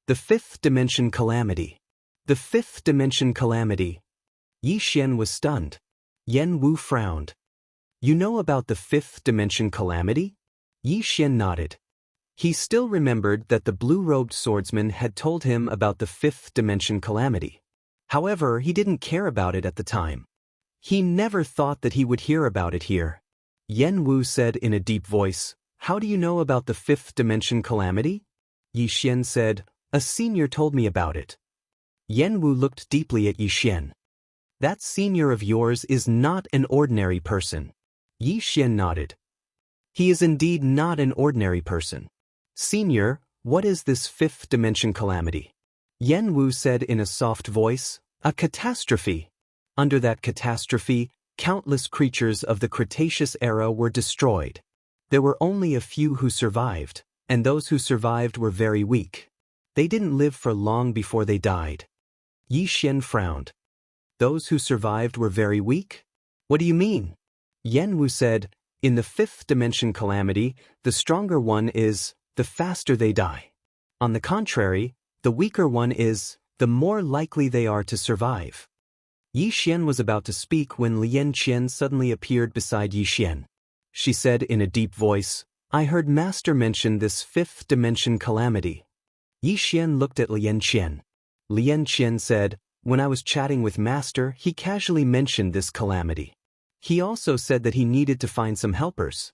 The fifth dimension calamity. The fifth dimension calamity. Yi Xian was stunned. Yan Wu frowned. You know about the fifth dimension calamity? Yi Xian nodded. He still remembered that the blue-robed swordsman had told him about the fifth dimension calamity. However, he didn't care about it at the time. He never thought that he would hear about it here. Yan Wu said in a deep voice, How do you know about the fifth dimension calamity? Yi Xian said, A senior told me about it. Yan Wu looked deeply at Yi Xian. That senior of yours is not an ordinary person. Yi Xian nodded. He is indeed not an ordinary person. Senior, what is this fifth dimension calamity? Yan Wu said in a soft voice, A catastrophe. Under that catastrophe, countless creatures of the Cretaceous era were destroyed. There were only a few who survived, and those who survived were very weak. They didn't live for long before they died. Yi Xian frowned. Those who survived were very weak? What do you mean? Yen Wu said, in the fifth dimension calamity, the stronger one is, the faster they die. On the contrary, the weaker one is, the more likely they are to survive. Yi Xian was about to speak when Lian Qian suddenly appeared beside Yi Xian. She said in a deep voice, I heard Master mention this fifth dimension calamity. Yi Xian looked at Lian Qian. Lian Qian said, when I was chatting with Master, he casually mentioned this calamity. He also said that he needed to find some helpers.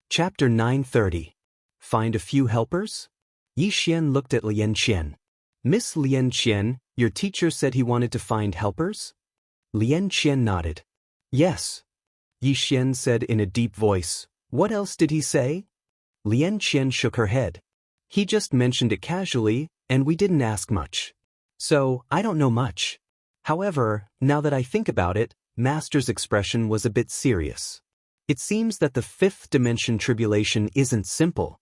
Chapter 930. Find a few helpers? Yi Xian looked at Lian Qian. Miss Lian Qian, your teacher said he wanted to find helpers? Lian Qian nodded. Yes. Yi Xian said in a deep voice, what else did he say? Lian Qian shook her head. He just mentioned it casually, and we didn't ask much. So, I don't know much. However, now that I think about it, Master's expression was a bit serious. It seems that the fifth dimension tribulation isn't simple.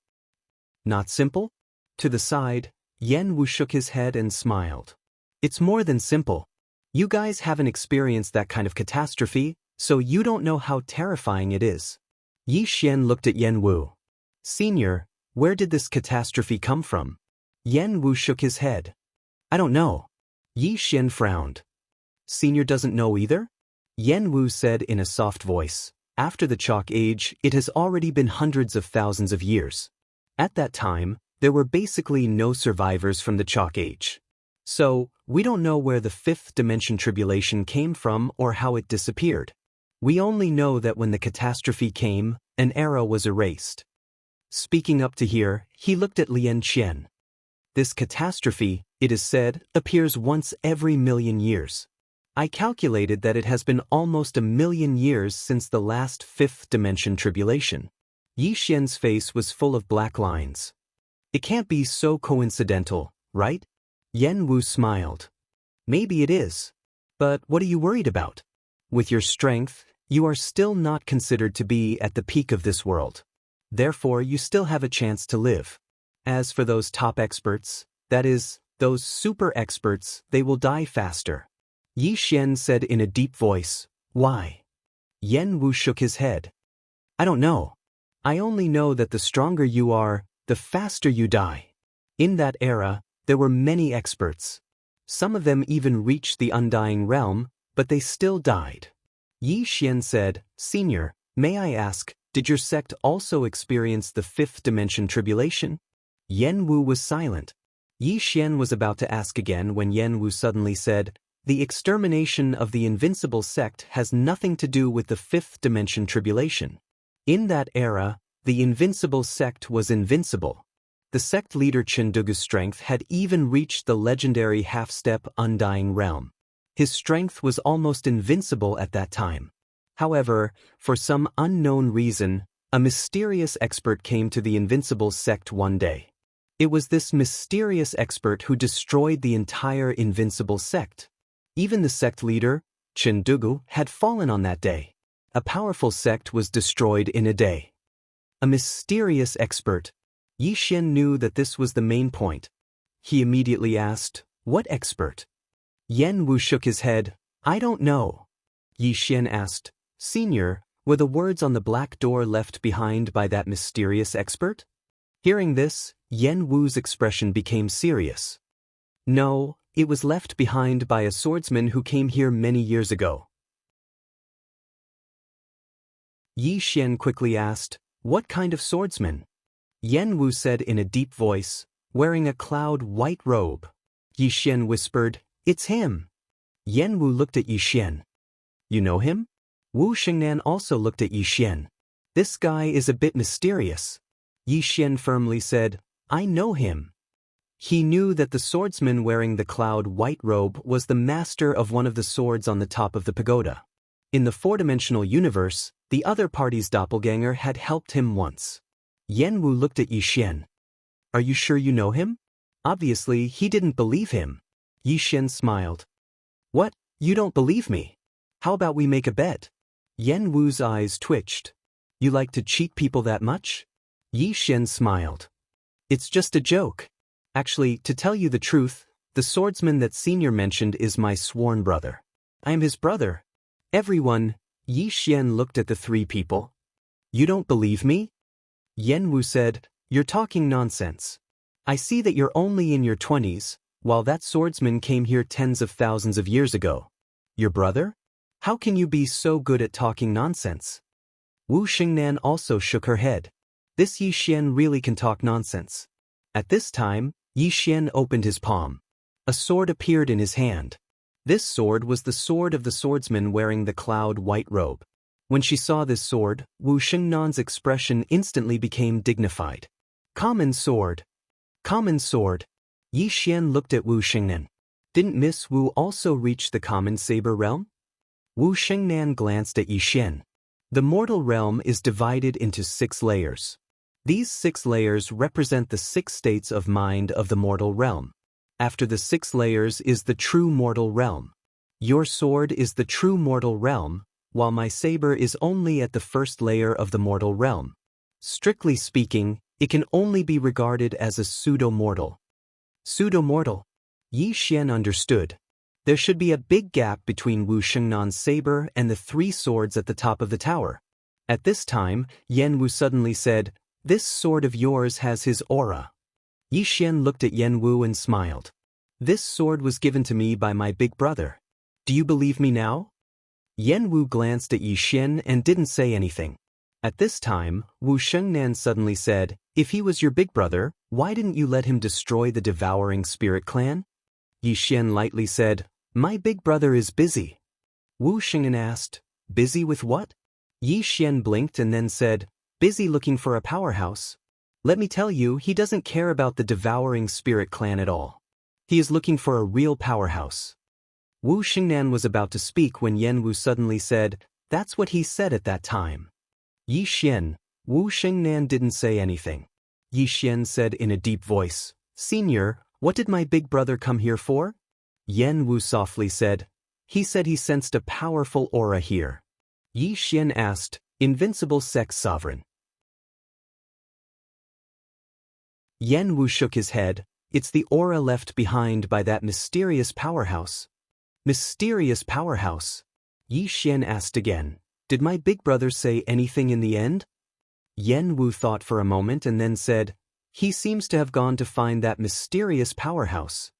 Not simple? To the side, Yen Wu shook his head and smiled. It's more than simple. You guys haven't experienced that kind of catastrophe, so you don't know how terrifying it is. Yi Xian looked at Yen Wu. Senior, where did this catastrophe come from? Yen Wu shook his head. I don't know. Yi Xian frowned. Senior doesn't know either? Yen Wu said in a soft voice. After the Chalk Age, it has already been hundreds of thousands of years. At that time, there were basically no survivors from the Chalk Age. So, we don't know where the fifth dimension tribulation came from or how it disappeared. We only know that when the catastrophe came, an era was erased. Speaking up to here, he looked at Lian Qian. This catastrophe, it is said, appears once every million years. I calculated that it has been almost 1,000,000 years since the last fifth dimension tribulation. Yi Xian's face was full of black lines. It can't be so coincidental, right? Yen Wu smiled. Maybe it is. But what are you worried about? With your strength, you are still not considered to be at the peak of this world. Therefore, you still have a chance to live. As for those top experts, that is, those super experts, they will die faster. Yi Xian said in a deep voice, why? Yen Wu shook his head. I don't know. I only know that the stronger you are, the faster you die. In that era, there were many experts. Some of them even reached the undying realm, but they still died. Yi Xian said, Senior, may I ask, did your sect also experience the fifth dimension tribulation? Yen Wu was silent. Yi Xian was about to ask again when Yen Wu suddenly said, the extermination of the invincible sect has nothing to do with the fifth dimension tribulation. In that era, the invincible sect was invincible. The sect leader Chendugu's strength had even reached the legendary half-step undying realm. His strength was almost invincible at that time. However, for some unknown reason, a mysterious expert came to the invincible sect one day. It was this mysterious expert who destroyed the entire invincible sect. Even the sect leader, Chendugu, had fallen on that day. A powerful sect was destroyed in a day. A mysterious expert. Yi Xian knew that this was the main point. He immediately asked, what expert? Yen Wu shook his head. I don't know. Yi Xian asked, Senior, were the words on the black door left behind by that mysterious expert? Hearing this, Yen Wu's expression became serious. No, it was left behind by a swordsman who came here many years ago. Yi Xian quickly asked, what kind of swordsman? Yen Wu said in a deep voice, wearing a cloud-white robe. Yi Xian whispered, it's him. Yen Wu looked at Yi Xian. You know him? Wu Xingnan also looked at Yi Xian. This guy is a bit mysterious. Yi Xian firmly said, I know him. He knew that the swordsman wearing the cloud-white robe was the master of one of the swords on the top of the pagoda. In the four-dimensional universe, the other party's doppelganger had helped him once. Yen Wu looked at Yi Xian. Are you sure you know him? Obviously, he didn't believe him. Yi Xian smiled. What? You don't believe me? How about we make a bet? Yen Wu's eyes twitched. You like to cheat people that much? Yi Xian smiled. It's just a joke. Actually, to tell you the truth, the swordsman that Senior mentioned is my sworn brother. I am his brother. Everyone, Yi Xian looked at the three people. You don't believe me? Yen Wu said, You're talking nonsense. I see that you're only in your 20s, while that swordsman came here tens of thousands of years ago. Your brother? How can you be so good at talking nonsense? Wu Xingnan also shook her head. This Yi Xian really can talk nonsense. At this time, Yi Xian opened his palm. A sword appeared in his hand. This sword was the sword of the swordsman wearing the cloud white robe. When she saw this sword, Wu Xingnan's expression instantly became dignified. Common sword. Common sword. Yi Xian looked at Wu Xingnan. Didn't Miss Wu also reach the common saber realm? Wu Xingnan glanced at Yi Xian. The mortal realm is divided into 6 layers. These 6 layers represent the 6 states of mind of the mortal realm. After the 6 layers is the true mortal realm. Your sword is the true mortal realm, while my saber is only at the first layer of the mortal realm. Strictly speaking, it can only be regarded as a pseudo-mortal. Pseudo-mortal. Yi Xian understood. There should be a big gap between Wu Xingnan's saber and the 3 swords at the top of the tower. At this time, Yen Wu suddenly said, This sword of yours has his aura. Yi Xian looked at Yen Wu and smiled. This sword was given to me by my big brother. Do you believe me now? Yen Wu glanced at Yi Xian and didn't say anything. At this time, Wu Xingnan suddenly said, If he was your big brother, why didn't you let him destroy the devouring spirit clan? Yi Xian lightly said, My big brother is busy. Wu Xingnan asked, Busy with what? Yi Xian blinked and then said, Busy looking for a powerhouse. Let me tell you, he doesn't care about the devouring spirit clan at all. He is looking for a real powerhouse. Wu Xingnan was about to speak when Yen Wu suddenly said, That's what he said at that time. Yi Xian, Wu Xingnan didn't say anything. Yi Xian said in a deep voice, Senior, what did my big brother come here for? Yen Wu softly said, He said he sensed a powerful aura here. Yi Xian asked, Invincible sex sovereign. Yen Wu shook his head. It's the aura left behind by that mysterious powerhouse. Mysterious powerhouse? Yi Xian asked again. Did my big brother say anything in the end? Yen Wu thought for a moment and then said, He seems to have gone to find that mysterious powerhouse.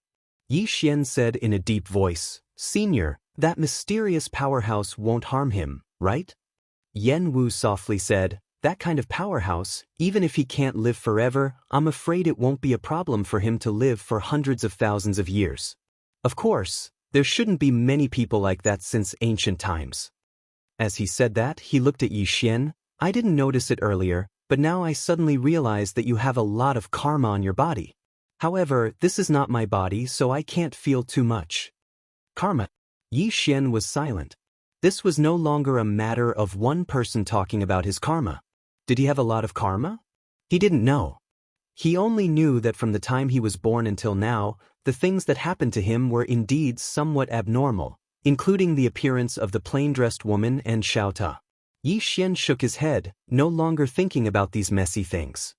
Yi Xian said in a deep voice, Senior, that mysterious powerhouse won't harm him, right? Yen Wu softly said, That kind of powerhouse, even if he can't live forever, I'm afraid it won't be a problem for him to live for hundreds of thousands of years. Of course, there shouldn't be many people like that since ancient times. As he said that, he looked at Yi Xian. I didn't notice it earlier, but now I suddenly realize that you have a lot of karma on your body. However, this is not my body, so I can't feel too much. Karma. Yi Xian was silent. This was no longer a matter of one person talking about his karma. Did he have a lot of karma? He didn't know. He only knew that from the time he was born until now, the things that happened to him were indeed somewhat abnormal, including the appearance of the plain-dressed woman and Xiao Ta. Yi Xian shook his head, no longer thinking about these messy things.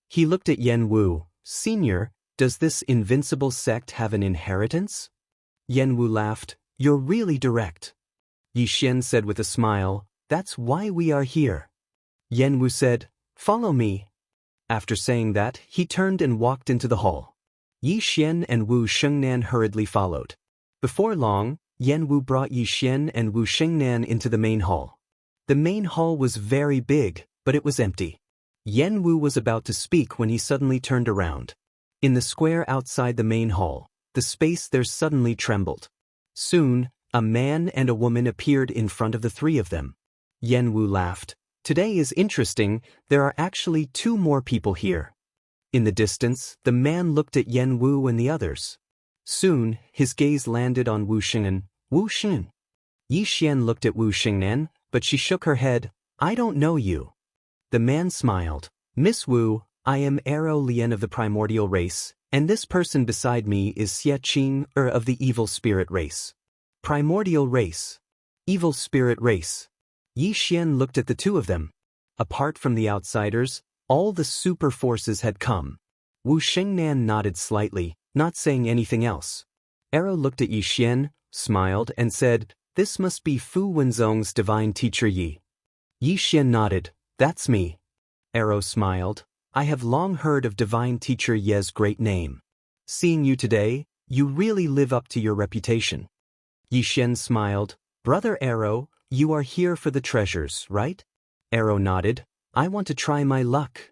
He looked at Yen Wu. Senior, does this invincible sect have an inheritance? Yen Wu laughed. You're really direct. Yi Xian said with a smile, That's why we are here. Yen Wu said, Follow me. After saying that, he turned and walked into the hall. Yi Xian and Wu Xingnan hurriedly followed. Before long, Yen Wu brought Yi Xian and Wu Xingnan into the main hall. The main hall was very big, but it was empty. Yen Wu was about to speak when he suddenly turned around. In the square outside the main hall, the space there suddenly trembled. Soon, a man and a woman appeared in front of the 3 of them. Yen Wu laughed. Today is interesting, there are actually 2 more people here. In the distance, the man looked at Yen Wu and the others. Soon, his gaze landed on Wu Xingnan. Wu Xingnan. Yi Xian looked at Wu Xingnan, but she shook her head. I don't know you. The man smiled. Miss Wu, I am Arrow Lien of the primordial race, And this person beside me is Xie of the evil spirit race. Primordial race. Evil spirit race. Yi Xian looked at the two of them. Apart from the outsiders, all the super forces had come. Wu Shengnan nodded slightly, not saying anything else. Arrow looked at Yi Xian, smiled, and said, "This must be Fu Wenzong's divine teacher Yi." Yi Xian nodded, "That's me." Arrow smiled, "I have long heard of divine teacher Ye's great name. Seeing you today, you really live up to your reputation." Yi Xian smiled, "Brother Arrow, you are here for the treasures, right?" Arrow nodded, "I want to try my luck."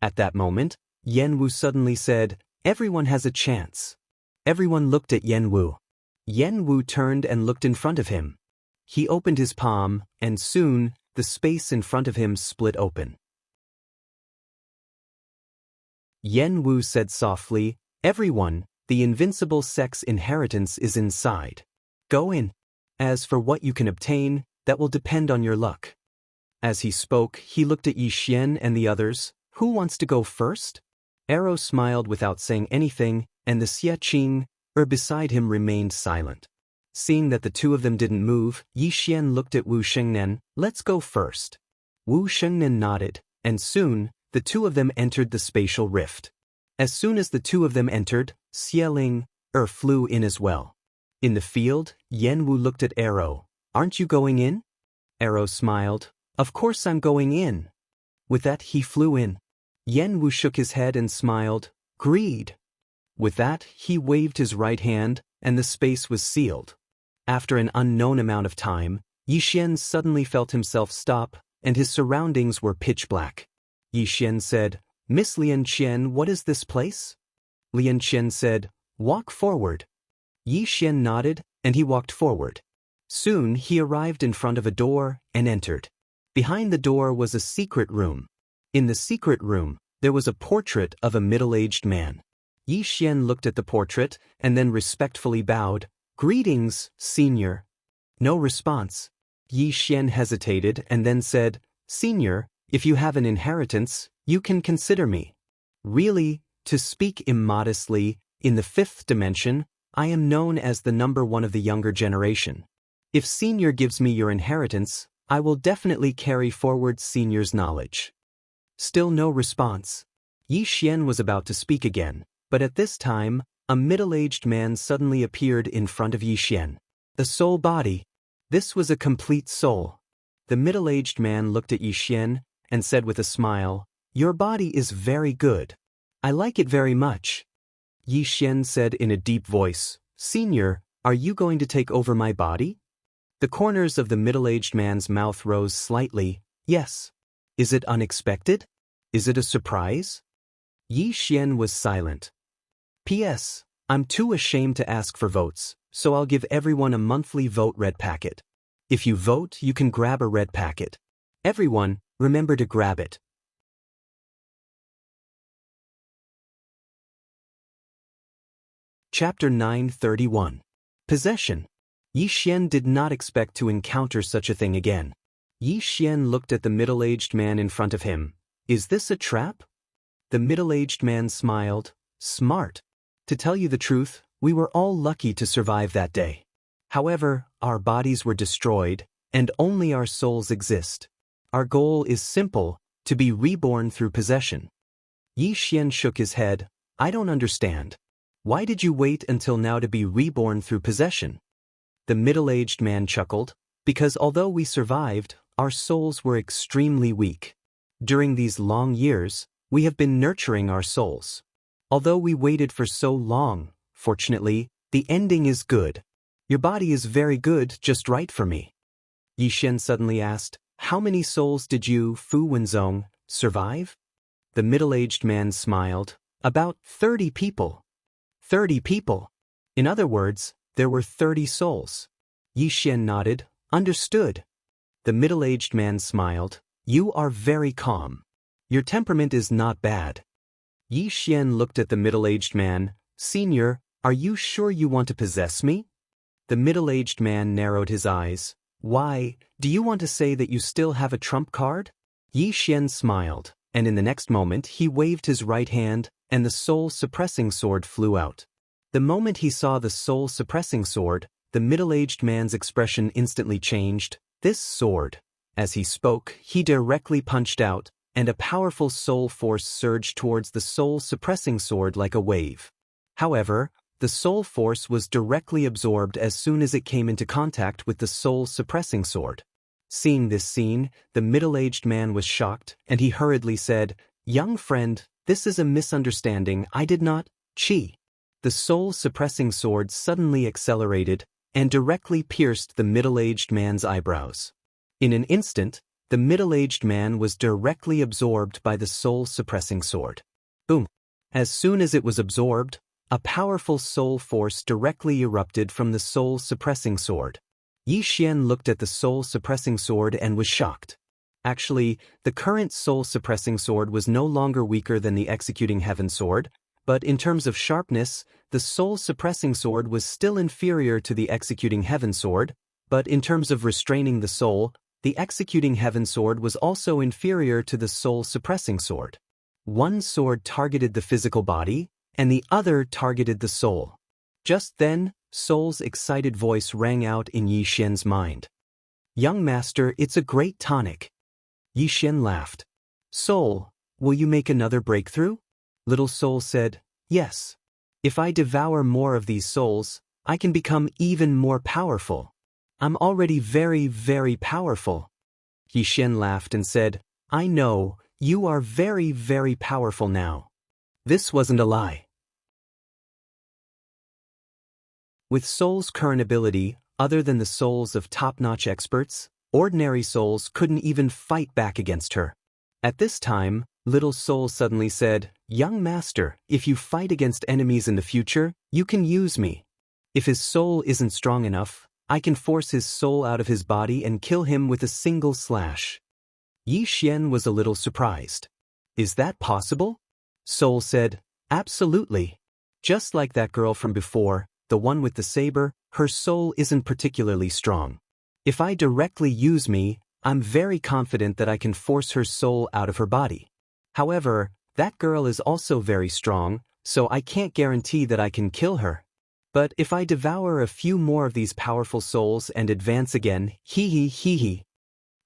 At that moment, Yen Wu suddenly said, "Everyone has a chance." Everyone looked at Yen Wu. Yen Wu turned and looked in front of him. He opened his palm, and soon, the space in front of him split open. Yen Wu said softly, "Everyone, the invincible sex inheritance is inside. Go in. As for what you can obtain, that will depend on your luck." As he spoke, he looked at Yi Xian and the others. "Who wants to go first?" Arrow smiled without saying anything, and the Xie beside him remained silent. Seeing that the two of them didn't move, Yi Xian looked at Wu Shengnan. "Let's go first." Wu Shengnan nodded, and soon, the two of them entered the spatial rift. As soon as the two of them entered, Xieling flew in as well. In the field, Yen Wu looked at Arrow. "Aren't you going in?" Arrow smiled. "Of course I'm going in." With that, he flew in. Yen Wu shook his head and smiled. "Greed." With that, he waved his right hand, and the space was sealed. After an unknown amount of time, Yi Xian suddenly felt himself stop, and his surroundings were pitch black. Yi Xian said, "Miss Lian Qian, what is this place?" Lian Qian said, "Walk forward." Yi Xian nodded, and he walked forward. Soon he arrived in front of a door and entered. Behind the door was a secret room. In the secret room, there was a portrait of a middle-aged man. Yi Xian looked at the portrait and then respectfully bowed. "Greetings, Senior." No response. Yi Xian hesitated and then said, "Senior, if you have an inheritance, you can consider me." "Really, to speak immodestly, in the fifth dimension, I am known as the number one of the younger generation. If Senior gives me your inheritance, I will definitely carry forward Senior's knowledge." Still no response. Yi Xian was about to speak again, but at this time, a middle-aged man suddenly appeared in front of Yi Xian. The soul body. This was a complete soul. The middle-aged man looked at Yi Xian and said with a smile, "Your body is very good. I like it very much." Yi Xian said in a deep voice, "Senior, are you going to take over my body?" The corners of the middle-aged man's mouth rose slightly. "Yes." "Is it unexpected? Is it a surprise?" Yi Xian was silent. "P.S. I'm too ashamed to ask for votes, so I'll give everyone a monthly vote red packet. If you vote, you can grab a red packet. Everyone, remember to grab it." Chapter 931. Possession. Yi Xian did not expect to encounter such a thing again. Yi Xian looked at the middle-aged man in front of him. "Is this a trap?" The middle-aged man smiled. "Smart. To tell you the truth, we were all lucky to survive that day. However, our bodies were destroyed, and only our souls exist. Our goal is simple, to be reborn through possession." Yi Xian shook his head. "I don't understand. Why did you wait until now to be reborn through possession?" The middle-aged man chuckled. "Because although we survived, our souls were extremely weak. During these long years, we have been nurturing our souls. Although we waited for so long, fortunately, the ending is good. Your body is very good, just right for me." Yi Xian suddenly asked, "How many souls did you, Fu Wenzong, survive?" The middle-aged man smiled. "About 30 people." 30 people. In other words, there were 30 souls. Yi Xian nodded. "Understood." The middle-aged man smiled. "You are very calm. Your temperament is not bad." Yi Xian looked at the middle-aged man. "Senior, are you sure you want to possess me?" The middle-aged man narrowed his eyes. "Why, do you want to say that you still have a trump card?" Yi Xian smiled. and in the next moment he waved his right hand, and the soul-suppressing sword flew out. The moment he saw the soul-suppressing sword, the middle-aged man's expression instantly changed. This sword. As he spoke, he directly punched out, and a powerful soul force surged towards the soul-suppressing sword like a wave. However, the soul force was directly absorbed as soon as it came into contact with the soul-suppressing sword. Seeing this scene, the middle-aged man was shocked, and he hurriedly said, "Young friend, this is a misunderstanding. I did not, chi." The soul-suppressing sword suddenly accelerated and directly pierced the middle-aged man's eyebrows. In an instant, the middle-aged man was directly absorbed by the soul-suppressing sword. Boom! As soon as it was absorbed, a powerful soul force directly erupted from the soul-suppressing sword. Yi Xian looked at the soul-suppressing sword and was shocked. Actually, the current soul-suppressing sword was no longer weaker than the executing heaven sword, but in terms of sharpness, the soul-suppressing sword was still inferior to the executing heaven sword, but in terms of restraining the soul, the executing heaven sword was also inferior to the soul-suppressing sword. One sword targeted the physical body, and the other targeted the soul. Just then, Soul's excited voice rang out in Yi Xian's mind. "Young master, it's a great tonic." Yi Xian laughed. "Soul, will you make another breakthrough?" Little Soul said, "Yes. If I devour more of these souls, I can become even more powerful. I'm already very, very powerful." Yi Xian laughed and said, "I know, you are very, very powerful now." This wasn't a lie. With Soul's current ability, other than the souls of top-notch experts, ordinary souls couldn't even fight back against her. At this time, Little Soul suddenly said, "Young master, if you fight against enemies in the future, you can use me. If his soul isn't strong enough, I can force his soul out of his body and kill him with a single slash." Yi Xian was a little surprised. "Is that possible?" Soul said, "Absolutely. Just like that girl from before, the one with the saber, her soul isn't particularly strong. If I directly use me, I'm very confident that I can force her soul out of her body. However, that girl is also very strong, so I can't guarantee that I can kill her. But if I devour a few more of these powerful souls and advance again, hee.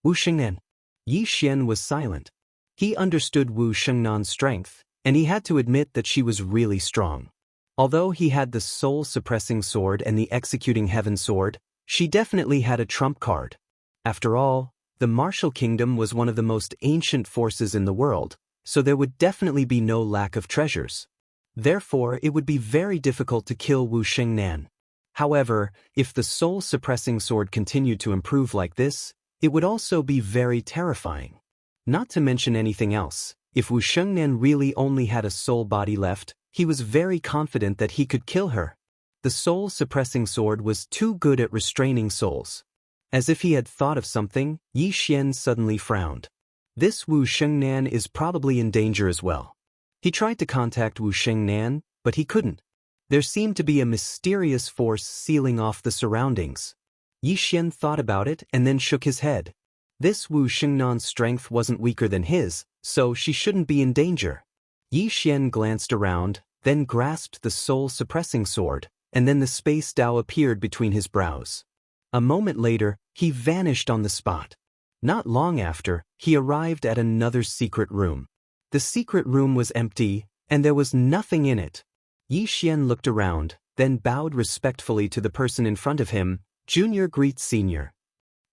Wu Shengnan. Yi Xian was silent. He understood Wu Shengnan's strength, and he had to admit that she was really strong. Although he had the soul-suppressing sword and the executing heaven sword, she definitely had a trump card. After all, the martial kingdom was one of the most ancient forces in the world, so there would definitely be no lack of treasures. Therefore, it would be very difficult to kill Wu Shengnan. However, if the soul-suppressing sword continued to improve like this, it would also be very terrifying. Not to mention anything else, if Wu Shengnan really only had a soul body left, he was very confident that he could kill her. The soul-suppressing sword was too good at restraining souls. As if he had thought of something, Yi Xian suddenly frowned. This Wu Shengnan is probably in danger as well. He tried to contact Wu Shengnan, but he couldn't. There seemed to be a mysterious force sealing off the surroundings. Yi Xian thought about it and then shook his head. This Wu Shengnan's strength wasn't weaker than his, so she shouldn't be in danger. Yi Xian glanced around, then grasped the soul-suppressing sword, and then the space Dao appeared between his brows. A moment later, he vanished on the spot. Not long after, he arrived at another secret room. The secret room was empty, and there was nothing in it. Yi Xian looked around, then bowed respectfully to the person in front of him. "Junior greets senior."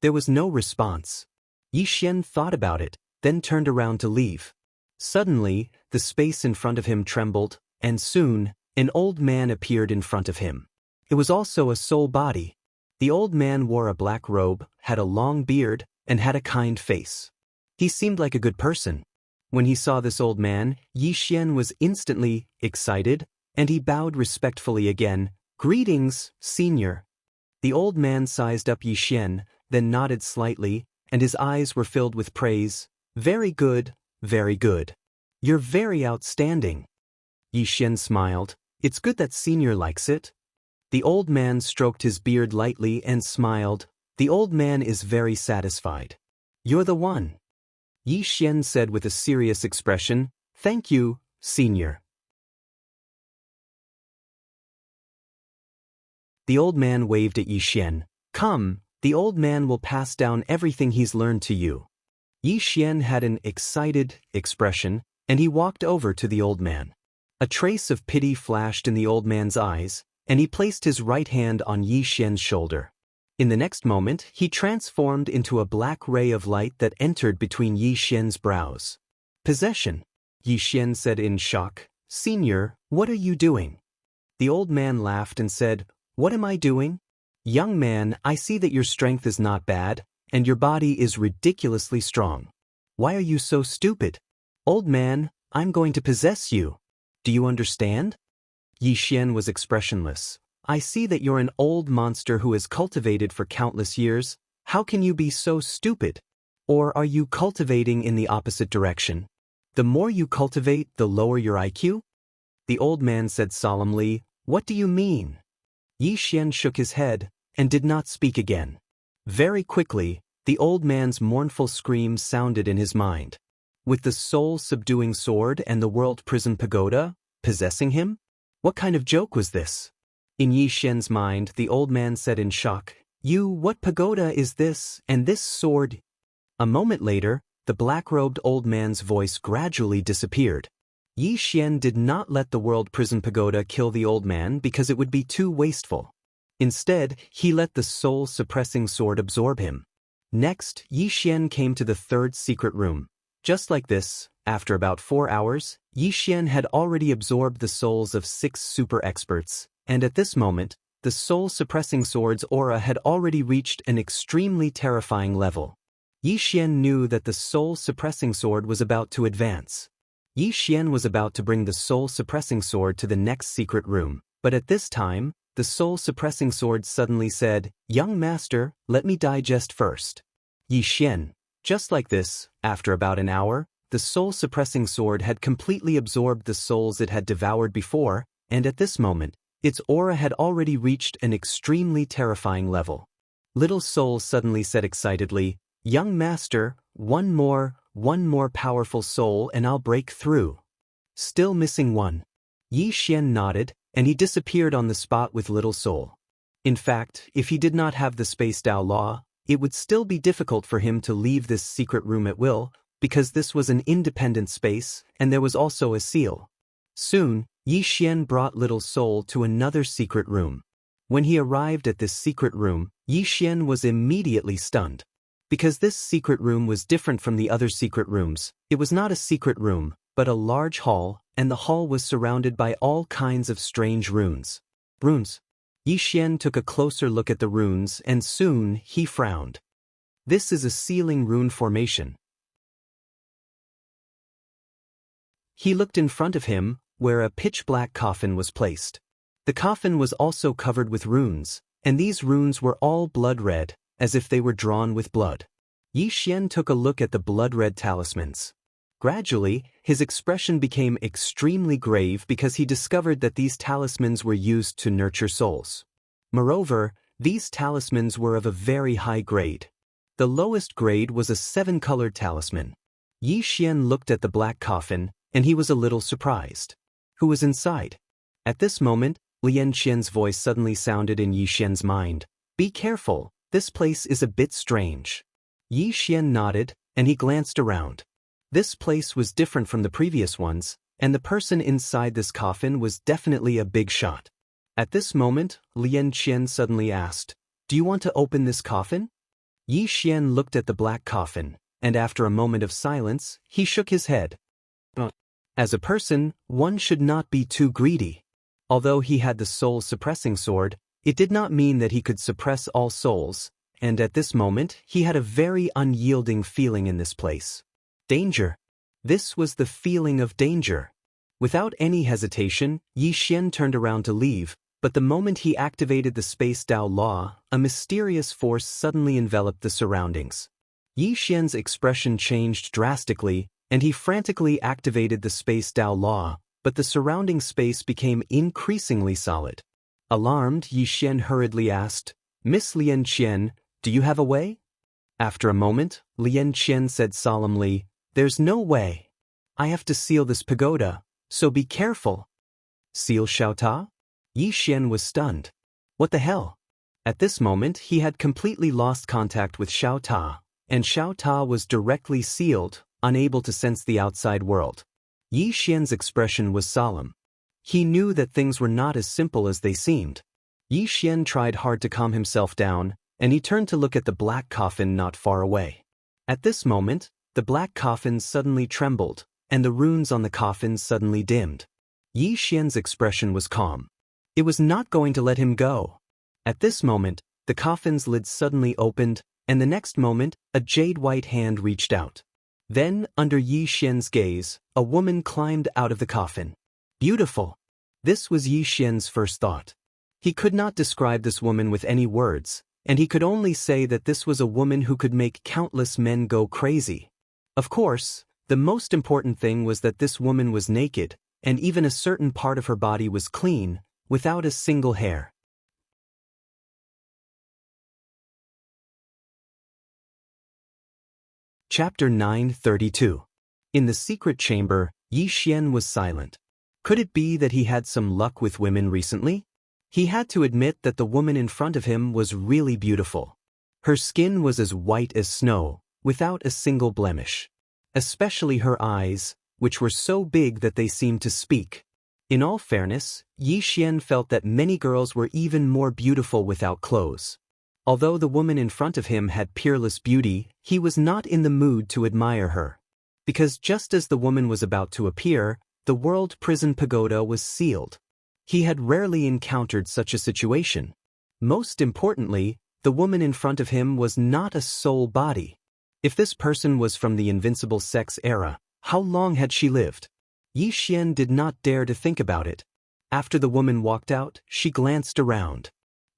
There was no response. Yi Xian thought about it, then turned around to leave. Suddenly, the space in front of him trembled, and soon, an old man appeared in front of him. It was also a soul body. The old man wore a black robe, had a long beard, and had a kind face. He seemed like a good person. When he saw this old man, Yi Xian was instantly excited, and he bowed respectfully again. "Greetings, senior." The old man sized up Yi Xian, then nodded slightly, and his eyes were filled with praise. Very good, very good. You're very outstanding." Yi Xian smiled. "It's good that senior likes it." The old man stroked his beard lightly and smiled. The old man is very satisfied. "You're the one." Yi Xian said with a serious expression, "Thank you, senior." The old man waved at Yi Xian. "Come, the old man will pass down everything he's learned to you." Yi Xian had an excited expression, and he walked over to the old man. A trace of pity flashed in the old man's eyes, and he placed his right hand on Yi Xian's shoulder. In the next moment, he transformed into a black ray of light that entered between Yi Xian's brows. "Possession," Yi Xian said in shock. "Senior, what are you doing?" The old man laughed and said, "What am I doing? Young man, I see that your strength is not bad, and your body is ridiculously strong. Why are you so stupid? Old man, I'm going to possess you. Do you understand?" Yi Xian was expressionless. "I see that you're an old monster who has cultivated for countless years. How can you be so stupid? Or are you cultivating in the opposite direction? The more you cultivate, the lower your IQ?" The old man said solemnly, "What do you mean?" Yi Xian shook his head and did not speak again. Very quickly, the old man's mournful scream sounded in his mind. With the soul-subduing sword and the world prison pagoda possessing him? What kind of joke was this? In Yi Xian's mind, the old man said in shock, What pagoda is this, and this sword?" A moment later, the black-robed old man's voice gradually disappeared. Yi Xian did not let the world prison pagoda kill the old man because it would be too wasteful. Instead, he let the soul-suppressing sword absorb him. Next, Yi Xian came to the third secret room. Just like this, after about 4 hours, Yi Xian had already absorbed the souls of 6 super experts, and at this moment, the soul-suppressing sword's aura had already reached an extremely terrifying level. Yi Xian knew that the soul-suppressing sword was about to advance. Yi Xian was about to bring the soul-suppressing sword to the next secret room, but at this time, the soul-suppressing sword suddenly said, "Young master, let me digest first." Yi Xian. Just like this, after about an hour, the soul-suppressing sword had completely absorbed the souls it had devoured before, and at this moment, its aura had already reached an extremely terrifying level. Little Soul suddenly said excitedly, "Young master, one more powerful soul and I'll break through." Still missing one. Yi Xian nodded, and he disappeared on the spot with Little Soul. In fact, if he did not have the Space Dao Law, it would still be difficult for him to leave this secret room at will, because this was an independent space, and there was also a seal. Soon, Yi Xian brought Little Soul to another secret room. When he arrived at this secret room, Yi Xian was immediately stunned. Because this secret room was different from the other secret rooms, it was not a secret room, but a large hall, and the hall was surrounded by all kinds of strange runes. Runes. Yi Xian took a closer look at the runes, and soon he frowned. This is a sealing rune formation. He looked in front of him, where a pitch-black coffin was placed. The coffin was also covered with runes, and these runes were all blood-red, as if they were drawn with blood. Yi Xian took a look at the blood-red talismans. Gradually, his expression became extremely grave because he discovered that these talismans were used to nurture souls. Moreover, these talismans were of a very high grade. The lowest grade was a 7-colored talisman. Yi Xian looked at the black coffin, and he was a little surprised. Who was inside? At this moment, Lian Qian's voice suddenly sounded in Yi Xian's mind. "Be careful, this place is a bit strange." Yi Xian nodded, and he glanced around. This place was different from the previous ones, and the person inside this coffin was definitely a big shot. At this moment, Lian Qian suddenly asked, "Do you want to open this coffin?" Yi Xian looked at the black coffin, and after a moment of silence, he shook his head. As a person, one should not be too greedy. Although he had the soul-suppressing sword, it did not mean that he could suppress all souls, and at this moment, he had a very unyielding feeling in this place. Danger. This was the feeling of danger. Without any hesitation, Yi Xian turned around to leave, but the moment he activated the Space Dao Law, a mysterious force suddenly enveloped the surroundings. Yi Xian's expression changed drastically, and he frantically activated the Space Dao Law, but the surrounding space became increasingly solid. Alarmed, Yi Xian hurriedly asked, "Miss Lian Qian, do you have a way?" After a moment, Lian Qian said solemnly, There's no way. I have to seal this pagoda, so be careful. Seal Xiaota? Yi Xian was stunned. What the hell? At this moment he had completely lost contact with Xiaota, and Xiaota was directly sealed, unable to sense the outside world. Yi Xian's expression was solemn. He knew that things were not as simple as they seemed. Yi Xian tried hard to calm himself down, and he turned to look at the black coffin not far away. At this moment, the black coffin suddenly trembled, and the runes on the coffin suddenly dimmed. Yi Xian's expression was calm. It was not going to let him go. At this moment, the coffin's lid suddenly opened, and the next moment, a jade-white hand reached out. Then, under Yi Xian's gaze, a woman climbed out of the coffin. Beautiful. This was Yi Xian's first thought. He could not describe this woman with any words, and he could only say that this was a woman who could make countless men go crazy. Of course, the most important thing was that this woman was naked, and even a certain part of her body was clean, without a single hair. Chapter 932. In the secret chamber, Yi Xian was silent. Could it be that he had some luck with women recently? He had to admit that the woman in front of him was really beautiful. Her skin was as white as snow, without a single blemish. Especially her eyes, which were so big that they seemed to speak. In all fairness, Yi Xian felt that many girls were even more beautiful without clothes. Although the woman in front of him had peerless beauty, he was not in the mood to admire her. Because just as the woman was about to appear, the world prison pagoda was sealed. He had rarely encountered such a situation. Most importantly, the woman in front of him was not a soul body. If this person was from the invincible sex era, how long had she lived? Yi Xian did not dare to think about it. After the woman walked out, she glanced around.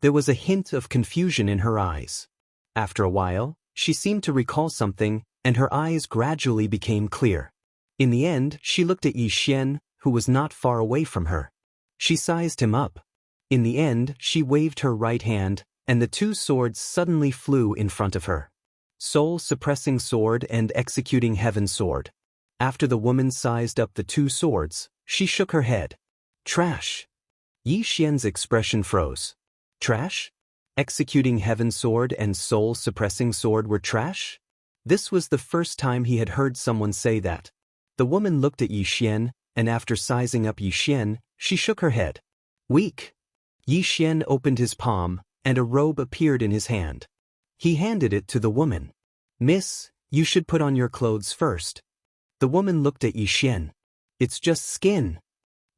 There was a hint of confusion in her eyes. After a while, she seemed to recall something, and her eyes gradually became clear. In the end, she looked at Yi Xian, who was not far away from her. She sized him up. In the end, she waved her right hand, and the two swords suddenly flew in front of her. Soul-suppressing sword and executing heaven sword. After the woman sized up the two swords, she shook her head. Trash. Yi Xian's expression froze. Trash? Executing heaven sword and soul-suppressing sword were trash? This was the first time he had heard someone say that. The woman looked at Yi Xian, and after sizing up Yi Xian, she shook her head. Weak. Yi Xian opened his palm, and a robe appeared in his hand. He handed it to the woman. Miss, you should put on your clothes first. The woman looked at Yi Xian. It's just skin.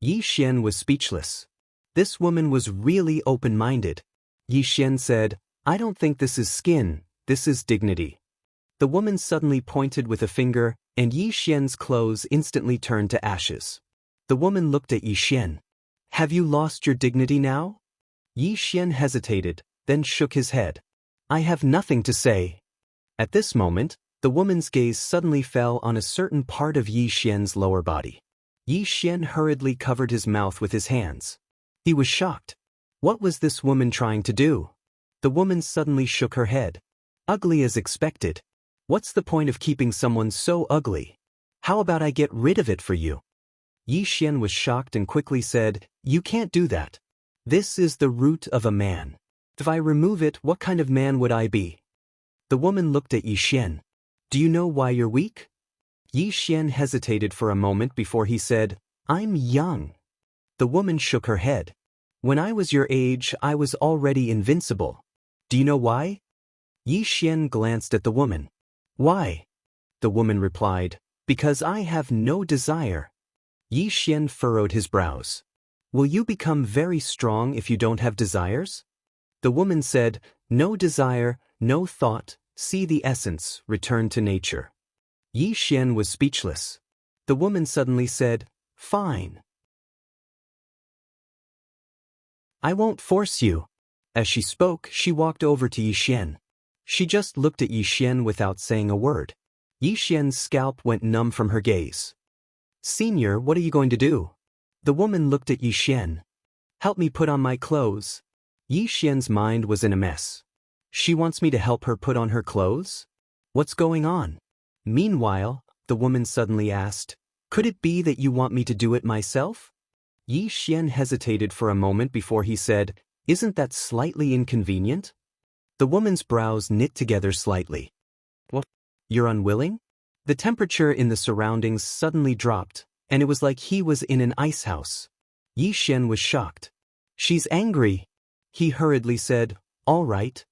Yi Xian was speechless. This woman was really open-minded. Yi Xian said, I don't think this is skin, this is dignity. The woman suddenly pointed with a finger, and Yi Xian's clothes instantly turned to ashes. The woman looked at Yi Xian. Have you lost your dignity now? Yi Xian hesitated, then shook his head. I have nothing to say. At this moment, the woman's gaze suddenly fell on a certain part of Yi Xian's lower body. Yi Xian hurriedly covered his mouth with his hands. He was shocked. What was this woman trying to do? The woman suddenly shook her head. Ugly as expected. What's the point of keeping someone so ugly? How about I get rid of it for you? Yi Xian was shocked and quickly said, You can't do that. This is the root of a man. If I remove it, what kind of man would I be? The woman looked at Yi Xian. Do you know why you're weak? Yi Xian hesitated for a moment before he said, I'm young. The woman shook her head. When I was your age, I was already invincible. Do you know why? Yi Xian glanced at the woman. Why? The woman replied, Because I have no desire. Yi Xian furrowed his brows. Will you become very strong if you don't have desires? The woman said, No desire, no thought, see the essence, return to nature. Yi Xian was speechless. The woman suddenly said, Fine. I won't force you. As she spoke, she walked over to Yi Xian. She just looked at Yi Xian without saying a word. Yi Xian's scalp went numb from her gaze. Senior, what are you going to do? The woman looked at Yi Xian. Help me put on my clothes. Yi Xian's mind was in a mess. She wants me to help her put on her clothes? What's going on? Meanwhile, The woman suddenly asked. Could it be that you want me to do it myself? Yi Xian hesitated for a moment before he said, Isn't that slightly inconvenient? The woman's brows knit together slightly. What? You're unwilling? The temperature in the surroundings suddenly dropped, and it was like he was in an ice house. Yi Xian was shocked. She's angry. He hurriedly said, All right.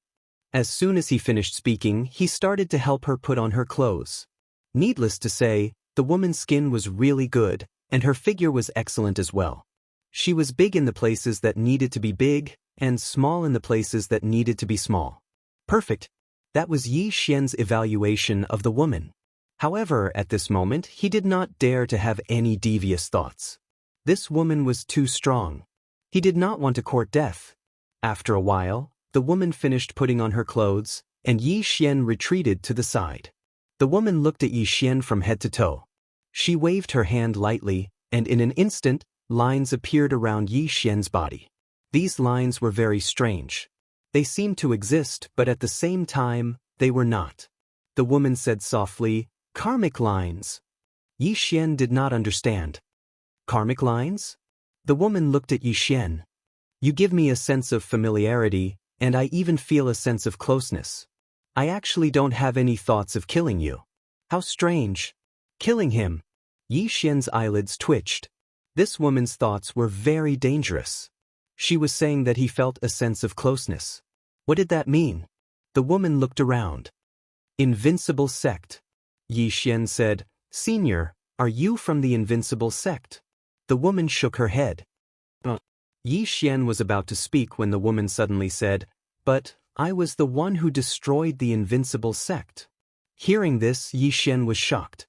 As soon as he finished speaking, he started to help her put on her clothes. Needless to say, the woman's skin was really good, and her figure was excellent as well. She was big in the places that needed to be big, and small in the places that needed to be small. Perfect. That was Yi Xian's evaluation of the woman. However, at this moment, he did not dare to have any devious thoughts. This woman was too strong. He did not want to court death. After a while, the woman finished putting on her clothes, and Yi Xian retreated to the side. The woman looked at Yi Xian from head to toe. She waved her hand lightly, and in an instant, lines appeared around Yi Xian's body. These lines were very strange. They seemed to exist, but at the same time, they were not. The woman said softly, Karmic lines. Yi Xian did not understand. Karmic lines? The woman looked at Yi Xian. You give me a sense of familiarity, and I even feel a sense of closeness. I actually don't have any thoughts of killing you. How strange. Killing him. Yi Xian's eyelids twitched. This woman's thoughts were very dangerous. She was saying that he felt a sense of closeness. What did that mean? The woman looked around. Invincible sect. Yi Xian said, Senior, are you from the invincible sect? The woman shook her head. Yi Xian was about to speak when the woman suddenly said, But I was the one who destroyed the invincible sect. Hearing this, Yi Xian was shocked.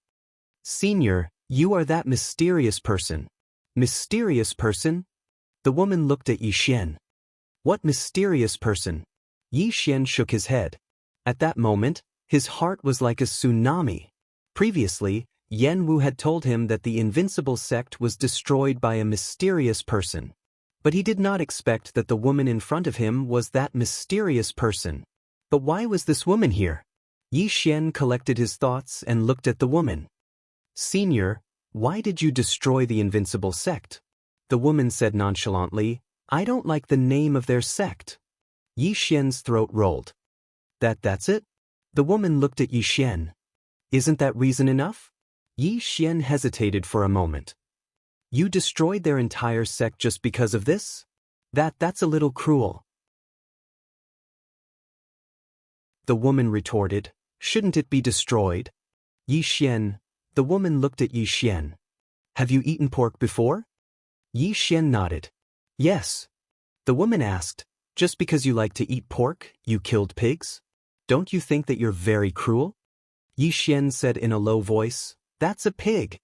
Senior, you are that mysterious person. Mysterious person? The woman looked at Yi Xian. What mysterious person? Yi Xian shook his head. At that moment, his heart was like a tsunami. Previously, Yan Wu had told him that the invincible sect was destroyed by a mysterious person. But he did not expect that the woman in front of him was that mysterious person. But why was this woman here? Yi Xian collected his thoughts and looked at the woman. Senior, why did you destroy the invincible sect? The woman said nonchalantly, I don't like the name of their sect. Yi Xian's throat rolled. That's it? The woman looked at Yi Xian. Isn't that reason enough? Yi Xian hesitated for a moment. You destroyed their entire sect just because of this? That's a little cruel. The woman retorted, Shouldn't it be destroyed? Yi Xian. The woman looked at Yi Xian. Have you eaten pork before? Yi Xian nodded. Yes. The woman asked, Just because you like to eat pork, you killed pigs? Don't you think that you're very cruel? Yi Xian said in a low voice, That's a pig.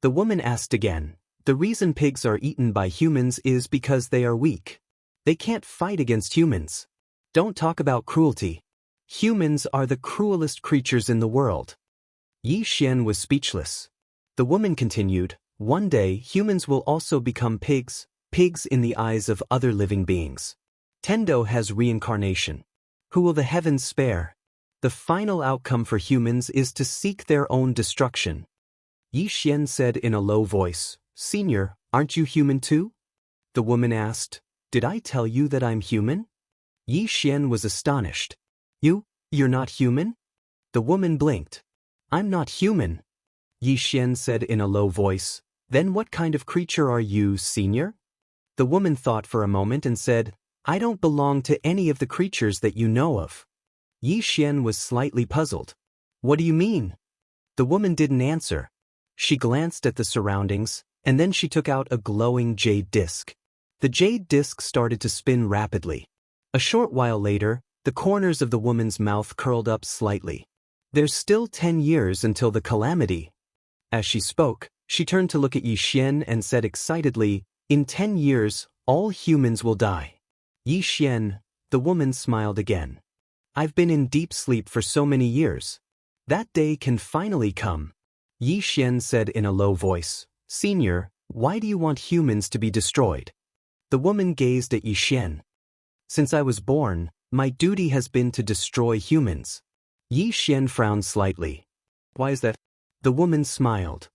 The woman asked again, The reason pigs are eaten by humans is because they are weak. They can't fight against humans. Don't talk about cruelty. Humans are the cruelest creatures in the world. Yi Xian was speechless. The woman continued, One day humans will also become pigs, pigs in the eyes of other living beings. Tendo has reincarnation. Who will the heavens spare? The final outcome for humans is to seek their own destruction. Yi Xian said in a low voice, Senior, aren't you human too? The woman asked, Did I tell you that I'm human? Yi Xian was astonished. You're not human? The woman blinked. I'm not human. Yi Xian said in a low voice, Then what kind of creature are you, Senior? The woman thought for a moment and said, I don't belong to any of the creatures that you know of. Yi Xian was slightly puzzled. What do you mean? The woman didn't answer. She glanced at the surroundings, and then she took out a glowing jade disc. The jade disc started to spin rapidly. A short while later, the corners of the woman's mouth curled up slightly. There's still 10 years until the calamity. As she spoke, she turned to look at Yi Xian and said excitedly, In 10 years, all humans will die. Yi Xian, the woman smiled again. I've been in deep sleep for so many years. That day can finally come. Yi Xian said in a low voice, Senior, why do you want humans to be destroyed? The woman gazed at Yi Xian. Since I was born, my duty has been to destroy humans. Yi Xian frowned slightly. Why is that? The woman smiled.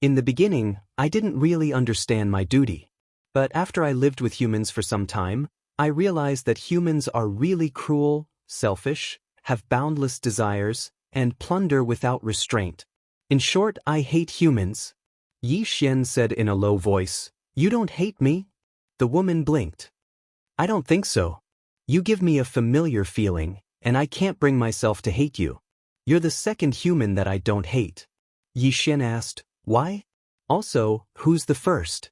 In the beginning, I didn't really understand my duty. But after I lived with humans for some time, I realized that humans are really cruel, selfish, have boundless desires, and plunder without restraint. In short, I hate humans. Yi Xian said in a low voice, "You don't hate me?" The woman blinked. "I don't think so. You give me a familiar feeling, and I can't bring myself to hate you. You're the second human that I don't hate." Yi Xian asked, "Why? Also, who's the first?"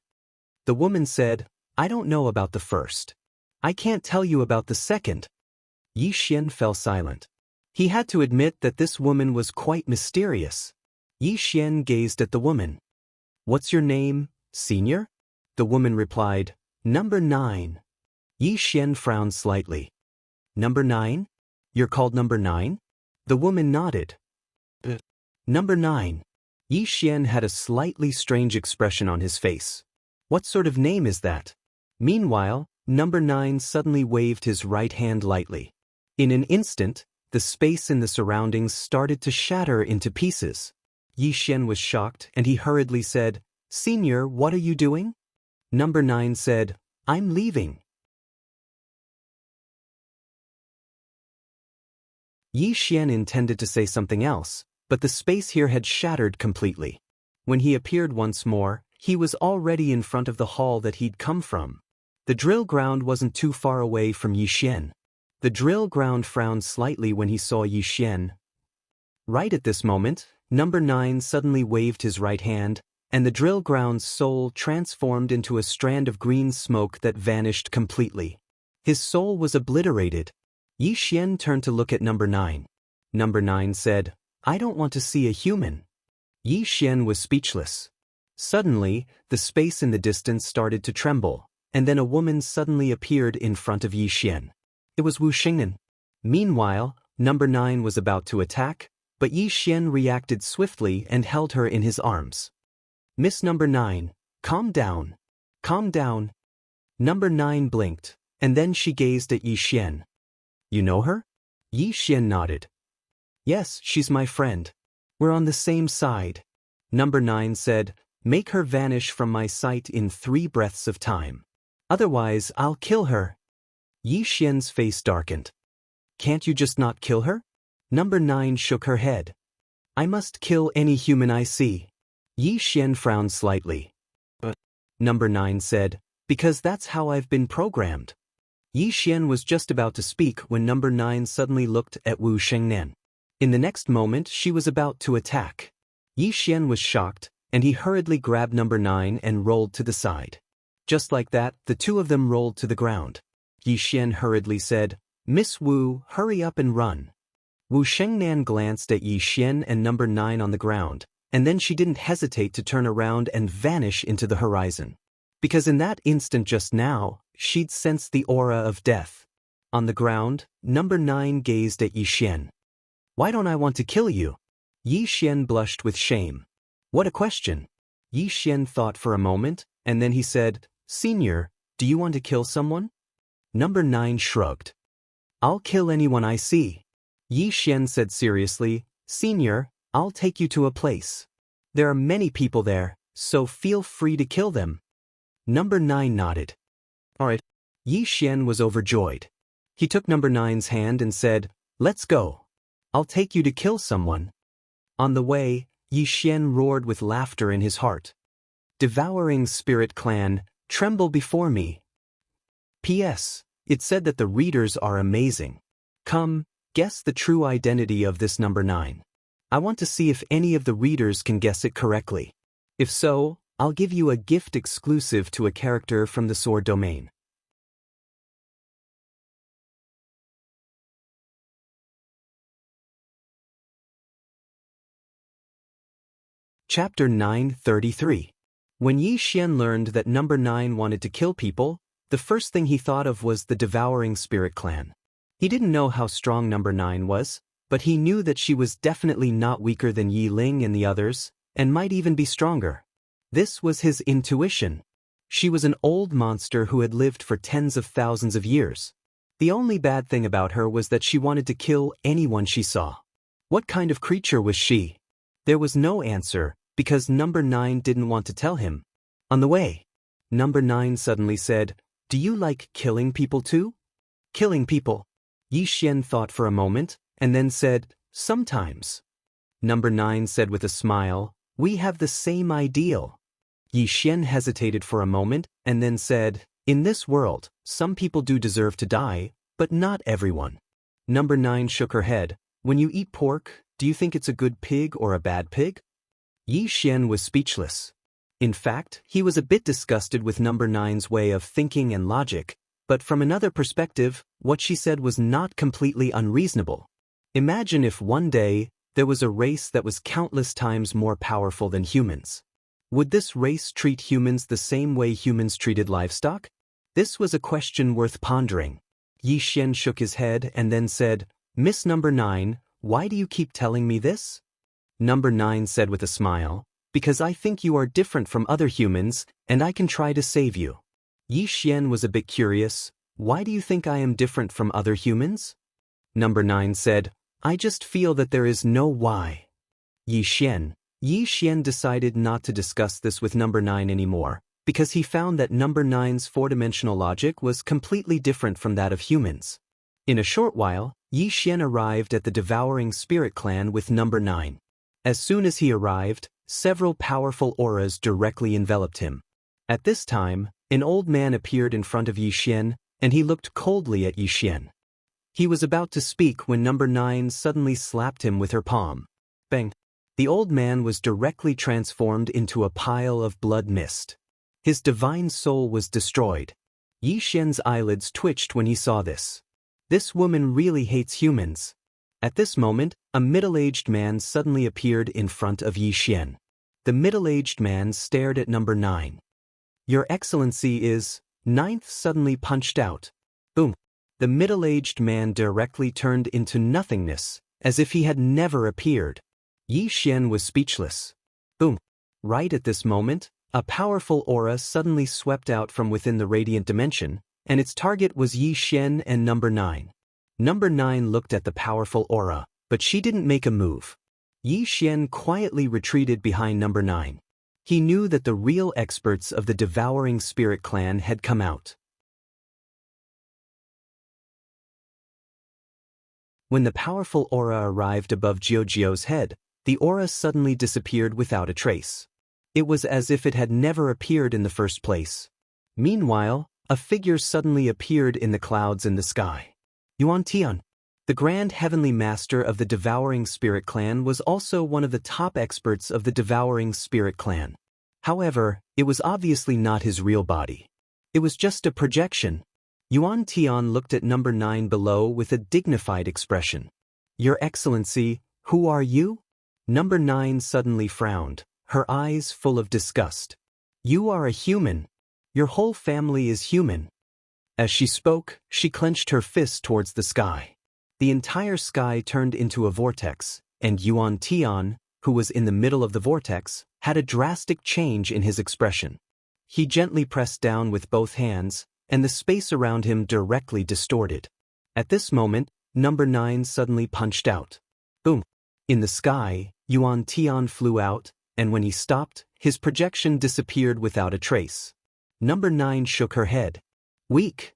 The woman said, "I don't know about the first. I can't tell you about the second." Yi Xian fell silent. He had to admit that this woman was quite mysterious. Yi Xian gazed at the woman. "What's your name, senior?" The woman replied, "Number 9. Yi Xian frowned slightly. "Number 9? You're called Number 9? The woman nodded. "Number 9. Yi Xian had a slightly strange expression on his face. "What sort of name is that?" Meanwhile, Number 9 suddenly waved his right hand lightly. In an instant, the space in the surroundings started to shatter into pieces. Yi Xian was shocked and he hurriedly said, "Senior, what are you doing?" Number 9 said, "I'm leaving." Yi Xian intended to say something else, but the space here had shattered completely. When he appeared once more, he was already in front of the hall that he'd come from. The drill ground wasn't too far away from Yi Xian. The drill ground frowned slightly when he saw Yi Xian. Right at this moment, Number 9 suddenly waved his right hand, and the drill ground's soul transformed into a strand of green smoke that vanished completely. His soul was obliterated. Yi Xian turned to look at Number 9. Number 9 said, "I don't want to see a human." Yi Xian was speechless. Suddenly, the space in the distance started to tremble, and then a woman suddenly appeared in front of Yi Xian. It was Wu Xingnan. Meanwhile, Number 9 was about to attack, but Yi Xian reacted swiftly and held her in his arms. "Miss Number 9, calm down. Calm down." Number 9 blinked, and then she gazed at Yi Xian. "You know her?" Yi Xian nodded. "Yes, she's my friend. We're on the same side." Number 9 said, "Make her vanish from my sight in 3 breaths of time. Otherwise, I'll kill her." Yi Xian's face darkened. "Can't you just not kill her?" Number 9 shook her head. "I must kill any human I see." Yi Xian frowned slightly. "But," Number 9 said, "because that's how I've been programmed." Yi Xian was just about to speak when Number 9 suddenly looked at Wu Xingnan. In the next moment, she was about to attack. Yi Xian was shocked, and he hurriedly grabbed Number 9 and rolled to the side. Just like that, the two of them rolled to the ground. Yi Xian hurriedly said, "Miss Wu, hurry up and run." Wu Shengnan glanced at Yi Xian and Number 9 on the ground, and then she didn't hesitate to turn around and vanish into the horizon. Because in that instant just now, she'd sensed the aura of death. On the ground, Number 9 gazed at Yi Xian. "Why don't I want to kill you?" Yi Xian blushed with shame. "What a question." Yi Xian thought for a moment, and then he said, "Senior, do you want to kill someone?" Number 9 shrugged. "I'll kill anyone I see." Yi Xian said seriously, "Senior, I'll take you to a place. There are many people there, so feel free to kill them." Number 9 nodded. "All right." Yi Xian was overjoyed. He took Number 9's hand and said, "Let's go. I'll take you to kill someone." On the way, Yi Xian roared with laughter in his heart. "Devouring Spirit Clan, tremble before me." P.S. It said that the readers are amazing. Come, guess the true identity of this Number 9. I want to see if any of the readers can guess it correctly. If so, I'll give you a gift exclusive to a character from the Sword domain. Chapter 933. When Yi Xian learned that Number 9 wanted to kill people, the first thing he thought of was the Devouring Spirit Clan. He didn't know how strong Number 9 was, but he knew that she was definitely not weaker than Yi Ling and the others, and might even be stronger. This was his intuition. She was an old monster who had lived for tens of thousands of years. The only bad thing about her was that she wanted to kill anyone she saw. What kind of creature was she? There was no answer, because number 9 didn't want to tell him. On the way, number 9 suddenly said, "Do you like killing people too?" Killing people. Yi Xian thought for a moment, and then said, "Sometimes." Number 9 said with a smile, "We have the same ideal." Yi Xian hesitated for a moment, and then said, "In this world, some people do deserve to die, but not everyone." Number 9 shook her head. "When you eat pork, do you think it's a good pig or a bad pig?" Yi Xian was speechless. In fact, he was a bit disgusted with number 9's way of thinking and logic, but from another perspective, what she said was not completely unreasonable. Imagine if one day, there was a race that was countless times more powerful than humans. Would this race treat humans the same way humans treated livestock? This was a question worth pondering. Yi Xian shook his head and then said, "Miss Number 9, why do you keep telling me this?" Number 9 said with a smile, "Because I think you are different from other humans, and I can try to save you." Yi Xian was a bit curious. "Why do you think I am different from other humans?" Number 9 said, "I just feel that there is no why." Yi Xian decided not to discuss this with number 9 anymore, because he found that number 9's four-dimensional logic was completely different from that of humans. In a short while, Yi Xian arrived at the Devouring Spirit Clan with number 9. As soon as he arrived, several powerful auras directly enveloped him. At this time, an old man appeared in front of Yi Xian, and he looked coldly at Yi Xian. He was about to speak when number 9 suddenly slapped him with her palm. Bang! The old man was directly transformed into a pile of blood mist. His divine soul was destroyed. Yi Xian's eyelids twitched when he saw this. This woman really hates humans. At this moment, a middle-aged man suddenly appeared in front of Yi Xian. The middle-aged man stared at number 9. "Your Excellency is..." Ninth suddenly punched out. Boom! The middle-aged man directly turned into nothingness, as if he had never appeared. Yi Xian was speechless. Boom! Right at this moment, a powerful aura suddenly swept out from within the radiant dimension, and its target was Yi Xian and number 9. Number 9 looked at the powerful aura, but she didn't make a move. Yi Xian quietly retreated behind number 9. He knew that the real experts of the Devouring Spirit Clan had come out. When the powerful aura arrived above Jiujiu's head, the aura suddenly disappeared without a trace. It was as if it had never appeared in the first place. Meanwhile, a figure suddenly appeared in the clouds in the sky. Yuan Tian, the Grand Heavenly Master of the Devouring Spirit Clan, was also one of the top experts of the Devouring Spirit Clan. However, it was obviously not his real body. It was just a projection. Yuan Tian looked at number 9 below with a dignified expression. "Your Excellency, who are you?" Number 9 suddenly frowned, her eyes full of disgust. "You are a human. Your whole family is human." As she spoke, she clenched her fist towards the sky. The entire sky turned into a vortex, and Yuan Tian, who was in the middle of the vortex, had a drastic change in his expression. He gently pressed down with both hands, and the space around him directly distorted. At this moment, number 9 suddenly punched out. Boom! In the sky, Yuan Tian flew out, and when he stopped, his projection disappeared without a trace. Number 9 shook her head. "Weak."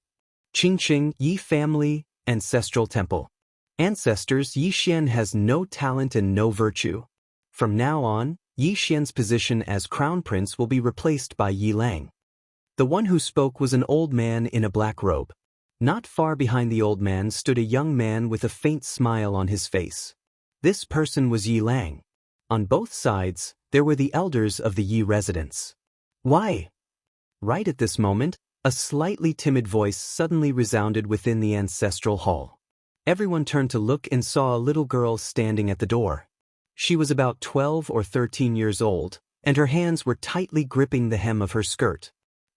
Qingqing, Yi family, ancestral temple. Ancestors, Yi Xian has no talent and no virtue. From now on, Yi Xian's position as crown prince will be replaced by Yi Lang. The one who spoke was an old man in a black robe. Not far behind the old man stood a young man with a faint smile on his face. This person was Yi Lang. On both sides, there were the elders of the Yi residence. "Why?" Right at this moment, a slightly timid voice suddenly resounded within the ancestral hall. Everyone turned to look and saw a little girl standing at the door. She was about 12 or 13 years old, and her hands were tightly gripping the hem of her skirt.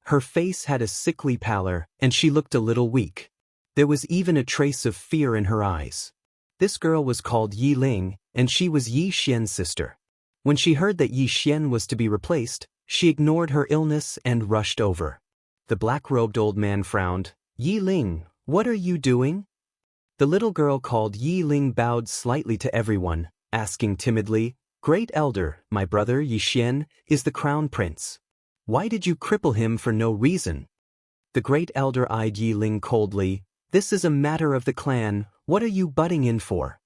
Her face had a sickly pallor, and she looked a little weak. There was even a trace of fear in her eyes. This girl was called Yi Ling, and she was Yi Xian's sister. When she heard that Yi Xian was to be replaced, she ignored her illness and rushed over. The black-robed old man frowned. "Yi Ling, what are you doing?" The little girl called Yi Ling bowed slightly to everyone, asking timidly, Great Elder, my brother Yixian, is the crown prince. Why did you cripple him for no reason? The Great Elder eyed Yi Ling coldly. This is a matter of the clan, what are you butting in for?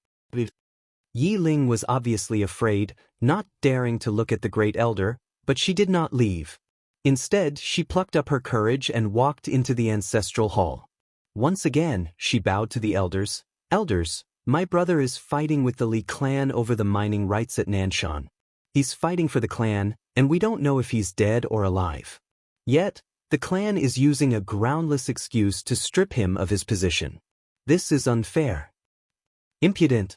Yi Ling was obviously afraid, not daring to look at the Great Elder, but she did not leave. Instead, she plucked up her courage and walked into the ancestral hall. Once again, she bowed to the elders. Elders, my brother is fighting with the Li clan over the mining rights at Nanshan. He's fighting for the clan, and we don't know if he's dead or alive. Yet, the clan is using a groundless excuse to strip him of his position. This is unfair. Impudent.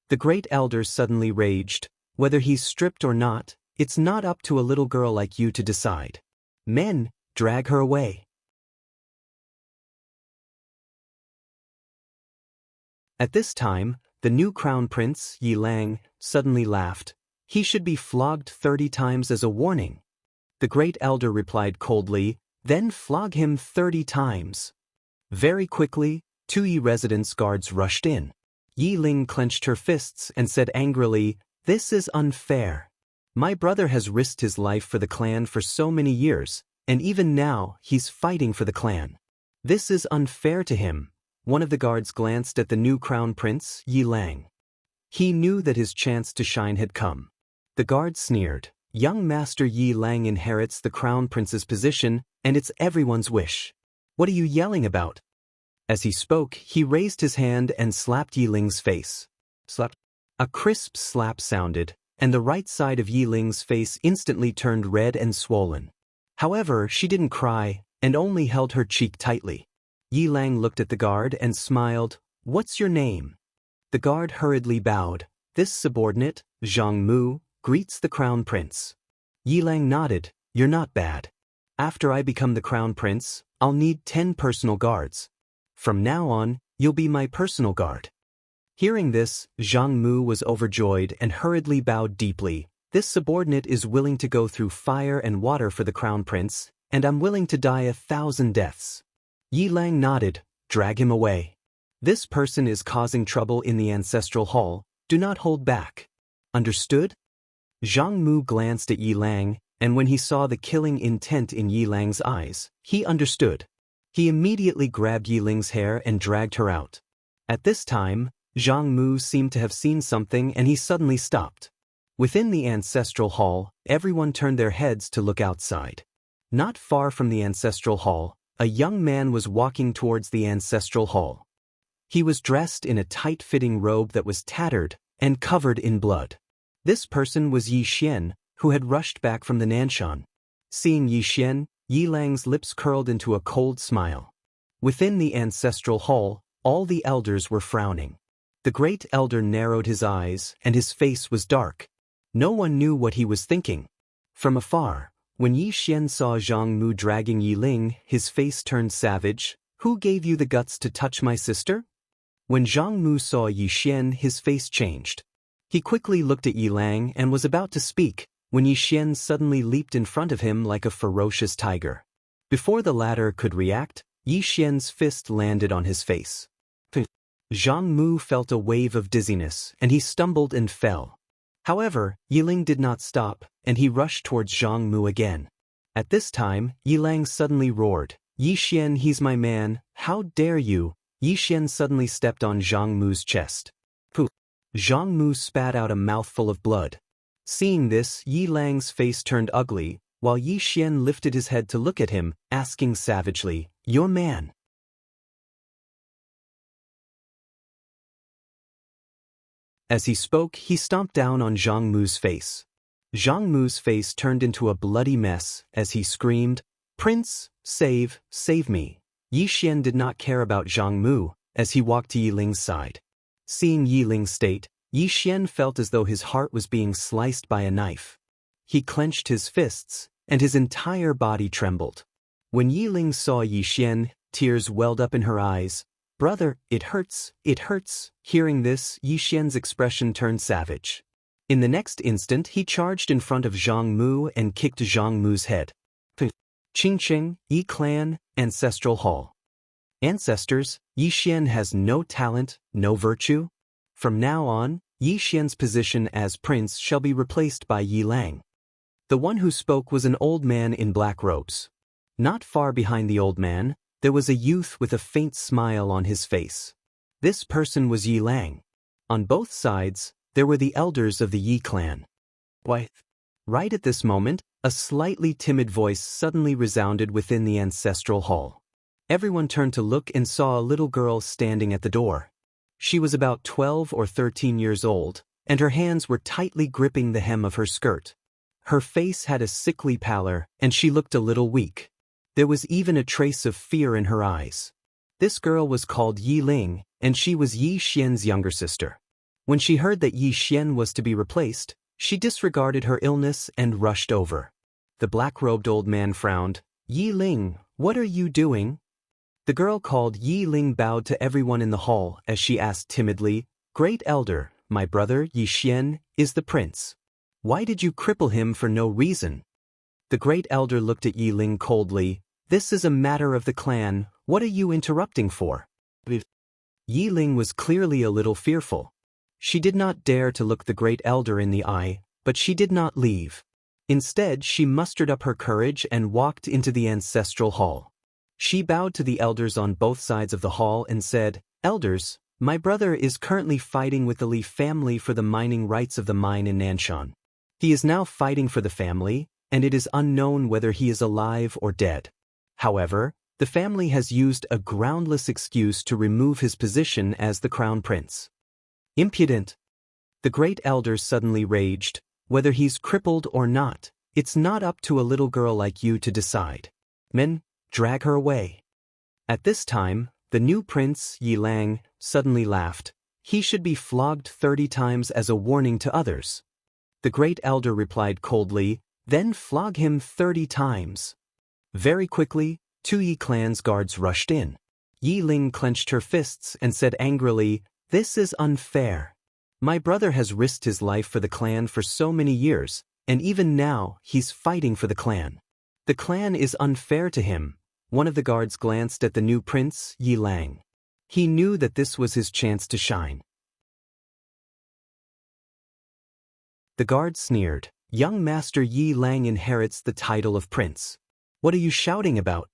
The Great Elder suddenly raged. Whether he's stripped or not, it's not up to a little girl like you to decide. Men, drag her away. At this time, the new crown prince, Yi Lang, suddenly laughed. He should be flogged 30 times as a warning. The Great Elder replied coldly, then flog him 30 times. Very quickly, 2 Yi residence guards rushed in. Yi Ling clenched her fists and said angrily, this is unfair. My brother has risked his life for the clan for so many years, and even now he's fighting for the clan. This is unfair to him. One of the guards glanced at the new crown prince, Yi Lang. He knew that his chance to shine had come. The guard sneered. Young Master Yi Lang inherits the crown prince's position, and it's everyone's wish. What are you yelling about? As he spoke, he raised his hand and slapped Yi Ling's face. Slap. A crisp slap sounded, and the right side of Yi Ling's face instantly turned red and swollen. However, she didn't cry, and only held her cheek tightly. Yi Lang looked at the guard and smiled. What's your name? The guard hurriedly bowed. This subordinate, Zhang Mu, greets the crown prince. Yi Lang nodded. You're not bad. After I become the crown prince, I'll need 10 personal guards. From now on, you'll be my personal guard. Hearing this, Zhang Mu was overjoyed and hurriedly bowed deeply. This subordinate is willing to go through fire and water for the crown prince, and I'm willing to die 1,000 deaths. Yi Lang nodded. Drag him away. This person is causing trouble in the ancestral hall. Do not hold back. Understood? Zhang Mu glanced at Yi Lang, and when he saw the killing intent in Yi Lang's eyes, he understood. He immediately grabbed Yi Ling's hair and dragged her out. At this time, Zhang Mu seemed to have seen something and he suddenly stopped. Within the ancestral hall, everyone turned their heads to look outside. Not far from the ancestral hall, a young man was walking towards the ancestral hall. He was dressed in a tight-fitting robe that was tattered and covered in blood. This person was Yi Xian, who had rushed back from the Nanshan. Seeing Yi Xian, Yi Lang's lips curled into a cold smile. Within the ancestral hall, all the elders were frowning. The Great Elder narrowed his eyes, and his face was dark. No one knew what he was thinking. From afar, when Yi Xian saw Zhang Mu dragging Yi Ling, his face turned savage. Who gave you the guts to touch my sister? When Zhang Mu saw Yi Xian, his face changed. He quickly looked at Yi Lang and was about to speak, when Yi Xian suddenly leaped in front of him like a ferocious tiger. Before the latter could react, Yi Xian's fist landed on his face. Zhang Mu felt a wave of dizziness, and he stumbled and fell. However, Yi Ling did not stop, and he rushed towards Zhang Mu again. At this time, Yi Lang suddenly roared, Yi Xian, he's my man, how dare you? Yi Xian suddenly stepped on Zhang Mu's chest. Pooh! Zhang Mu spat out a mouthful of blood. Seeing this, Yi Lang's face turned ugly, while Yi Xian lifted his head to look at him, asking savagely, your man. As he spoke, he stomped down on Zhang Mu's face. Zhang Mu's face turned into a bloody mess as he screamed, Prince, save me. Yi Xian did not care about Zhang Mu as he walked to Yi Ling's side. Seeing Yi Ling's state, Yi Xian felt as though his heart was being sliced by a knife. He clenched his fists, and his entire body trembled. When Yi Ling saw Yi Xian, tears welled up in her eyes. Brother, it hurts, it hurts. Hearing this, Yi Xian's expression turned savage. In the next instant, he charged in front of Zhang Mu and kicked Zhang Mu's head. Qingqing, Yi Clan, Ancestral Hall. Ancestors, Yi Xian has no talent, no virtue. From now on, Yi Xian's position as prince shall be replaced by Yi Lang. The one who spoke was an old man in black robes. Not far behind the old man, there was a youth with a faint smile on his face. This person was Yi Lang. On both sides, there were the elders of the Yi clan. Why? Right at this moment, a slightly timid voice suddenly resounded within the ancestral hall. Everyone turned to look and saw a little girl standing at the door. She was about 12 or 13 years old, and her hands were tightly gripping the hem of her skirt. Her face had a sickly pallor, and she looked a little weak. There was even a trace of fear in her eyes. This girl was called Yi Ling, and she was Yi Xian's younger sister. When she heard that Yi Xian was to be replaced, she disregarded her illness and rushed over. The black-robed old man frowned. "Yi Ling, what are you doing?" The girl called Yi Ling bowed to everyone in the hall as she asked timidly, "Great elder, my brother Yi Xian is the prince. Why did you cripple him for no reason?" The great elder looked at Yi Ling coldly. "This is a matter of the clan, what are you interrupting for?" Yi Ling was clearly a little fearful. She did not dare to look the great elder in the eye, but she did not leave. Instead, she mustered up her courage and walked into the ancestral hall. She bowed to the elders on both sides of the hall and said, "Elders, my brother is currently fighting with the Li family for the mining rights of the mine in Nanshan. He is now fighting for the family, and it is unknown whether he is alive or dead. However, the family has used a groundless excuse to remove his position as the crown prince." Impudent! The great elder suddenly raged. "Whether he's crippled or not, it's not up to a little girl like you to decide. Men, drag her away." At this time, the new prince, Yi Lang, suddenly laughed. "He should be flogged 30 times as a warning to others." The great elder replied coldly, "Then flog him 30 times. Very quickly, 2 Yi clan's guards rushed in. Yi Ling clenched her fists and said angrily, "This is unfair. My brother has risked his life for the clan for so many years, and even now he's fighting for the clan. The clan is unfair to him." One of the guards glanced at the new prince, Yi Lang. He knew that this was his chance to shine. The guard sneered, "Young Master Yi Lang inherits the title of prince. What are you shouting about?"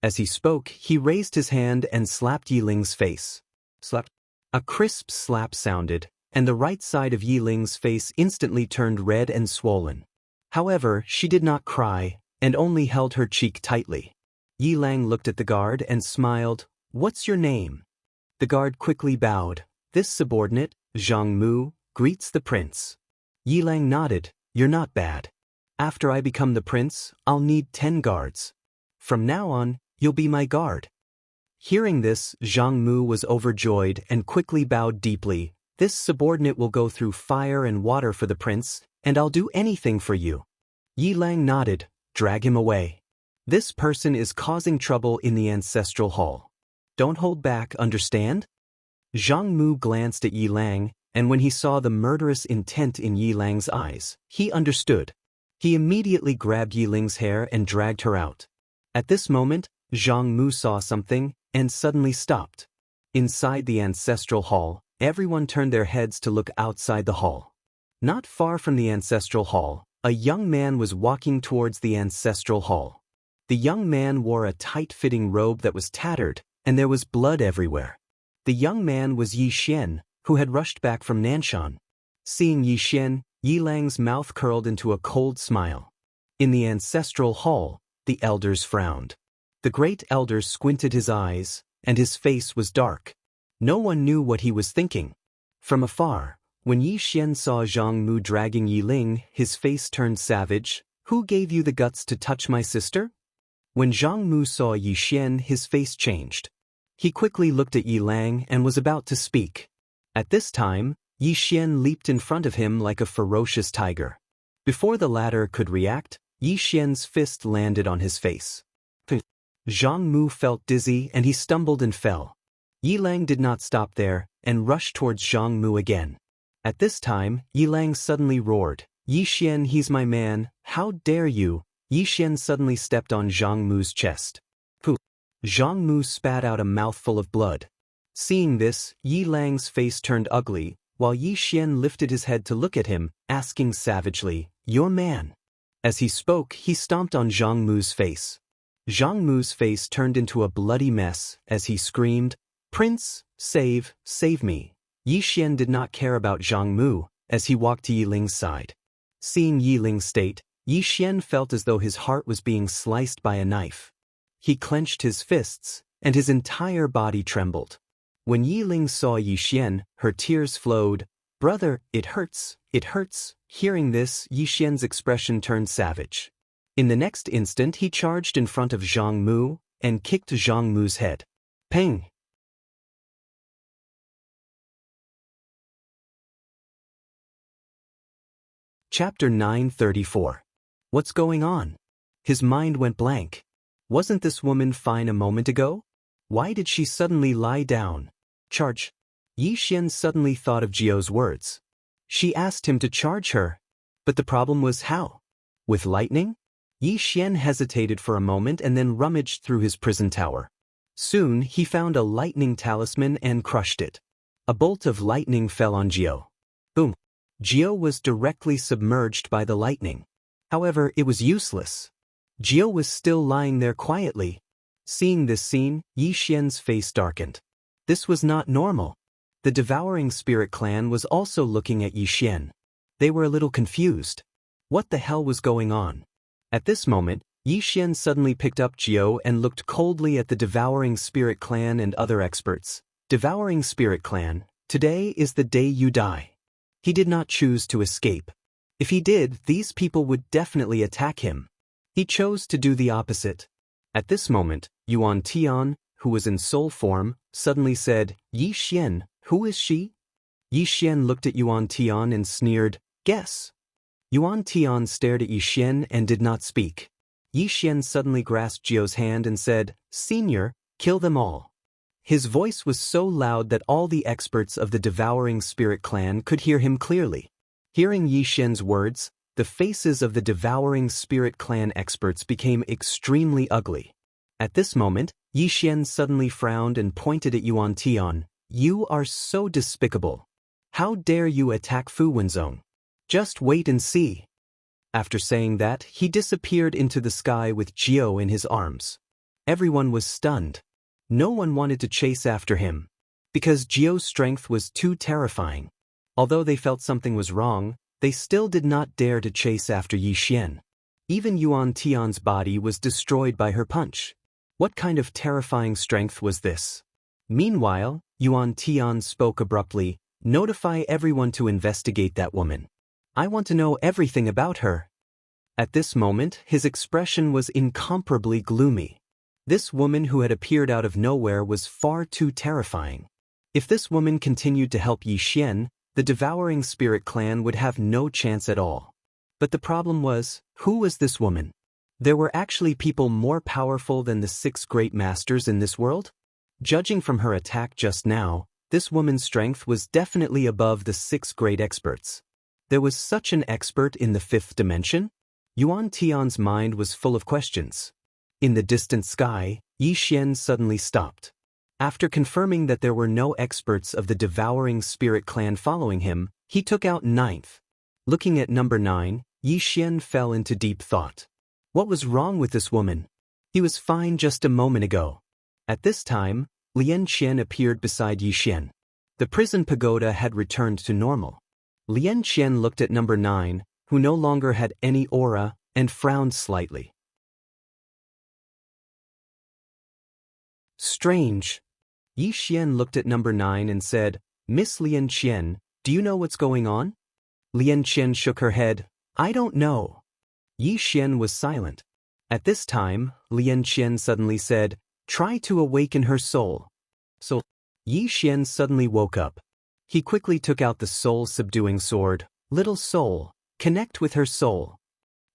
As he spoke, he raised his hand and slapped Yi Ling's face. Slap. A crisp slap sounded, and the right side of Yi Ling's face instantly turned red and swollen. However, she did not cry, and only held her cheek tightly. Yi Lang looked at the guard and smiled. "What's your name?" The guard quickly bowed. "This subordinate, Zhang Mu, greets the prince." Yi Lang nodded. "You're not bad. After I become the prince, I'll need 10 guards. From now on, you'll be my guard." Hearing this, Zhang Mu was overjoyed and quickly bowed deeply. "This subordinate will go through fire and water for the prince, and I'll do anything for you." Yi Lang nodded. "Drag him away. This person is causing trouble in the ancestral hall. Don't hold back, understand?" Zhang Mu glanced at Yi Lang, and when he saw the murderous intent in Yi Lang's eyes, he understood. He immediately grabbed Yi Ling's hair and dragged her out. At this moment, Zhang Mu saw something and suddenly stopped. Inside the ancestral hall, everyone turned their heads to look outside the hall. Not far from the ancestral hall, a young man was walking towards the ancestral hall. The young man wore a tight-fitting robe that was tattered, and there was blood everywhere. The young man was Yi Xian, who had rushed back from Nanshan. Seeing Yi Xian, Yi Lang's mouth curled into a cold smile. In the ancestral hall, the elders frowned. The great elder squinted his eyes, and his face was dark. No one knew what he was thinking. From afar, when Yi Xian saw Zhang Mu dragging Yi Ling, his face turned savage. "Who gave you the guts to touch my sister?" When Zhang Mu saw Yi Xian, his face changed. He quickly looked at Yi Lang and was about to speak. At this time, Yi Xian leaped in front of him like a ferocious tiger. Before the latter could react, Yi Xian's fist landed on his face. Zhang Mu felt dizzy and he stumbled and fell. Yi Lang did not stop there and rushed towards Zhang Mu again. At this time, Yi Lang suddenly roared, "Yi Xian, he's my man, how dare you!" Yi Xian suddenly stepped on Zhang Mu's chest. Pooh! Zhang Mu spat out a mouthful of blood. Seeing this, Yi Lang's face turned ugly. while Yi Xian lifted his head to look at him, asking savagely, "Your man." As he spoke, he stomped on Zhang Mu's face. Zhang Mu's face turned into a bloody mess as he screamed, "Prince, save me." Yi Xian did not care about Zhang Mu as he walked to Yi Ling's side. Seeing Yi Ling's state, Yi Xian felt as though his heart was being sliced by a knife. He clenched his fists, and his entire body trembled. When Yi Ling saw Yi Xian, her tears flowed. "Brother, it hurts, it hurts." Hearing this, Yi Xian's expression turned savage. In the next instant he charged in front of Zhang Mu and kicked Zhang Mu's head. Peng! Chapter 934. What's going on? His mind went blank. Wasn't this woman fine a moment ago? Why did she suddenly lie down? Charge. Yi Xian suddenly thought of Jiao's words. She asked him to charge her. But the problem was how? With lightning? Yi Xian hesitated for a moment and then rummaged through his prison tower. Soon he found a lightning talisman and crushed it. A bolt of lightning fell on Jiao. Boom! Jiao was directly submerged by the lightning. However, it was useless. Jiao was still lying there quietly. Seeing this scene, Yi Xian's face darkened. This was not normal. The devouring spirit clan was also looking at Yi Xian. They were a little confused. What the hell was going on? At this moment, Yi Xian suddenly picked up Jiao and looked coldly at the devouring spirit clan and other experts. Devouring spirit clan, today is the day you die. He did not choose to escape. If he did, these people would definitely attack him. He chose to do the opposite. At this moment, Yuan Tian, who was in soul form, suddenly said, "Yi Xian, who is she?" Yi Xian looked at Yuan Tian and sneered, "Guess." Yuan Tian stared at Yi Xian and did not speak. Yi Xian suddenly grasped Jiao's hand and said, "Senior, kill them all." His voice was so loud that all the experts of the devouring spirit clan could hear him clearly. Hearing Yi Xian's words, the faces of the devouring spirit clan experts became extremely ugly. At this moment, Yi Xian suddenly frowned and pointed at Yuan Tian. "You are so despicable. How dare you attack Fu Wenzong? Just wait and see." After saying that, he disappeared into the sky with Jiao in his arms. Everyone was stunned. No one wanted to chase after him, because Jiao's strength was too terrifying. Although they felt something was wrong, they still did not dare to chase after Yi Xian. Even Yuan Tian's body was destroyed by her punch. What kind of terrifying strength was this? Meanwhile, Yuan Tian spoke abruptly, "Notify everyone to investigate that woman. I want to know everything about her." At this moment, his expression was incomparably gloomy. This woman who had appeared out of nowhere was far too terrifying. If this woman continued to help Yi Xian, the devouring spirit clan would have no chance at all. But the problem was, who was this woman? There were actually people more powerful than the 6 great masters in this world? Judging from her attack just now, this woman's strength was definitely above the 6 great experts. There was such an expert in the 5th dimension? Yuan Tian's mind was full of questions. In the distant sky, Yi Xian suddenly stopped. After confirming that there were no experts of the devouring spirit clan following him, he took out 9th. Looking at number 9, Yi Xian fell into deep thought. What was wrong with this woman? He was fine just a moment ago. At this time, Lian Qian appeared beside Yi Xian. The prison pagoda had returned to normal. Lian Qian looked at number 9, who no longer had any aura, and frowned slightly. Strange. Yi Xian looked at number 9 and said, "Miss Lian Qian, do you know what's going on?" Lian Qian shook her head. "I don't know." Yi Xian was silent. At this time, Lian Qian suddenly said, "Try to awaken her soul." So, Yi Xian suddenly woke up. He quickly took out the soul-subduing sword. "Little soul, connect with her soul."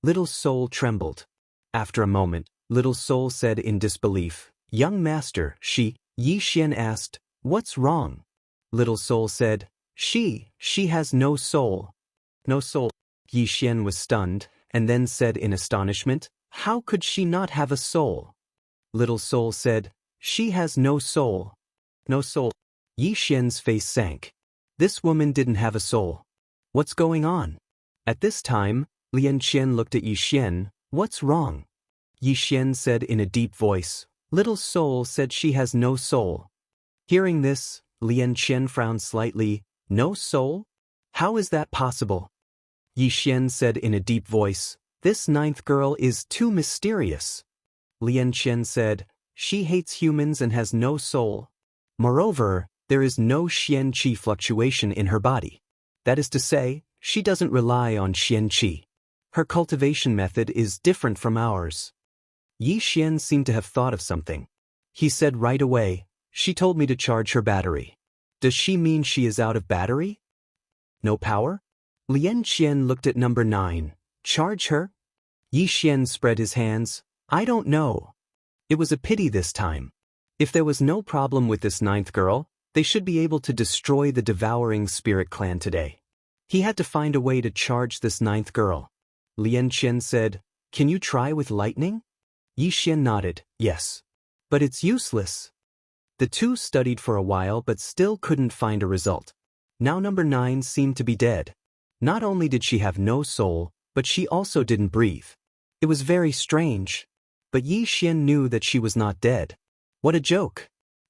Little soul trembled. After a moment, Little soul said in disbelief, "Young master, she..." Yi Xian asked, "What's wrong?" Little soul said, She has no soul." No soul. Yi Xian was stunned, and then said in astonishment, "How could she not have a soul?" Little soul said, "She has no soul." No soul. Yi Xian's face sank. This woman didn't have a soul. What's going on? At this time, Lian Qian looked at Yi Xian. What's wrong? Yi Xian said in a deep voice, Little soul said she has no soul. Hearing this, Lian Qian frowned slightly. No soul? How is that possible? Yi Xian said in a deep voice, This ninth girl is too mysterious. Lian Qian said, She hates humans and has no soul. Moreover, there is no Xian qi fluctuation in her body. That is to say, she doesn't rely on Xian qi. Her cultivation method is different from ours. Yi Xian seemed to have thought of something. He said right away, She told me to charge her battery. Does she mean she is out of battery? No power? Lian Qian looked at number 9. Charge her? Yi Xian spread his hands. I don't know. It was a pity this time. If there was no problem with this ninth girl, they should be able to destroy the devouring spirit clan today. He had to find a way to charge this ninth girl. Lian Qian said, Can you try with lightning? Yi Xian nodded, Yes. But it's useless. The two studied for a while but still couldn't find a result. Now number 9 seemed to be dead. Not only did she have no soul, but she also didn't breathe. It was very strange. But Yi Xian knew that she was not dead. What a joke!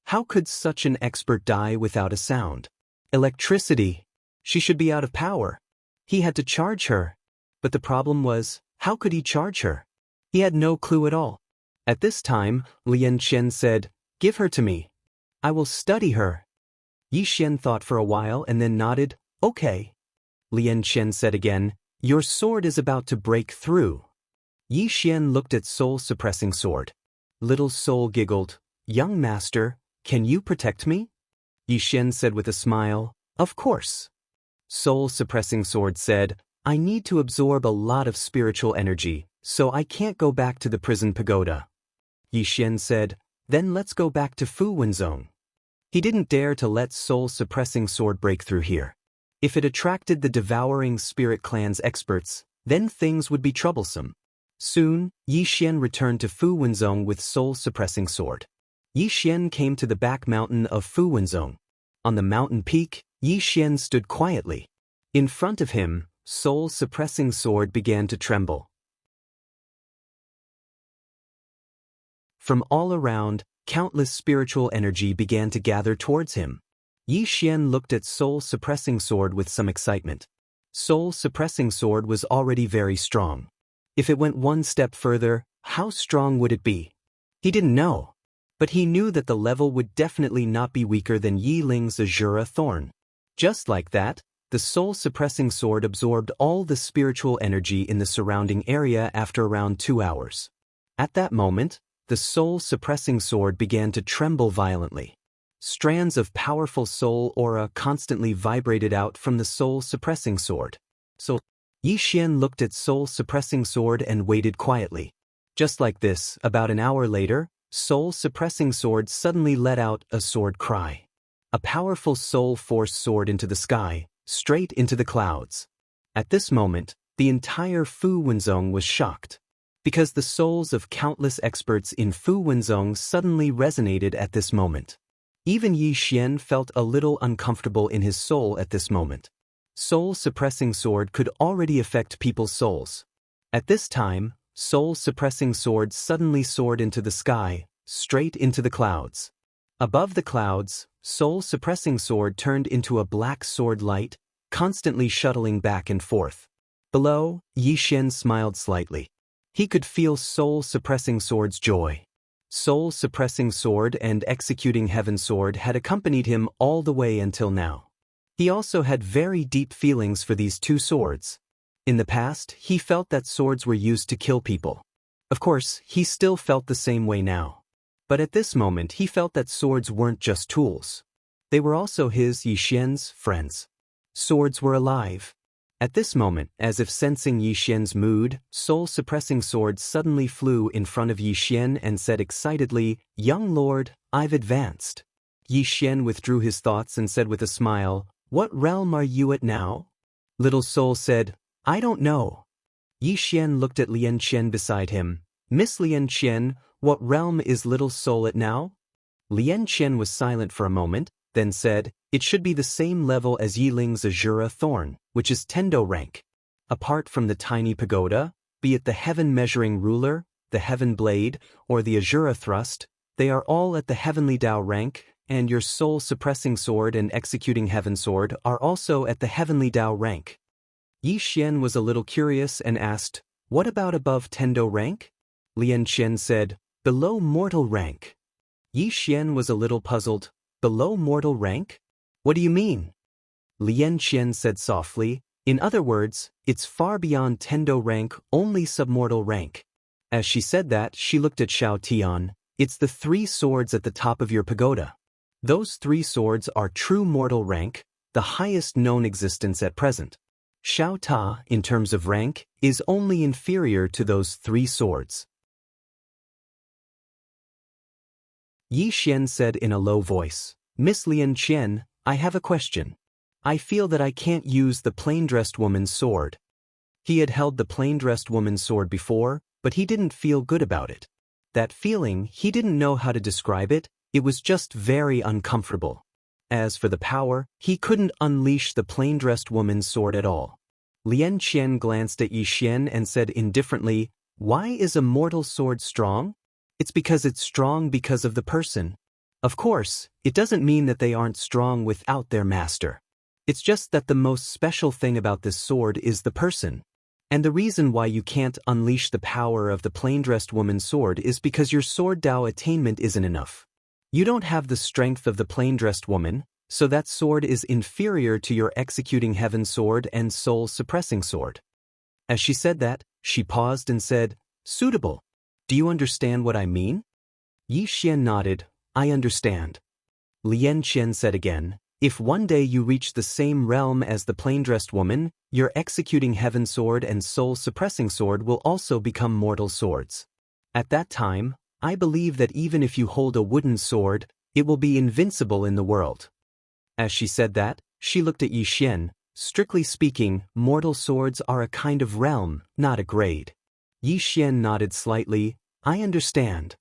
How could such an expert die without a sound? Electricity! She should be out of power. He had to charge her. But the problem was, how could he charge her? He had no clue at all. At this time, Lian Qian said, Give her to me. I will study her. Yi Xian thought for a while and then nodded, Okay. Lian Qian said again, Your sword is about to break through. Yi Xian looked at soul-suppressing sword. Little soul giggled, Young master, can you protect me? Yi Xian said with a smile, Of course. Soul-suppressing sword said, I need to absorb a lot of spiritual energy, so I can't go back to the prison pagoda. Yi Xian said, Then let's go back to Fu Wenzong. He didn't dare to let soul-suppressing sword break through here. If it attracted the devouring spirit clan's experts, then things would be troublesome. Soon, Yi Xian returned to Fu Wenzong with soul-suppressing sword. Yi Xian came to the back mountain of Fu Wenzong. On the mountain peak, Yi Xian stood quietly. In front of him, soul-suppressing sword began to tremble. From all around, countless spiritual energy began to gather towards him. Yi Xian looked at soul-suppressing sword with some excitement. Soul-suppressing sword was already very strong. If it went one step further, how strong would it be? He didn't know. But he knew that the level would definitely not be weaker than Yi Ling's Azura Thorn. Just like that, the soul-suppressing sword absorbed all the spiritual energy in the surrounding area after around 2 hours. At that moment, the soul-suppressing sword began to tremble violently. Strands of powerful soul aura constantly vibrated out from the soul-suppressing sword. So, Yi Xian looked at soul-suppressing sword and waited quietly. Just like this, about an hour later, soul-suppressing sword suddenly let out a sword cry. A powerful soul force soared into the sky, straight into the clouds. At this moment, the entire Fu Wenzong was shocked. Because the souls of countless experts in Fu Wenzong suddenly resonated at this moment. Even Yi Xian felt a little uncomfortable in his soul at this moment. Soul-suppressing sword could already affect people's souls. At this time, soul-suppressing sword suddenly soared into the sky, straight into the clouds. Above the clouds, soul-suppressing sword turned into a black sword light, constantly shuttling back and forth. Below, Yi Xian smiled slightly. He could feel soul-suppressing sword's joy. Soul-suppressing sword and executing heaven sword had accompanied him all the way until now. He also had very deep feelings for these two swords. In the past, he felt that swords were used to kill people. Of course, he still felt the same way now. But at this moment he felt that swords weren't just tools. They were also his, Yi Xian's, friends. Swords were alive. At this moment, as if sensing Yi Xian's mood, soul-suppressing sword suddenly flew in front of Yi Xian and said excitedly, Young lord, I've advanced. Yi Xian withdrew his thoughts and said with a smile, What realm are you at now? Little soul said, I don't know. Yi Xian looked at Lian Qian beside him. Miss Lian Qian, what realm is little soul at now? Lian Qian was silent for a moment, then said, It should be the same level as Yiling's Azura Thorn, which is Tendo rank. Apart from the tiny pagoda, be it the heaven-measuring ruler, the heaven blade, or the Azura thrust, they are all at the heavenly Dao rank, and your soul-suppressing sword and executing heaven sword are also at the heavenly Dao rank. Yi Xian was a little curious and asked, "What about above Tendo rank?" Lian Qian said, "Below mortal rank." Yi Xian was a little puzzled. "Below mortal rank? What do you mean?" Lian Qian said softly, "In other words, it's far beyond Tendo rank, only submortal rank." As she said that, she looked at Xiao Tian. "It's the 3 swords at the top of your pagoda. Those 3 swords are true mortal rank, the highest known existence at present. Xiao Ta, in terms of rank, is only inferior to those 3 swords." Yi Xian said in a low voice, "Miss Lian Qian, I have a question. I feel that I can't use the plain-dressed woman's sword." He had held the plain-dressed woman's sword before, but he didn't feel good about it. That feeling, he didn't know how to describe it, it was just very uncomfortable. As for the power, he couldn't unleash the plain-dressed woman's sword at all. Lian Qian glanced at Yi Xian and said indifferently, "Why is a mortal sword strong? It's because it's strong because of the person. Of course, it doesn't mean that they aren't strong without their master. It's just that the most special thing about this sword is the person. And the reason why you can't unleash the power of the plain-dressed woman's sword is because your sword Dao attainment isn't enough. You don't have the strength of the plain-dressed woman, so that sword is inferior to your executing heaven sword and soul-suppressing sword." As she said that, she paused and said, "Suitable. Do you understand what I mean?" Yi Xian nodded, "I understand." Lian Qian said again, "If one day you reach the same realm as the plain-dressed woman, your executing heaven sword and soul-suppressing sword will also become mortal swords. At that time, I believe that even if you hold a wooden sword, it will be invincible in the world." As she said that, she looked at Yi Xian. "Strictly speaking, mortal swords are a kind of realm, not a grade." Yi Xian nodded slightly, "I understand."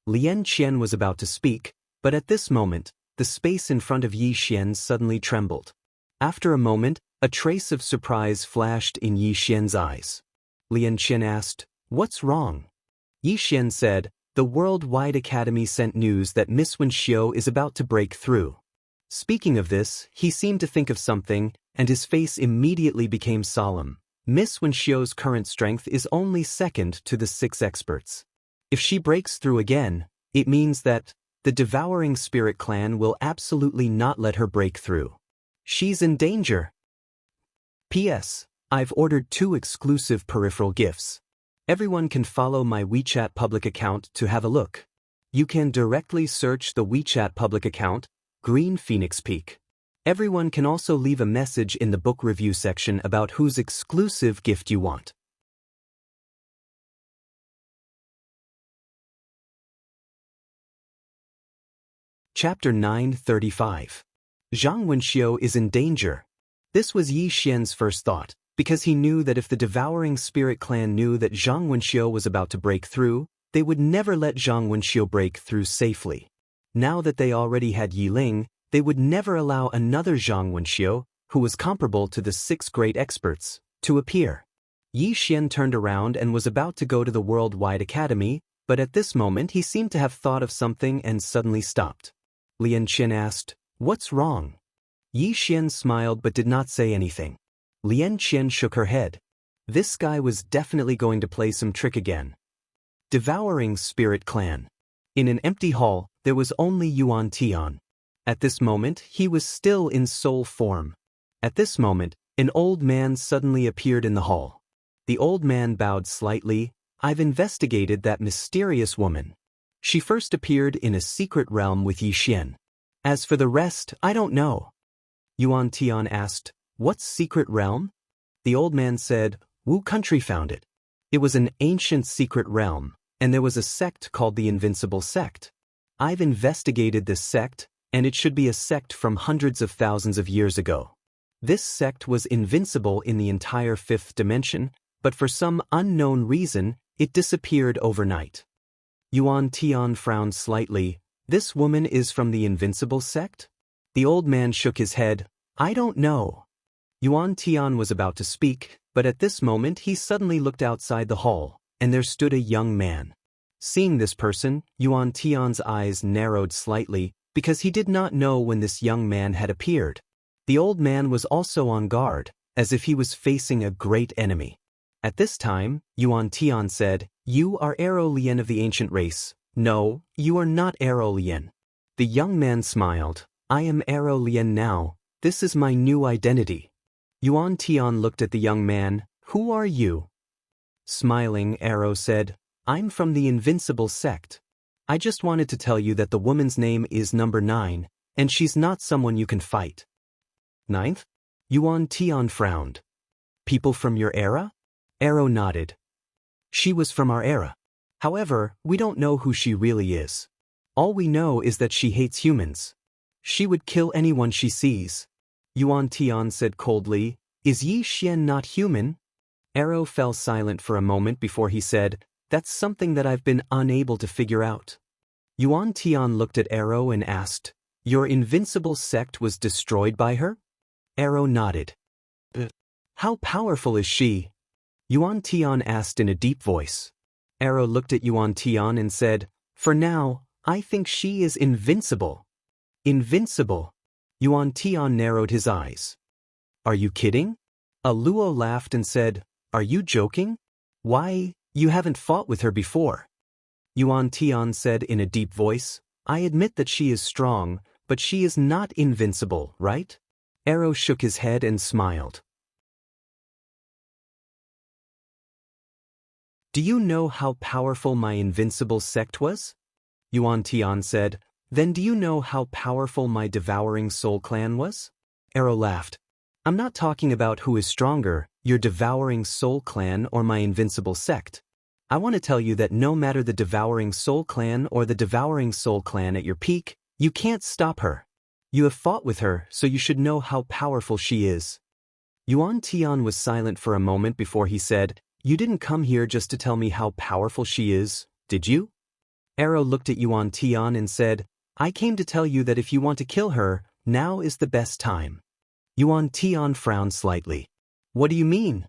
Lian Qian was about to speak, but at this moment, the space in front of Yi Xian suddenly trembled. After a moment, a trace of surprise flashed in Yi Xian's eyes. Lian Qian asked, "What's wrong?" Yi Xian said, "The Worldwide Academy sent news that Miss Wenxiu is about to break through." Speaking of this, he seemed to think of something, and his face immediately became solemn. Miss Wenxiu's current strength is only second to the 6 experts. If she breaks through again, it means that the Devouring Spirit clan will absolutely not let her break through. She's in danger. P.S. I've ordered 2 exclusive peripheral gifts. Everyone can follow my WeChat public account to have a look. You can directly search the WeChat public account, Green Phoenix Peak. Everyone can also leave a message in the book review section about whose exclusive gift you want. Chapter 935. Zhang Wenxiu is in danger. This was Yi Xian's first thought, because he knew that if the Devouring Spirit clan knew that Zhang Wenxiu was about to break through, they would never let Zhang Wenxiu break through safely. Now that they already had Yiling, they would never allow another Zhang Wenxiu, who was comparable to the 6 great experts, to appear. Yi Xian turned around and was about to go to the Worldwide Academy, but at this moment he seemed to have thought of something and suddenly stopped. Lian Qian asked, "What's wrong?" Yi Xian smiled but did not say anything. Lian Qian shook her head. This guy was definitely going to play some trick again. Devouring Spirit Clan. In an empty hall, there was only Yuan Tian. At this moment, he was still in soul form. At this moment, an old man suddenly appeared in the hall. The old man bowed slightly. "I've investigated that mysterious woman. She first appeared in a secret realm with Yi Xian. As for the rest, I don't know." Yuan Tian asked, "What secret realm?" The old man said, "Wu country found it. It was an ancient secret realm, and there was a sect called the Invincible Sect. I've investigated this sect, and it should be a sect from hundreds of thousands of years ago. This sect was invincible in the entire 5th dimension, but for some unknown reason, it disappeared overnight." Yuan Tian frowned slightly. "This woman is from the Invincible Sect?" The old man shook his head. I don't know. Yuan Tian was about to speak, but at this moment he suddenly looked outside the hall, and there stood a young man. Seeing this person, Yuan Tian's eyes narrowed slightly, because he did not know when this young man had appeared. The old man was also on guard, as if he was facing a great enemy. At this time, Yuan Tian said, You are Aro Lien of the ancient race. No, you are not Aro Lien. The young man smiled. I am Aro Lien now. This is my new identity. Yuan Tian looked at the young man. Who are you? Smiling, Aro said, I'm from the Invincible sect. I just wanted to tell you that the woman's name is number 9, and she's not someone you can fight. Ninth? Yuan Tian frowned. People from your era? Aro nodded. She was from our era. However, we don't know who she really is. All we know is that she hates humans. She would kill anyone she sees. Yuan Tian said coldly, Is Yi Xian not human? Aro fell silent for a moment before he said, That's something that I've been unable to figure out. Yuan Tian looked at Aro and asked, Your invincible sect was destroyed by her? Aro nodded. How powerful is she? Yuan Tian asked in a deep voice. Aro looked at Yuan Tian and said, For now, I think she is invincible. Invincible? Yuan Tian narrowed his eyes. Are you kidding? A Luo laughed and said, Are you joking? Why, you haven't fought with her before. Yuan Tian said in a deep voice, I admit that she is strong, but she is not invincible, right? Aro shook his head and smiled. Do you know how powerful my invincible sect was? Yuan Tian said, Then do you know how powerful my devouring soul clan was? Aro laughed. I'm not talking about who is stronger, your devouring soul clan or my invincible sect. I want to tell you that no matter the devouring soul clan or the devouring soul clan at your peak, you can't stop her. You have fought with her, so you should know how powerful she is. Yuan Tian was silent for a moment before he said, You didn't come here just to tell me how powerful she is, did you? Aro looked at Yuan Tian and said, I came to tell you that if you want to kill her, now is the best time. Yuan Tian frowned slightly. What do you mean?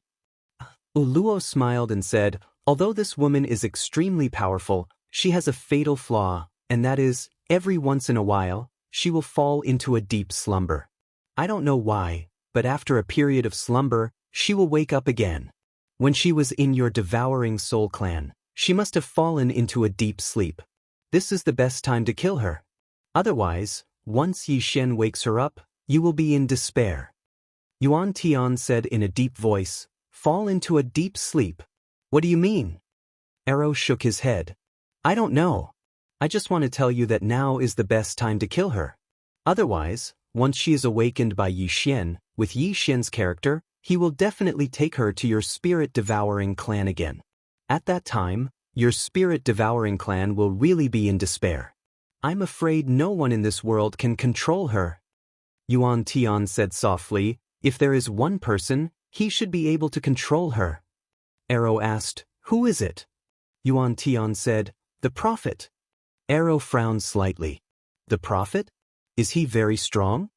Luo smiled and said, Although this woman is extremely powerful, she has a fatal flaw, and that is, every once in a while, she will fall into a deep slumber. I don't know why, but after a period of slumber, she will wake up again. When she was in your devouring soul clan, she must have fallen into a deep sleep. This is the best time to kill her. Otherwise, once Yi Xian wakes her up, you will be in despair. Yuan Tian said in a deep voice, Fall into a deep sleep. What do you mean? Aro shook his head. I don't know. I just want to tell you that now is the best time to kill her. Otherwise, once she is awakened by Yi Xian, with Yi Xian's character, he will definitely take her to your spirit-devouring clan again. At that time, your spirit-devouring clan will really be in despair. I'm afraid no one in this world can control her. Yuan Tian said softly, If there is one person, he should be able to control her. Aro asked, Who is it? Yuan Tian said, The prophet. Aro frowned slightly. The prophet? Is he very strong?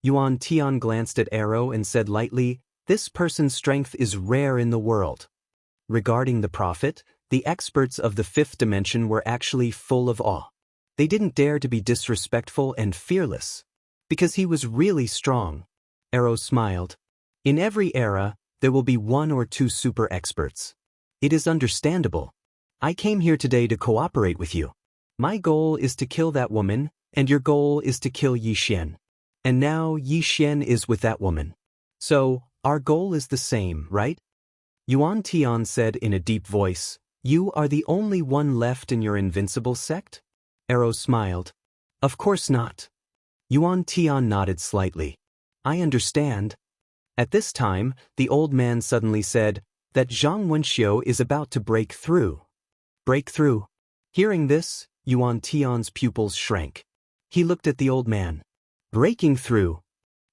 Yuan Tian glanced at Aro and said lightly, This person's strength is rare in the world. Regarding the prophet, the experts of the fifth dimension were actually full of awe. They didn't dare to be disrespectful and fearless. Because he was really strong. Aro smiled. In every era, there will be one or two super experts. It is understandable. I came here today to cooperate with you. My goal is to kill that woman, and your goal is to kill Yi Xian. And now Yi Xian is with that woman. So, our goal is the same, right? Yuan Tian said in a deep voice, You are the only one left in your invincible sect? Aro smiled. Of course not. Yuan Tian nodded slightly. I understand. At this time, the old man suddenly said that Zhang Wenxiu is about to break through. Break through. Hearing this, Yuan Tian's pupils shrank. He looked at the old man. Breaking through.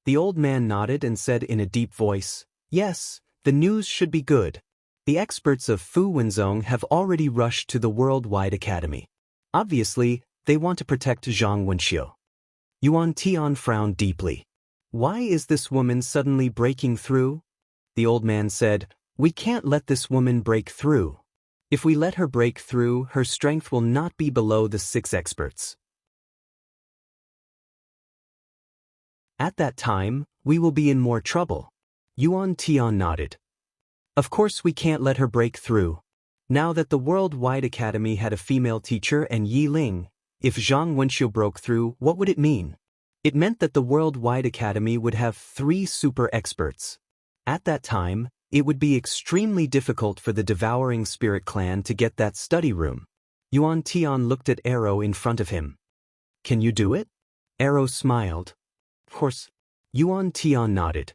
The old man nodded and said in a deep voice, Yes, the news should be good. The experts of Fu Wenzong have already rushed to the Worldwide Academy. Obviously, they want to protect Zhang Wenxiu. Yuan Tian frowned deeply. Why is this woman suddenly breaking through? The old man said, we can't let this woman break through. If we let her break through, her strength will not be below the 6 experts. At that time, we will be in more trouble. Yuan Tian nodded. Of course we can't let her break through. Now that the Worldwide Academy had a female teacher and Yi Ling, if Zhang Wenxiu broke through, what would it mean? It meant that the Worldwide Academy would have 3 super experts. At that time, it would be extremely difficult for the Devouring Spirit clan to get that study room. Yuan Tian looked at Arrow in front of him. Can you do it? Arrow smiled. Of course. Yuan Tian nodded.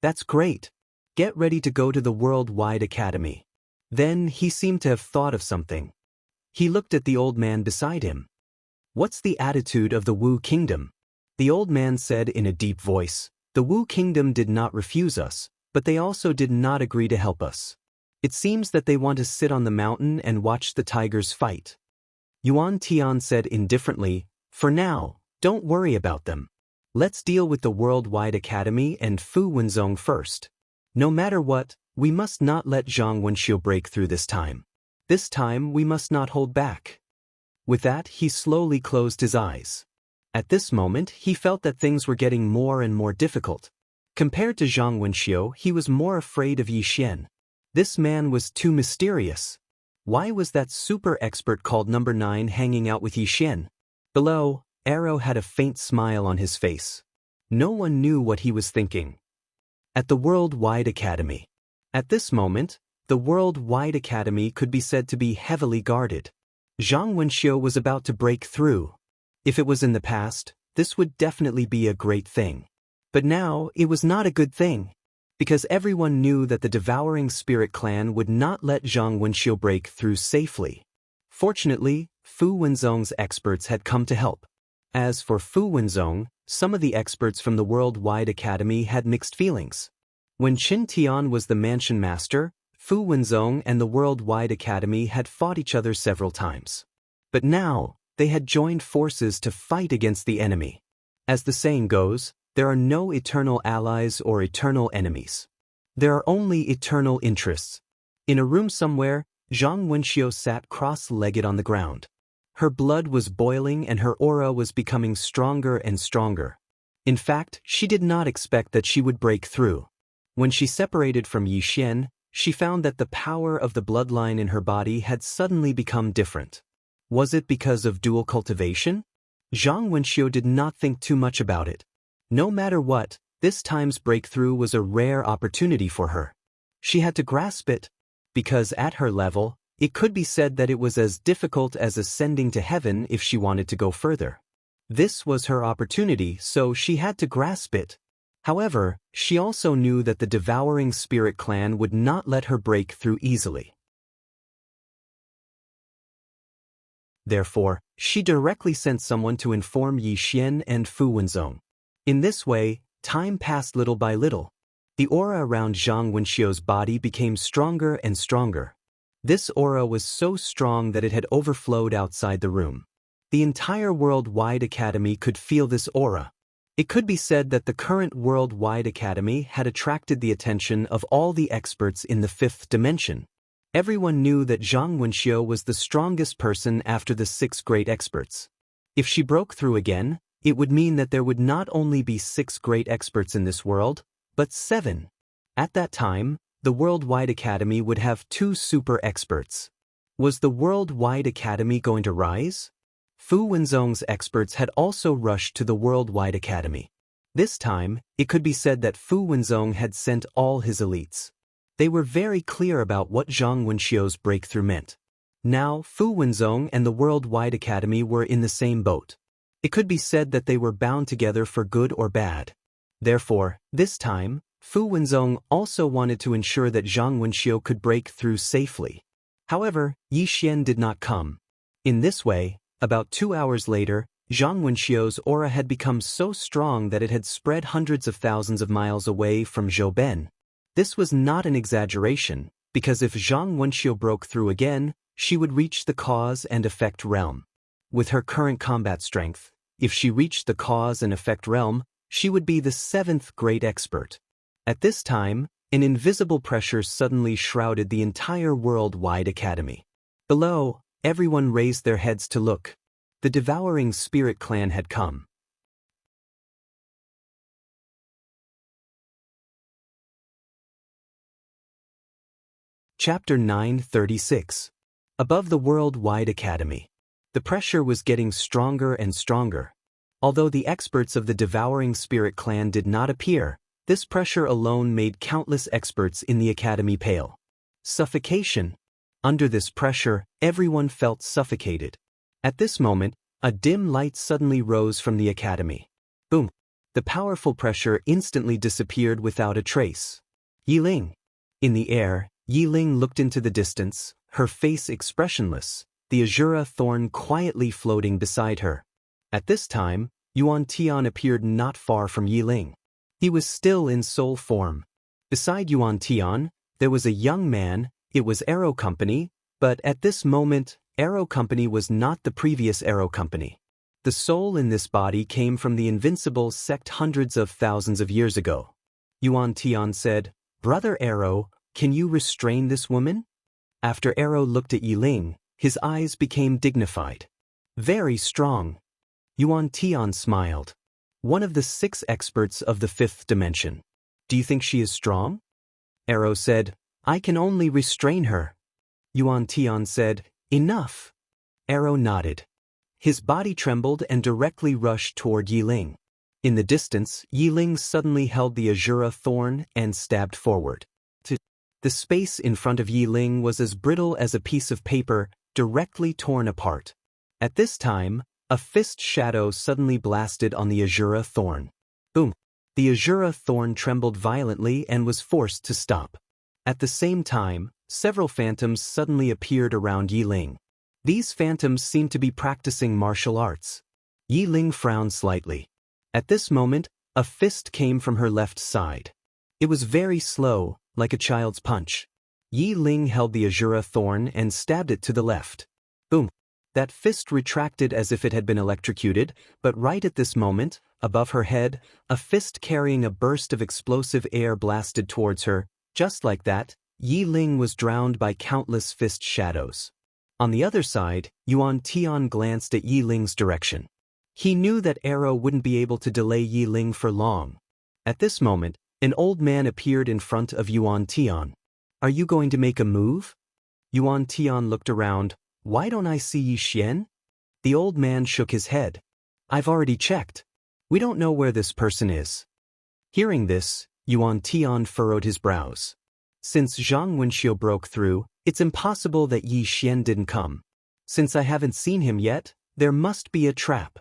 That's great. Get ready to go to the Worldwide Academy. Then he seemed to have thought of something. He looked at the old man beside him. What's the attitude of the Wu Kingdom? The old man said in a deep voice, the Wu Kingdom did not refuse us, but they also did not agree to help us. It seems that they want to sit on the mountain and watch the tigers fight. Yuan Tian said indifferently, for now, don't worry about them. Let's deal with the Worldwide Academy and Fu Wenzong first. No matter what, we must not let Zhang Wenxiu break through this time. This time we must not hold back. With that, he slowly closed his eyes. At this moment, he felt that things were getting more and more difficult. Compared to Zhang Wenxiu, he was more afraid of Yi Xian. This man was too mysterious. Why was that super expert called number 9 hanging out with Yi Xian? Below, Arrow had a faint smile on his face. No one knew what he was thinking. At the Worldwide Academy. At this moment, the Worldwide Academy could be said to be heavily guarded. Zhang Wenxiu was about to break through. If it was in the past, this would definitely be a great thing. But now, it was not a good thing. Because everyone knew that the Devouring Spirit clan would not let Zhang Wenxiu break through safely. Fortunately, Fu Wenzong's experts had come to help. As for Fu Wenzong, some of the experts from the Worldwide Academy had mixed feelings. When Qin Tian was the mansion master, Fu Wenzong and the Worldwide Academy had fought each other several times. But now, they had joined forces to fight against the enemy. As the saying goes, there are no eternal allies or eternal enemies. There are only eternal interests. In a room somewhere, Zhang Wenxiu sat cross-legged on the ground. Her blood was boiling and her aura was becoming stronger and stronger. In fact, she did not expect that she would break through. When she separated from Yi Xian, she found that the power of the bloodline in her body had suddenly become different. Was it because of dual cultivation? Zhang Wenxiu did not think too much about it. No matter what, this time's breakthrough was a rare opportunity for her. She had to grasp it, because at her level, it could be said that it was as difficult as ascending to heaven if she wanted to go further. This was her opportunity, so she had to grasp it. However, she also knew that the Devouring Spirit clan would not let her break through easily. Therefore, she directly sent someone to inform Yi Xian and Fu Wenzong. In this way, time passed little by little. The aura around Zhang Wenxiu's body became stronger and stronger. This aura was so strong that it had overflowed outside the room. The entire Worldwide Academy could feel this aura. It could be said that the current Worldwide Academy had attracted the attention of all the experts in the 5th dimension. Everyone knew that Zhang Wenxiu was the strongest person after the 6 great experts. If she broke through again, it would mean that there would not only be 6 great experts in this world, but 7. At that time, the Worldwide Academy would have 2 super experts. Was the Worldwide Academy going to rise? Fu Wenzong's experts had also rushed to the Worldwide Academy. This time, it could be said that Fu Wenzong had sent all his elites. They were very clear about what Zhang Wenxiu's breakthrough meant. Now, Fu Wenzong and the Worldwide Academy were in the same boat. It could be said that they were bound together for good or bad. Therefore, this time, Fu Wenzong also wanted to ensure that Zhang Wenxiu could break through safely. However, Yi Xian did not come. In this way, about 2 hours later, Zhang Wenxiu's aura had become so strong that it had spread hundreds of thousands of miles away from Zhouben. This was not an exaggeration, because if Zhang Wenxiu broke through again, she would reach the cause and effect realm. With her current combat strength, If she reached the cause and effect realm, she would be the 7th great expert. At this time, an invisible pressure suddenly shrouded the entire worldwide academy. Below, everyone raised their heads to look. The devouring spirit clan had come. Chapter 936. Above the worldwide academy. The pressure was getting stronger and stronger. Although the experts of the devouring spirit clan did not appear, this pressure alone made countless experts in the academy pale. Suffocation. Under this pressure, everyone felt suffocated. At this moment, a dim light suddenly rose from the academy. Boom! The powerful pressure instantly disappeared without a trace. Yiling. In the air, Yiling looked into the distance, her face expressionless, the azura thorn quietly floating beside her. At this time, Yuan Tian appeared not far from Yiling. He was still in soul form. Beside Yuan Tian, there was a young man. It was Arrow Company, but at this moment, Arrow Company was not the previous Arrow Company. The soul in this body came from the invincible sect hundreds of thousands of years ago. Yuan Tian said, "Brother Arrow, can you restrain this woman?" After Arrow looked at Yiling, his eyes became dignified. "Very strong." Yuan Tian smiled. "One of the 6 experts of the 5th dimension. Do you think she is strong?" Arrow said, "I can only restrain her." Yuan Tian said, "Enough." Arrow nodded. His body trembled and directly rushed toward Yiling. In the distance, Yiling suddenly held the azura thorn and stabbed forward. The space in front of Yiling was as brittle as a piece of paper, directly torn apart. At this time, a fist shadow suddenly blasted on the azura thorn. Boom! The azura thorn trembled violently and was forced to stop. At the same time, several phantoms suddenly appeared around Yiling. These phantoms seemed to be practicing martial arts. Yiling frowned slightly. At this moment, a fist came from her left side. It was very slow, like a child's punch. Yiling held the azura thorn and stabbed it to the left. Boom! That fist retracted as if it had been electrocuted, but right at this moment, above her head, a fist carrying a burst of explosive air blasted towards her. Just like that, Yiling was drowned by countless fist shadows. On the other side, Yuan Tian glanced at Yiling's direction. He knew that Arrow wouldn't be able to delay Yiling for long. At this moment, an old man appeared in front of Yuan Tian. "Are you going to make a move?" Yuan Tian looked around. "Why don't I see Yi Xian?" The old man shook his head. "I've already checked. We don't know where this person is." Hearing this, Yuan Tian furrowed his brows. Since Zhang Wenxiu broke through, it's impossible that Yi Xian didn't come. Since I haven't seen him yet, there must be a trap.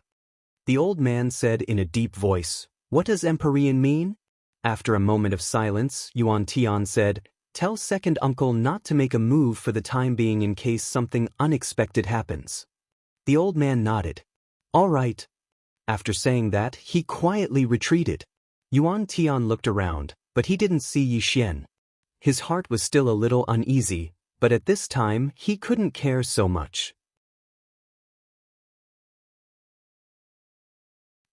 The old man said in a deep voice, "What does Empyrean mean?" After a moment of silence, Yuan Tian said, "Tell second uncle not to make a move for the time being in case something unexpected happens." The old man nodded. "All right." After saying that, he quietly retreated. Yuan Tian looked around, but he didn't see Yi Xian. His heart was still a little uneasy, but at this time he couldn't care so much.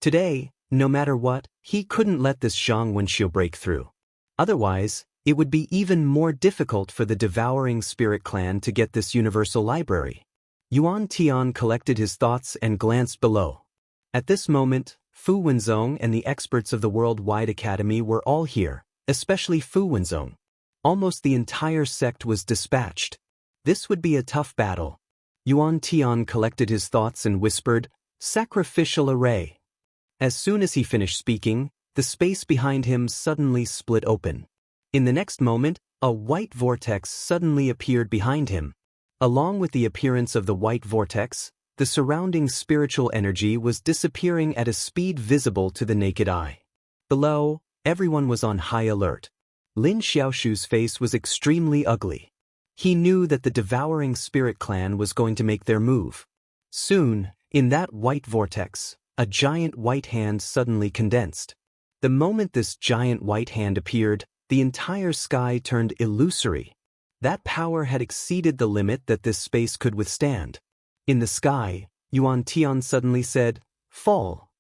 Today, no matter what, he couldn't let this Zhang Wenxiu break through. Otherwise, it would be even more difficult for the devouring spirit clan to get this universal library. Yuan Tian collected his thoughts and glanced below. At this moment, Fu Wenzong and the experts of the Worldwide Academy were all here, especially Fu Wenzong. Almost the entire sect was dispatched. This would be a tough battle. Yuan Tian collected his thoughts and whispered, "Sacrificial array." As soon as he finished speaking, the space behind him suddenly split open. In the next moment, a white vortex suddenly appeared behind him. Along with the appearance of the white vortex, the surrounding spiritual energy was disappearing at a speed visible to the naked eye. Below, everyone was on high alert. Lin Xiaoshu's face was extremely ugly. He knew that the devouring spirit clan was going to make their move. Soon, in that white vortex, a giant white hand suddenly condensed. The moment this giant white hand appeared, the entire sky turned illusory. That power had exceeded the limit that this space could withstand. In the sky, Yuan Tian suddenly said, Fall.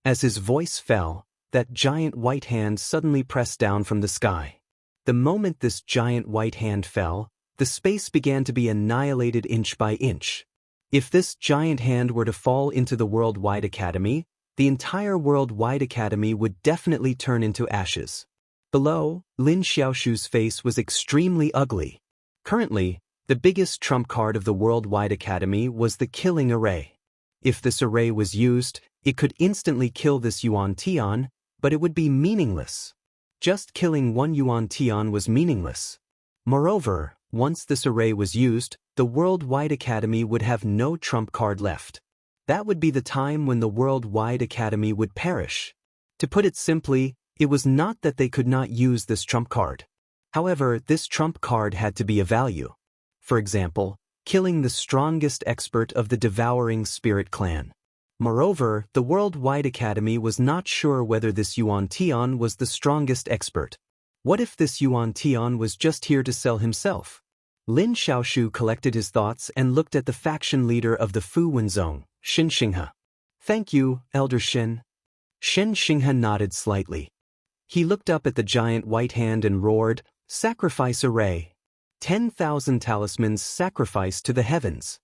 As his voice fell, that giant white hand suddenly pressed down from the sky. The moment this giant white hand fell, the space began to be annihilated inch by inch. If this giant hand were to fall into the Worldwide Academy, the entire Worldwide Academy would definitely turn into ashes. Below, Lin Xiaoshu's face was extremely ugly. Currently, the biggest trump card of the Worldwide Academy was the killing array. If this array was used, it could instantly kill this Yuan Tian, but it would be meaningless. Just killing one Yuan Tian was meaningless. Moreover, once this array was used, the Worldwide Academy would have no trump card left. That would be the time when the Worldwide Academy would perish. To put it simply, it was not that they could not use this trump card. However, this trump card had to be of value. For example, killing the strongest expert of the Devouring Spirit clan. Moreover, the Worldwide Academy was not sure whether this Yuan Tian was the strongest expert. What if this Yuan Tian was just here to sell himself? Lin Xiaoshu collected his thoughts and looked at the faction leader of the Fu Wenzong, Xianxia. Thank you, Elder Shen. Xianxia nodded slightly. He looked up at the giant white hand and roared, "Sacrifice array! 10,000 talismans sacrificed to the heavens."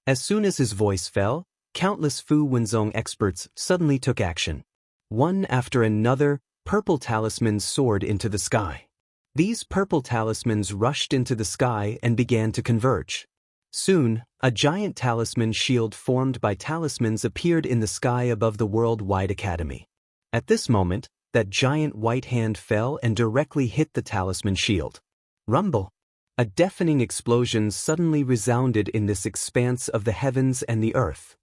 As soon as his voice fell, countless Fu Wenzong experts suddenly took action. One after another, purple talismans soared into the sky. These purple talismans rushed into the sky and began to converge. Soon, a giant talisman shield formed by talismans appeared in the sky above the Worldwide Academy. At this moment, that giant white hand fell and directly hit the talisman shield. Rumble! A deafening explosion suddenly resounded in this expanse of the heavens and the earth.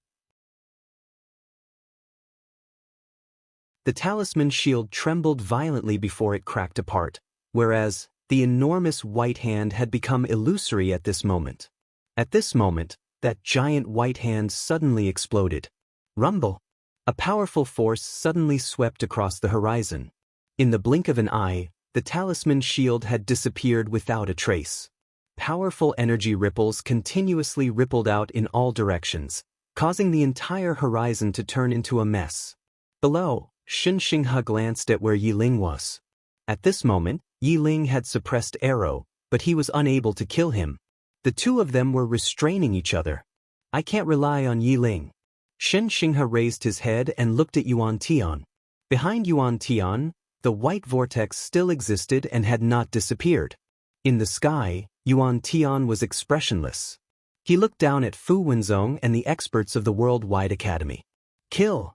The talisman shield trembled violently before it cracked apart, whereas the enormous white hand had become illusory at this moment. At this moment, that giant white hand suddenly exploded. Rumble! A powerful force suddenly swept across the horizon. In the blink of an eye, the talisman shield had disappeared without a trace. Powerful energy ripples continuously rippled out in all directions, causing the entire horizon to turn into a mess. Below, Xianxia glanced at where Yi Ling was. At this moment, Yi Ling had suppressed arrow, but he was unable to kill him. The two of them were restraining each other. I can't rely on Yi Ling. Xianxia raised his head and looked at Yuan Tian. Behind Yuan Tian, the white vortex still existed and had not disappeared. In the sky, Yuan Tian was expressionless. He looked down at Fu Wenzong and the experts of the Worldwide Academy. Kill!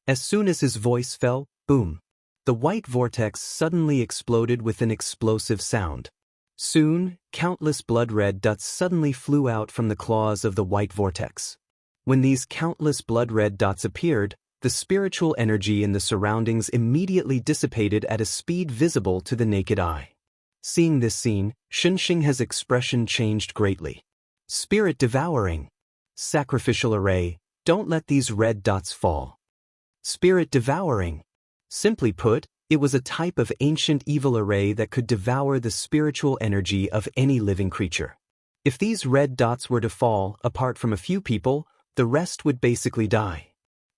As soon as his voice fell, boom! The white vortex suddenly exploded with an explosive sound. Soon, countless blood-red dots suddenly flew out from the claws of the white vortex. When these countless blood-red dots appeared, the spiritual energy in the surroundings immediately dissipated at a speed visible to the naked eye. Seeing this scene, Xianxia's expression changed greatly. Spirit devouring. Sacrificial array, don't let these red dots fall. Spirit devouring. Simply put, it was a type of ancient evil array that could devour the spiritual energy of any living creature. If these red dots were to fall, apart from a few people, the rest would basically die.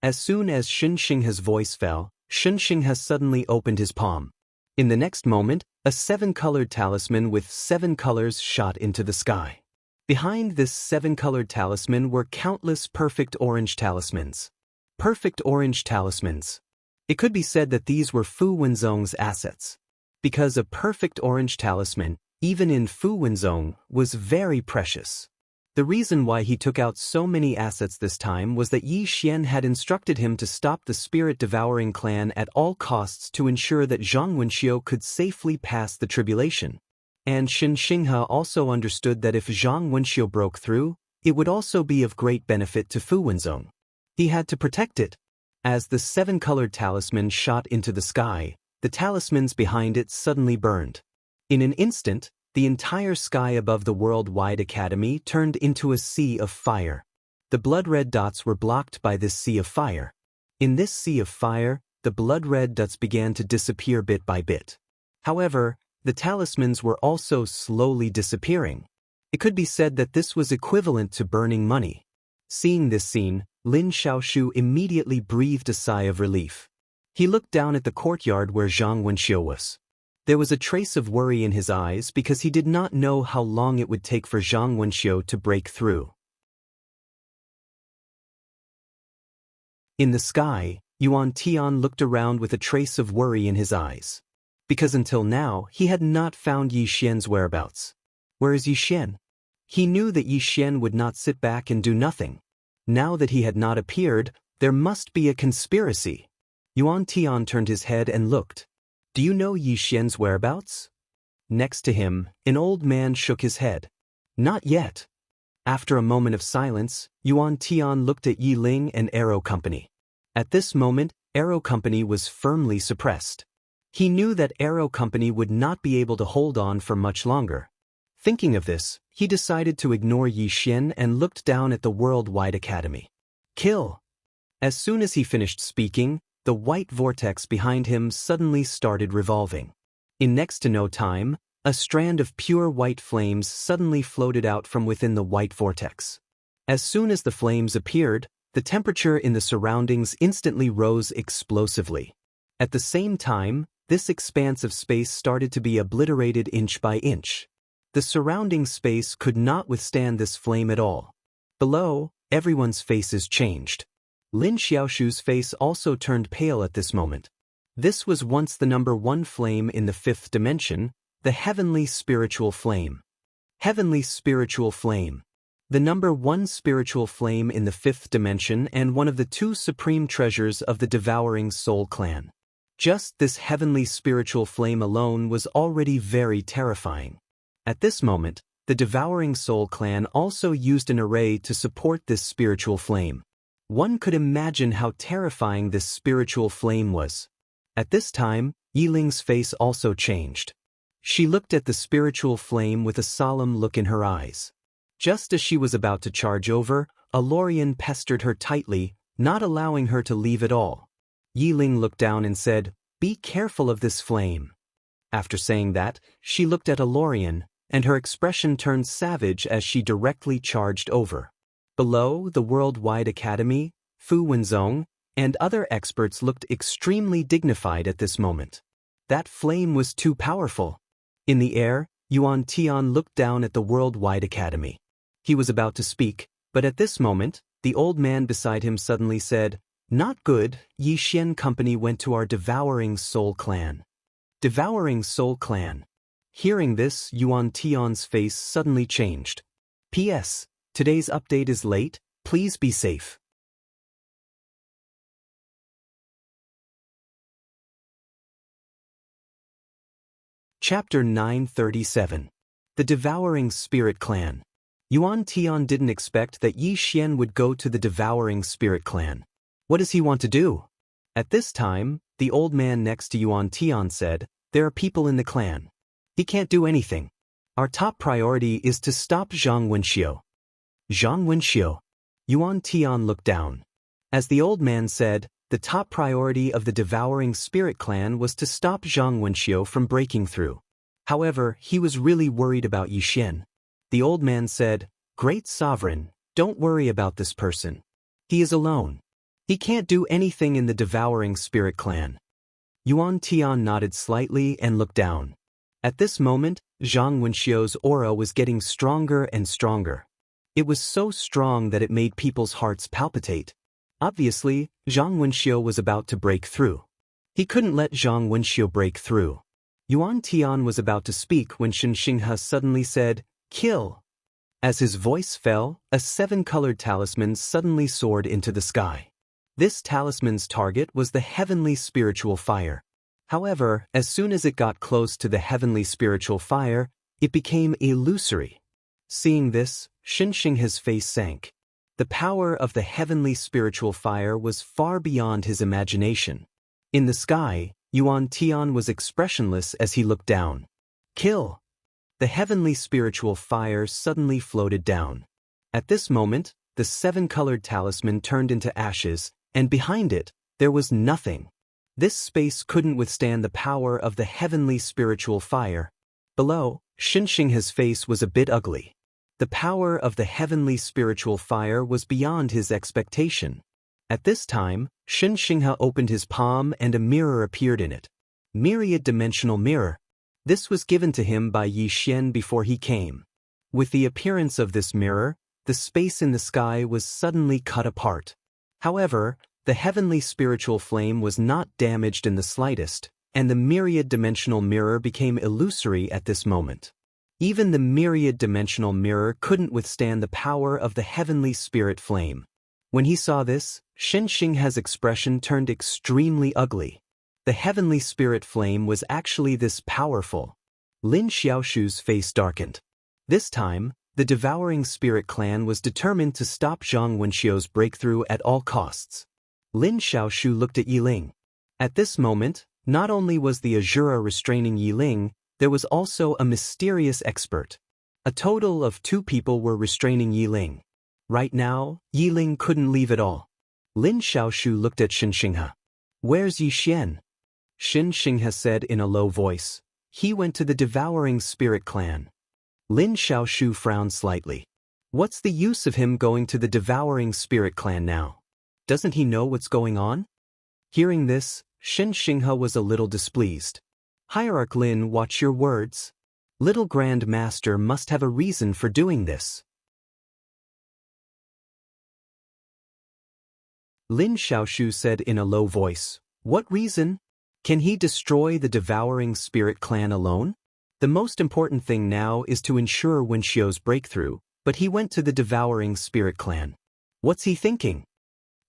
As soon as Xianxia's voice fell, Xianxia suddenly opened his palm. In the next moment, a 7-colored talisman with 7 colors shot into the sky. Behind this 7-colored talisman were countless perfect orange talismans. Perfect orange talismans. It could be said that these were Fu Wenzong's assets. Because a perfect orange talisman, even in Fu Wenzong, was very precious. The reason why he took out so many assets this time was that Yi Xian had instructed him to stop the spirit-devouring clan at all costs to ensure that Zhang Wenxiu could safely pass the tribulation. And Xianxia also understood that if Zhang Wenxiu broke through, it would also be of great benefit to Fu Wenzong. He had to protect it. As the 7-colored talisman shot into the sky, the talismans behind it suddenly burned. In an instant, the entire sky above the Worldwide Academy turned into a sea of fire. The blood-red dots were blocked by this sea of fire. In this sea of fire, the blood-red dots began to disappear bit by bit. However, the talismans were also slowly disappearing. It could be said that this was equivalent to burning money. Seeing this scene, Lin Xiaoshu immediately breathed a sigh of relief. He looked down at the courtyard where Zhang Wenxiu was. There was a trace of worry in his eyes because he did not know how long it would take for Zhang Wenxiu to break through. In the sky, Yuan Tian looked around with a trace of worry in his eyes. Because until now, he had not found Yi Xian's whereabouts. Where is Yi Xian? He knew that Yi Xian would not sit back and do nothing. Now that he had not appeared, there must be a conspiracy. Yuan Tian turned his head and looked. Do you know Yi Xian's whereabouts? Next to him, an old man shook his head. Not yet. After a moment of silence, Yuan Tian looked at Yi Ling and Arrow Company. At this moment, Arrow Company was firmly suppressed. He knew that Arrow Company would not be able to hold on for much longer. Thinking of this, he decided to ignore Yi Xian and looked down at the Worldwide Academy. Kill! As soon as he finished speaking, the white vortex behind him suddenly started revolving. In next to no time, a strand of pure white flames suddenly floated out from within the white vortex. As soon as the flames appeared, the temperature in the surroundings instantly rose explosively. At the same time, this expanse of space started to be obliterated inch by inch. The surrounding space could not withstand this flame at all. Below, everyone's faces changed. Lin Xiaoshu's face also turned pale at this moment. This was once the number one flame in the fifth dimension, the heavenly spiritual flame. Heavenly spiritual flame. The number one spiritual flame in the fifth dimension and one of the two supreme treasures of the devouring soul clan. Just this heavenly spiritual flame alone was already very terrifying. At this moment, the devouring soul clan also used an array to support this spiritual flame. One could imagine how terrifying this spiritual flame was. At this time, Yi Ling's face also changed. She looked at the spiritual flame with a solemn look in her eyes. Just as she was about to charge over, a Lorian pestered her tightly, not allowing her to leave at all. Yi Ling looked down and said, "Be careful of this flame." After saying that, she looked at a Lorian, and her expression turned savage as she directly charged over. Below, the Worldwide Academy, Fu Wenzong, and other experts looked extremely dignified at this moment. That flame was too powerful. In the air, Yuan Tian looked down at the Worldwide Academy. He was about to speak, but at this moment, the old man beside him suddenly said, "Not good, Yi Xian Company went to our devouring soul clan." Devouring soul clan. Hearing this, Yuan Tian's face suddenly changed. P.S. Today's update is late, please be safe. Chapter 937. The Devouring Spirit Clan. Yuan Tian didn't expect that Yi Xian would go to the Devouring Spirit Clan. What does he want to do? At this time, the old man next to Yuan Tian said, "There are people in the clan. He can't do anything. Our top priority is to stop Zhang Wenxiu." Zhang Wenxiu. Yuan Tian looked down. As the old man said, the top priority of the Devouring Spirit Clan was to stop Zhang Wenxiu from breaking through. However, he was really worried about Yi Xian. The old man said, "Great Sovereign, don't worry about this person. He is alone. He can't do anything in the Devouring Spirit Clan." Yuan Tian nodded slightly and looked down. At this moment, Zhang Wenxiu's aura was getting stronger and stronger. It was so strong that it made people's hearts palpitate. Obviously, Zhang Wenxiu was about to break through. He couldn't let Zhang Wenxiu break through. Yuan Tian was about to speak when Xianxia suddenly said, "Kill." As his voice fell, a seven-colored talisman suddenly soared into the sky. This talisman's target was the heavenly spiritual fire. However, as soon as it got close to the heavenly spiritual fire, it became illusory. Seeing this, Xianxia's face sank. The power of the heavenly spiritual fire was far beyond his imagination. In the sky, Yuan Tian was expressionless as he looked down. "Kill!" The heavenly spiritual fire suddenly floated down. At this moment, the seven-colored talisman turned into ashes, and behind it, there was nothing. This space couldn't withstand the power of the heavenly spiritual fire. Below, Xianxing's face was a bit ugly. The power of the heavenly spiritual fire was beyond his expectation. At this time, Xianxia opened his palm and a mirror appeared in it. Myriad-dimensional mirror. This was given to him by Yi Xian before he came. With the appearance of this mirror, the space in the sky was suddenly cut apart. However, the heavenly spiritual flame was not damaged in the slightest, and the myriad-dimensional mirror became illusory at this moment. Even the myriad-dimensional mirror couldn't withstand the power of the heavenly spirit flame. When he saw this, Xianxia's expression turned extremely ugly. The heavenly spirit flame was actually this powerful. Lin Xiaoshu's face darkened. This time, the devouring spirit clan was determined to stop Zhang Wenxiu's breakthrough at all costs. Lin Xiaoshu looked at Yiling. At this moment, not only was the Azura restraining Yiling, there was also a mysterious expert. A total of 2 people were restraining Yiling. Right now, Yiling couldn't leave at all. Lin Xiaoshu looked at Xianxia. Where's Yi Xian? Xianxia said in a low voice. He went to the devouring spirit clan. Lin Xiaoshu frowned slightly. What's the use of him going to the devouring spirit clan now? Doesn't he know what's going on? Hearing this, Xianxia was a little displeased. Hierarch Lin, watch your words. Little Grand Master must have a reason for doing this. Lin Xiaoshu said in a low voice. What reason? Can he destroy the devouring spirit clan alone? The most important thing now is to ensure Wenxiu's breakthrough, but he went to the devouring spirit clan. What's he thinking?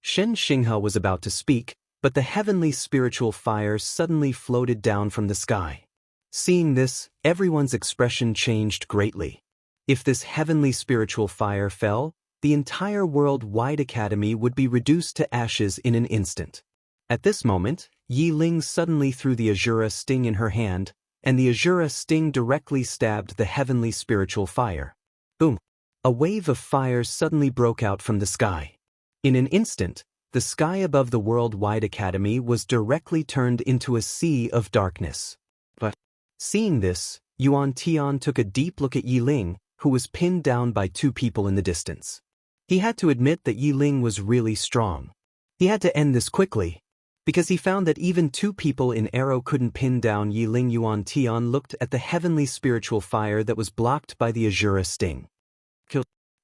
Xianxia was about to speak, but the heavenly spiritual fire suddenly floated down from the sky. Seeing this, everyone's expression changed greatly. If this heavenly spiritual fire fell, the entire world-wide academy would be reduced to ashes in an instant. At this moment, Yiling suddenly threw the Azura sting in her hand, and the Azura sting directly stabbed the heavenly spiritual fire. Boom! A wave of fire suddenly broke out from the sky. In an instant, the sky above the worldwide academy was directly turned into a sea of darkness. But seeing this, Yuan Tian took a deep look at Yiling, who was pinned down by 2 people in the distance. He had to admit that Yiling was really strong. He had to end this quickly. Because he found that even 2 people in arrow couldn't pin down Yiling. Yuan Tian looked at the heavenly spiritual fire that was blocked by the Azura sting.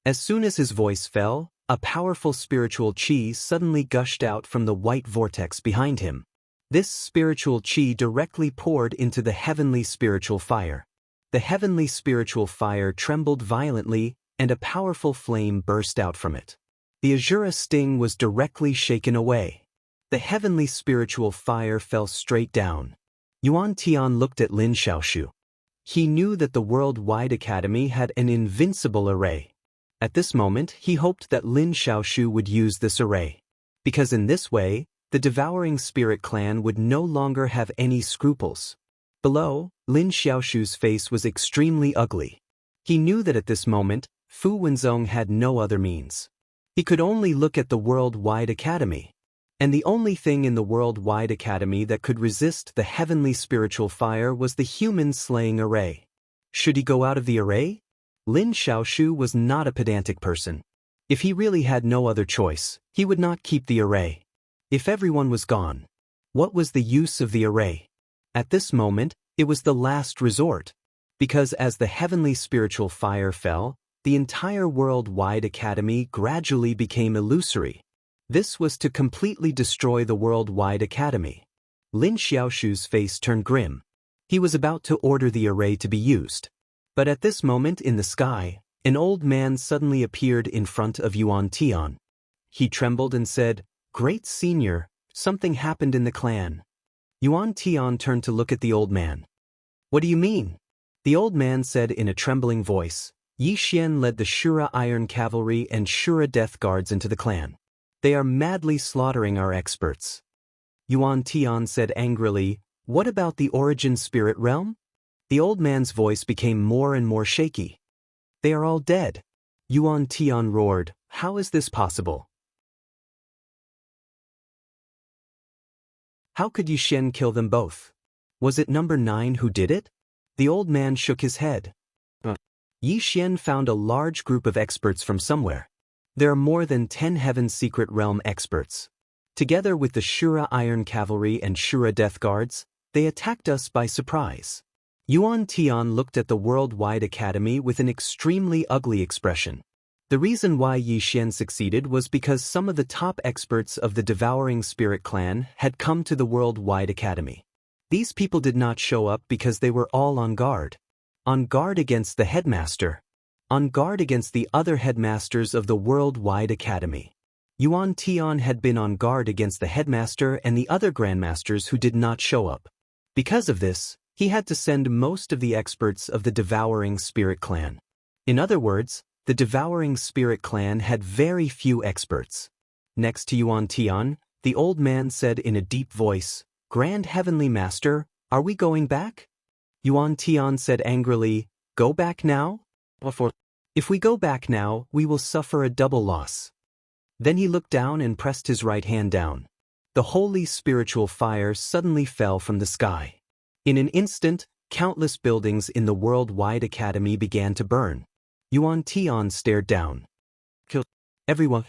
As soon as his voice fell, a powerful spiritual chi suddenly gushed out from the white vortex behind him. This spiritual chi directly poured into the heavenly spiritual fire. The heavenly spiritual fire trembled violently, and a powerful flame burst out from it. The Azura sting was directly shaken away. The heavenly spiritual fire fell straight down. Yuan Tian looked at Lin Xiaoshu. He knew that the worldwide academy had an invincible array. At this moment, he hoped that Lin Xiaoshu would use this array. Because in this way, the devouring spirit clan would no longer have any scruples. Below, Lin Xiaoshu's face was extremely ugly. He knew that at this moment, Fu Wenzong had no other means. He could only look at the worldwide academy. And the only thing in the worldwide academy that could resist the heavenly spiritual fire was the human-slaying array. Should he go out of the array? Lin Xiaoshu was not a pedantic person. If he really had no other choice, he would not keep the array. If everyone was gone, what was the use of the array? At this moment, it was the last resort. Because as the heavenly spiritual fire fell, the entire worldwide academy gradually became illusory. This was to completely destroy the worldwide academy. Lin Xiaoshu's face turned grim. He was about to order the array to be used. But at this moment in the sky, an old man suddenly appeared in front of Yuan Tian. He trembled and said, "Great Senior, something happened in the clan." Yuan Tian turned to look at the old man. "What do you mean?" The old man said in a trembling voice, "Yi Xian led the Shura Iron Cavalry and Shura Death Guards into the clan. They are madly slaughtering our experts." Yuan Tian said angrily, "What about the Origin Spirit Realm?" The old man's voice became more and more shaky. "They are all dead." Yuan Tian roared, "How is this possible? How could Yi Xian kill them both? Was it number 9 who did it?" The old man shook his head. Yi Xian found a large group of experts from somewhere. There are more than 10 Heaven's Secret Realm experts. Together with the Shura Iron Cavalry and Shura Death Guards, they attacked us by surprise. Yuan Tian looked at the Worldwide Academy with an extremely ugly expression. The reason why Yi Xian succeeded was because some of the top experts of the Devouring Spirit clan had come to the Worldwide Academy. These people did not show up because they were all on guard. On guard against the headmaster. On guard against the other headmasters of the Worldwide Academy. Yuan Tian had been on guard against the headmaster and the other grandmasters who did not show up. Because of this, he had to send most of the experts of the Devouring Spirit clan. In other words, the Devouring Spirit clan had very few experts. Next to Yuan Tian, the old man said in a deep voice, "Grand Heavenly Master, are we going back?" Yuan Tian said angrily, "Go back now? If we go back now, we will suffer a double loss." Then he looked down and pressed his right hand down. The holy spiritual fire suddenly fell from the sky. In an instant, countless buildings in the Worldwide Academy began to burn. Yuan Tian stared down. "Kill everyone."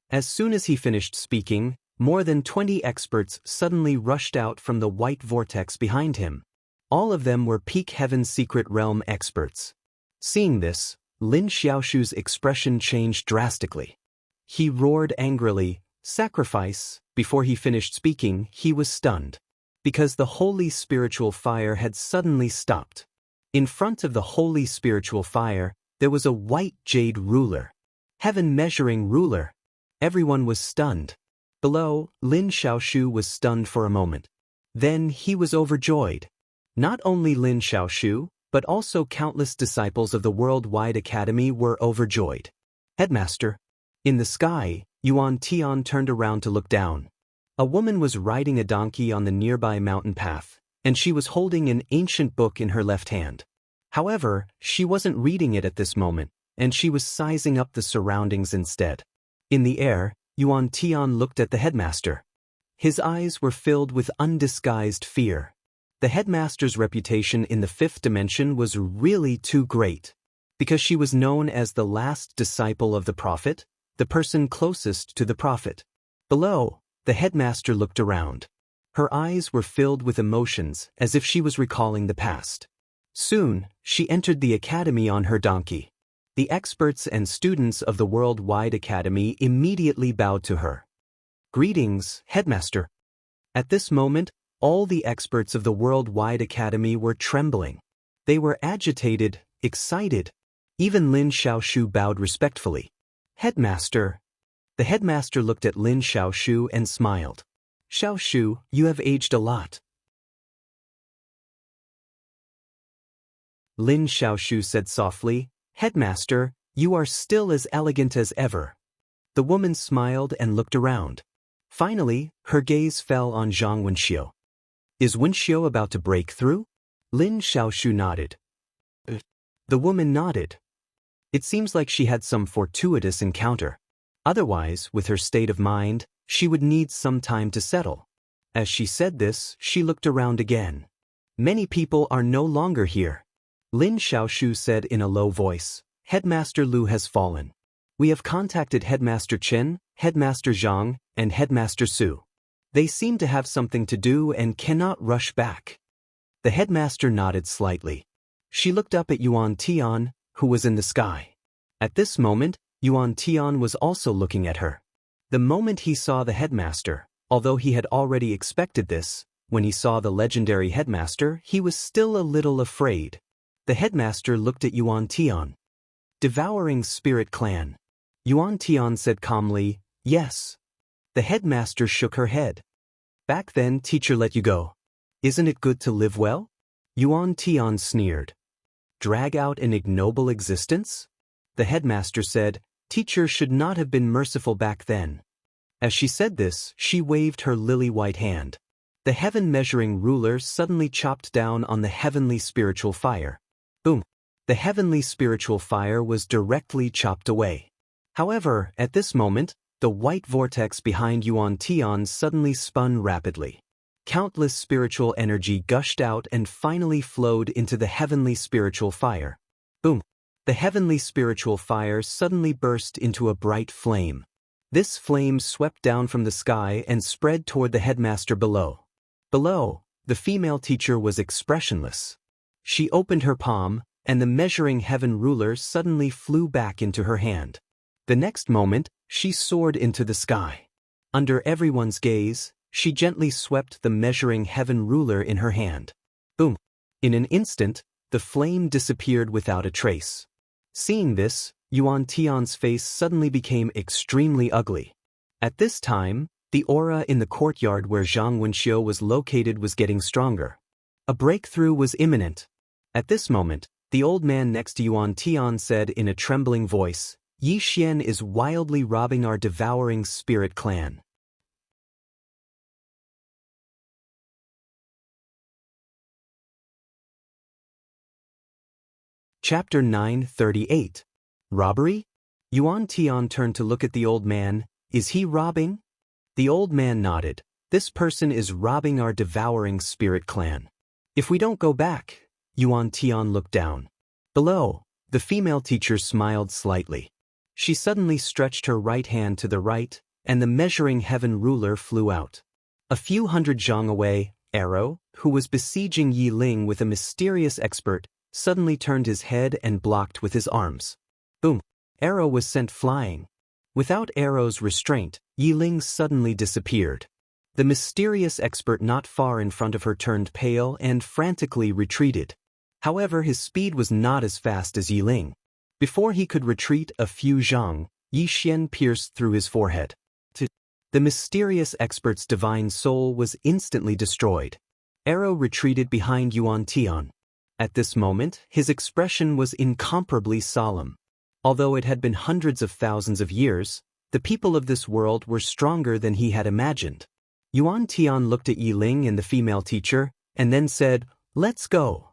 As soon as he finished speaking, more than 20 experts suddenly rushed out from the white vortex behind him. All of them were peak Heaven's Secret Realm experts. Seeing this, Lin Xiaoshu's expression changed drastically. He roared angrily, "Sacrifice!" Before he finished speaking, he was stunned. Because the holy spiritual fire had suddenly stopped. In front of the holy spiritual fire, there was a white jade ruler. Heaven measuring ruler. Everyone was stunned. Below, Lin Xiaoshu was stunned for a moment. Then he was overjoyed. Not only Lin Xiaoshu, but also countless disciples of the Worldwide Academy were overjoyed. "Headmaster." In the sky, Yuan Tian turned around to look down. A woman was riding a donkey on the nearby mountain path, and she was holding an ancient book in her left hand. However, she wasn't reading it at this moment, and she was sizing up the surroundings instead. In the air, Yuan Tian looked at the headmaster. His eyes were filled with undisguised fear. The headmaster's reputation in the fifth dimension was really too great. Because she was known as the last disciple of the prophet, the person closest to the prophet. Below, the headmaster looked around. Her eyes were filled with emotions as if she was recalling the past. Soon, she entered the academy on her donkey. The experts and students of the Worldwide Academy immediately bowed to her. "Greetings, headmaster." At this moment, all the experts of the Worldwide Academy were trembling. They were agitated, excited. Even Lin Xiaoshu bowed respectfully. "Headmaster." The headmaster looked at Lin Xiaoshu and smiled. "Xiaoshu, you have aged a lot." Lin Xiaoshu said softly, "Headmaster, you are still as elegant as ever." The woman smiled and looked around. Finally, her gaze fell on Zhang Wenxiu. "Is Wenxiu about to break through?" Lin Xiaoshu nodded. The woman nodded. It seems like she had some fortuitous encounter. Otherwise, with her state of mind, she would need some time to settle. As she said this, she looked around again. "Many people are no longer here." Lin Xiaoshu said in a low voice, "Headmaster Lu has fallen. We have contacted Headmaster Chen, Headmaster Zhang, and Headmaster Su. They seem to have something to do and cannot rush back." The headmaster nodded slightly. She looked up at Yuan Tian, who was in the sky. At this moment, Yuan Tian was also looking at her. The moment he saw the headmaster, although he had already expected this, when he saw the legendary headmaster, he was still a little afraid. The headmaster looked at Yuan Tian. "Devouring Spirit Clan." Yuan Tian said calmly, "Yes." The headmaster shook her head. "Back then teacher let you go. Isn't it good to live well?" Yuan Tian sneered. "Drag out an ignoble existence?" The headmaster said, "Teacher should not have been merciful back then." As she said this, she waved her lily-white hand. The heaven-measuring ruler suddenly chopped down on the heavenly spiritual fire. Boom! The heavenly spiritual fire was directly chopped away. However, at this moment, the white vortex behind Yuan Tian suddenly spun rapidly. Countless spiritual energy gushed out and finally flowed into the heavenly spiritual fire. Boom! The heavenly spiritual fire suddenly burst into a bright flame. This flame swept down from the sky and spread toward the headmaster below. Below, the female teacher was expressionless. She opened her palm, and the measuring heaven ruler suddenly flew back into her hand. The next moment, she soared into the sky. Under everyone's gaze, she gently swept the measuring heaven ruler in her hand. Boom! In an instant, the flame disappeared without a trace. Seeing this, Yuan Tian's face suddenly became extremely ugly. At this time, the aura in the courtyard where Zhang Wenxiu was located was getting stronger. A breakthrough was imminent. At this moment, the old man next to Yuan Tian said in a trembling voice, "Yi Xian is wildly robbing our devouring spirit clan." Chapter 938. Robbery? Yuan Tian turned to look at the old man. "Is he robbing?" The old man nodded. "This person is robbing our devouring spirit clan. If we don't go back." Yuan Tian looked down. Below, the female teacher smiled slightly. She suddenly stretched her right hand to the right, and the measuring heaven ruler flew out. A few hundred zhang away, Arrow, who was besieging Yi Ling with a mysterious expert, suddenly turned his head and blocked with his arms. Boom! Arrow was sent flying. Without Arrow's restraint, Yi Ling suddenly disappeared. The mysterious expert not far in front of her turned pale and frantically retreated. However, his speed was not as fast as Yi Ling. Before he could retreat a few zhang, Yi Xian pierced through his forehead. The mysterious expert's divine soul was instantly destroyed. Arrow retreated behind Yuan Tian. At this moment, his expression was incomparably solemn. Although it had been hundreds of thousands of years, the people of this world were stronger than he had imagined. Yuan Tian looked at Yi Ling and the female teacher, and then said, "Let's go."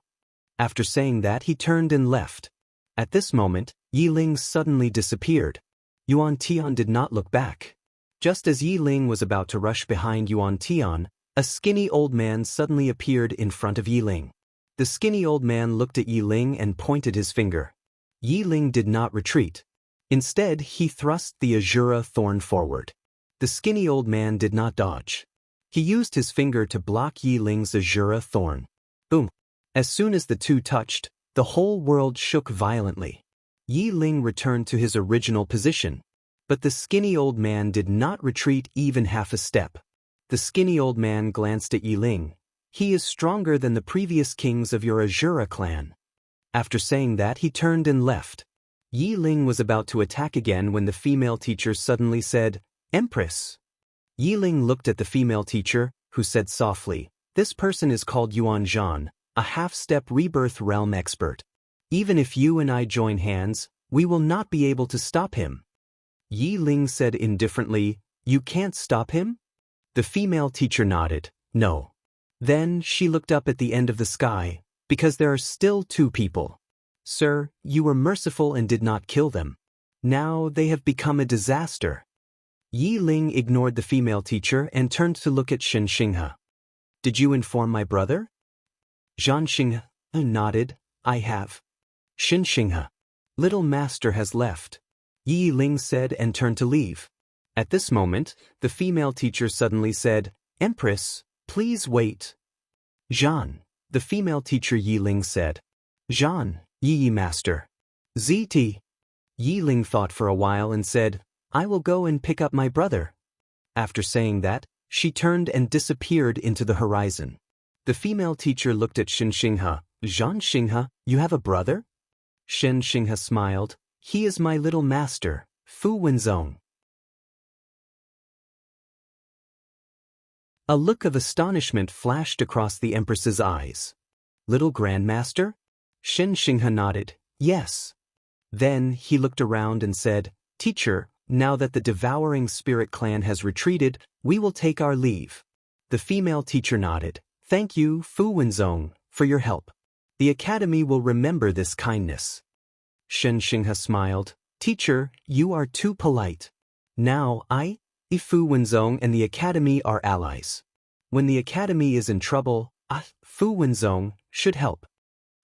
After saying that, he turned and left. At this moment, Yi Ling suddenly disappeared. Yuan Tian did not look back. Just as Yi Ling was about to rush behind Yuan Tian, a skinny old man suddenly appeared in front of Yi Ling. The skinny old man looked at Yi Ling and pointed his finger. Yi Ling did not retreat. Instead, he thrust the Azura thorn forward. The skinny old man did not dodge. He used his finger to block Yi Ling's Azura thorn. Boom! As soon as the two touched, the whole world shook violently. Yi Ling returned to his original position. But the skinny old man did not retreat even half a step. The skinny old man glanced at Yi Ling. "He is stronger than the previous kings of your Azura clan." After saying that, he turned and left. Yi Ling was about to attack again when the female teacher suddenly said, "Empress." Yi Ling looked at the female teacher, who said softly, "This person is called Yuan Zhan, a half-step rebirth realm expert. Even if you and I join hands, we will not be able to stop him." Yi Ling said indifferently, "You can't stop him?" The female teacher nodded, "No." Then she looked up at the end of the sky, "Because there are still two people. Sir, you were merciful and did not kill them. Now they have become a disaster." Yi Ling ignored the female teacher and turned to look at Xianxia. "Did you inform my brother?" Xianxia nodded, "I have." Xianxia, "Little master has left," Yi Ling said and turned to leave. At this moment, the female teacher suddenly said, "Empress, please wait." "Zhan," the female teacher Yi Ling said. "Zhan, Yi master." "ZT." Yi Ling thought for a while and said, "I will go and pick up my brother." After saying that, she turned and disappeared into the horizon. The female teacher looked at Xianxia. "Xianxia, you have a brother?" Xianxia smiled. "He is my little master, Fu Wenzong." A look of astonishment flashed across the Empress's eyes. "Little Grandmaster?" Xianxia nodded, "Yes." Then he looked around and said, "Teacher, now that the devouring spirit clan has retreated, we will take our leave." The female teacher nodded, "Thank you, Fu Wenzong, for your help. The academy will remember this kindness." Xianxia smiled, "Teacher, you are too polite. Now Fu Wenzong and the academy are allies. When the academy is in trouble, Fu Wenzong should help."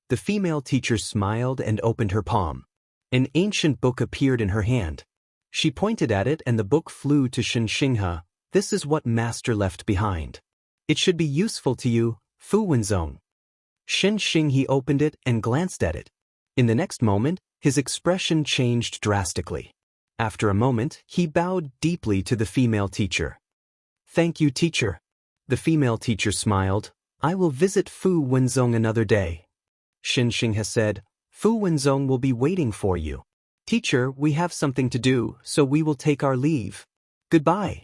The female teacher smiled and opened her palm. An ancient book appeared in her hand. She pointed at it and the book flew to Xianxia. This is what Master left behind. It should be useful to you, Fu Wenzong. Xianxia opened it and glanced at it. In the next moment, his expression changed drastically. After a moment, he bowed deeply to the female teacher. Thank you, teacher. The female teacher smiled. I will visit Fu Wenzong another day. Xianxia said, Fu Wenzong will be waiting for you. Teacher, we have something to do, so we will take our leave. Goodbye.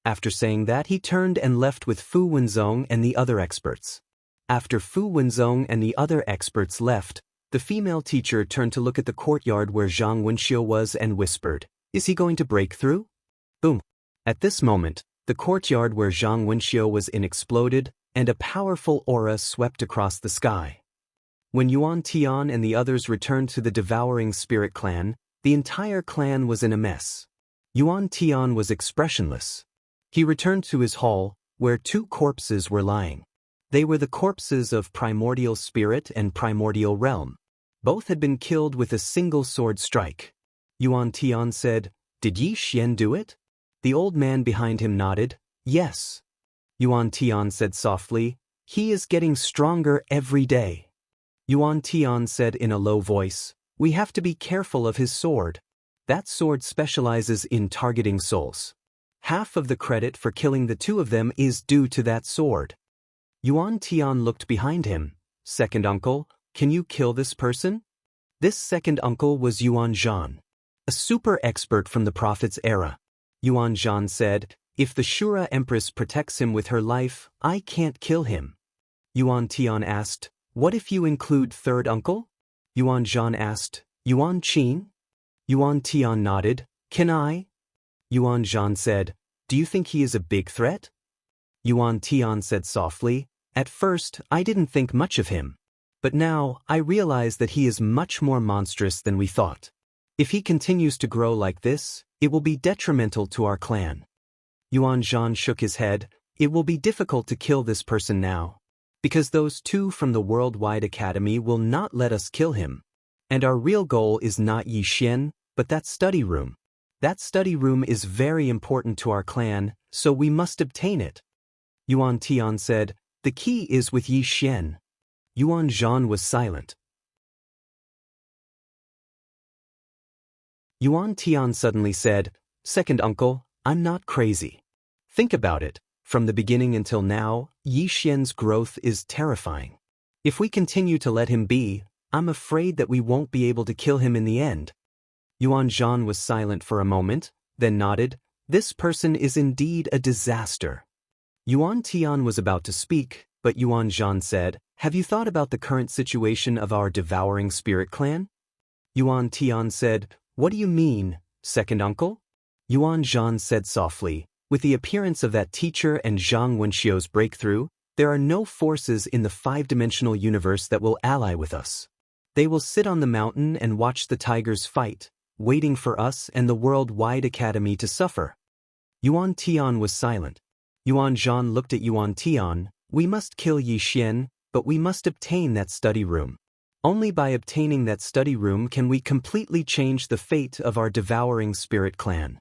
After saying that, he turned and left with Fu Wenzong and the other experts. After Fu Wenzong and the other experts left, the female teacher turned to look at the courtyard where Zhang Wenxiu was and whispered, Is he going to break through? Boom. At this moment, the courtyard where Zhang Wenxiu was in exploded, and a powerful aura swept across the sky. When Yuan Tian and the others returned to the Devouring Spirit clan, the entire clan was in a mess. Yuan Tian was expressionless. He returned to his hall, where 2 corpses were lying. They were the corpses of Primordial Spirit and Primordial Realm. Both had been killed with a single sword strike. Yuan Tian said, Did Yi Xian do it? The old man behind him nodded, Yes. Yuan Tian said softly, He is getting stronger every day. Yuan Tian said in a low voice, We have to be careful of his sword. That sword specializes in targeting souls. Half of the credit for killing the 2 of them is due to that sword. Yuan Tian looked behind him. Second uncle, can you kill this person? This second uncle was Yuan Zhan, a super expert from the Prophet's era. Yuan Zhan said, If the Shura Empress protects him with her life, I can't kill him. Yuan Tian asked, What if you include third uncle? Yuan Zhan asked, Yuan Qin? Yuan Tian nodded, Can I? Yuan Zhan said, Do you think he is a big threat? Yuan Tian said softly, At first, I didn't think much of him. But now, I realize that he is much more monstrous than we thought. If he continues to grow like this, it will be detrimental to our clan. Yuan Zhan shook his head, It will be difficult to kill this person now. Because those 2 from the Worldwide Academy will not let us kill him. And our real goal is not Yi Xian, but that study room. That study room is very important to our clan, so we must obtain it. Yuan Tian said, The key is with Yi Xian. Yuan Zhan was silent. Yuan Tian suddenly said, Second uncle, I'm not crazy. Think about it. From the beginning until now, Yi Xian's growth is terrifying. If we continue to let him be, I'm afraid that we won't be able to kill him in the end. Yuan Zhan was silent for a moment, then nodded, This person is indeed a disaster. Yuan Tian was about to speak, but Yuan Zhan said, Have you thought about the current situation of our Devouring Spirit clan? Yuan Tian said, What do you mean, second uncle? Yuan Zhan said softly, With the appearance of that teacher and Zhang Wenxiu's breakthrough, there are no forces in the 5-dimensional universe that will ally with us. They will sit on the mountain and watch the tigers fight, waiting for us and the Worldwide Academy to suffer. Yuan Tian was silent. Yuan Zhan looked at Yuan Tian, We must kill Yi Xian, but we must obtain that study room. Only by obtaining that study room can we completely change the fate of our Devouring Spirit clan.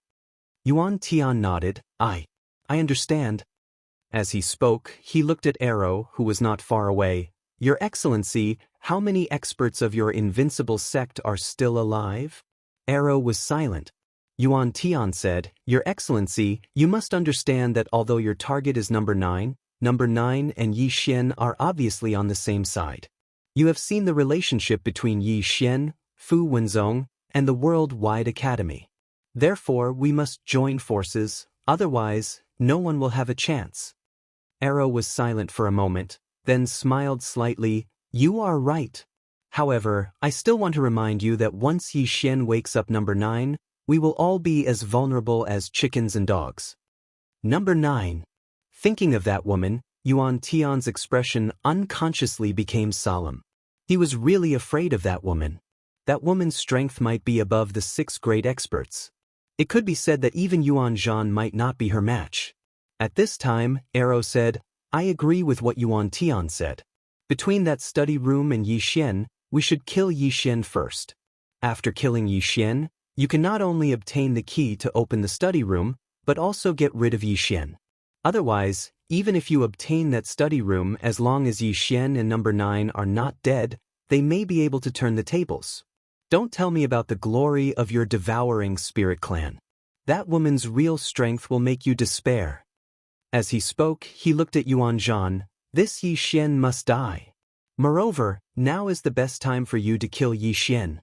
Yuan Tian nodded, I understand. As he spoke, he looked at Arrow, who was not far away. Your Excellency, how many experts of your invincible sect are still alive? Arrow was silent. Yuan Tian said, Your Excellency, you must understand that although your target is number 9 and Yi Xian are obviously on the same side. You have seen the relationship between Yi Xian, Fu Wenzong, and the Worldwide Academy. Therefore, we must join forces, otherwise, no one will have a chance. Arrow was silent for a moment, then smiled slightly, You are right. However, I still want to remind you that once Yi Xian wakes up number 9, we will all be as vulnerable as chickens and dogs. Number 9. Thinking of that woman, Yuan Tian's expression unconsciously became solemn. He was really afraid of that woman. That woman's strength might be above the 6 great experts. It could be said that even Yuan Zhan might not be her match. At this time, Arrow said, I agree with what Yuan Tian said. Between that study room and Yi Xian, we should kill Yi Xian first. After killing Yi Xian, you can not only obtain the key to open the study room, but also get rid of Yi Xian. Otherwise, even if you obtain that study room, as long as Yi Xian and number 9 are not dead, they may be able to turn the tables. Don't tell me about the glory of your devouring spirit clan. That woman's real strength will make you despair. As he spoke, he looked at Yuan Zhan. This Yi Xian must die. Moreover, now is the best time for you to kill Yi Xian.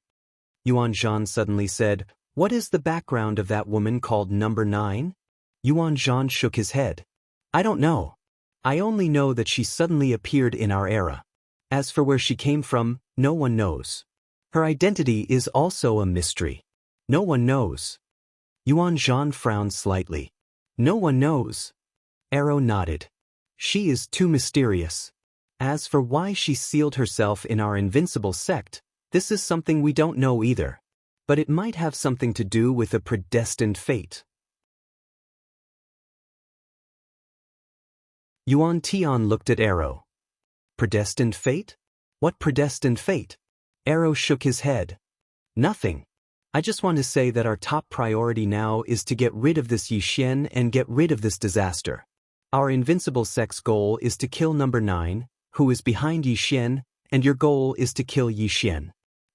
Yuan Zhan suddenly said, "What is the background of that woman called number 9? Yuan Zhan shook his head. "I don't know. I only know that she suddenly appeared in our era. As for where she came from, no one knows. Her identity is also a mystery. No one knows." Yuan Zhan frowned slightly. "No one knows." Arrow nodded. "She is too mysterious. As for why she sealed herself in our invincible sect, this is something we don't know either. But it might have something to do with a predestined fate." Yuan Tian looked at Arrow. "Predestined fate? What predestined fate?" Arrow shook his head. "Nothing. I just want to say that our top priority now is to get rid of this Yi Xian and get rid of this disaster. Our invincible sect's goal is to kill number 9, who is behind Yi Xian, and your goal is to kill Yi Xian.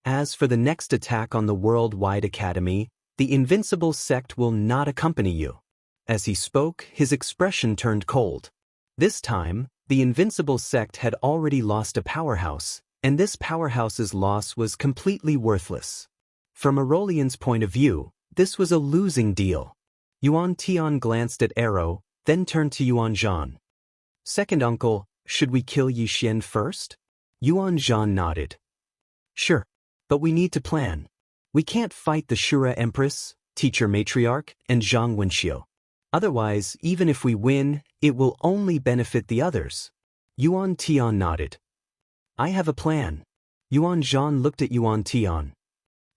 As for the next attack on the Worldwide Academy, the invincible sect will not accompany you." As he spoke, his expression turned cold. This time, the invincible sect had already lost a powerhouse, and this powerhouse's loss was completely worthless. From Aurelian's point of view, this was a losing deal. Yuan Tian glanced at Arrow, then turned to Yuan Zhan. "Second uncle, should we kill Yi Xian first?" Yuan Zhan nodded. "Sure. But we need to plan. We can't fight the Shura Empress, Teacher Matriarch, and Zhang Wenxiu. Otherwise, even if we win, it will only benefit the others." Yuan Tian nodded. "I have a plan." Yuan Zhan looked at Yuan Tian.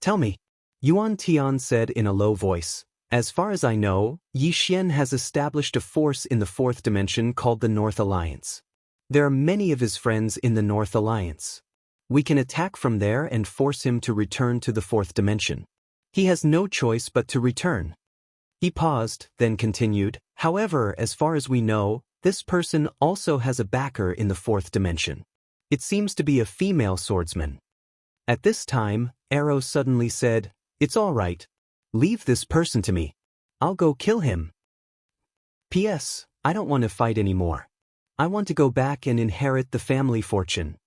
"Tell me." Yuan Tian said in a low voice, "As far as I know, Yi Xian has established a force in the 4th dimension called the North Alliance. There are many of his friends in the North Alliance. We can attack from there and force him to return to the 4th dimension. He has no choice but to return." He paused, then continued, "However, as far as we know, this person also has a backer in the 4th dimension. It seems to be a female swordsman." At this time, Arrow suddenly said, "It's all right. Leave this person to me. I'll go kill him. P.S. I don't want to fight anymore. I want to go back and inherit the family fortune."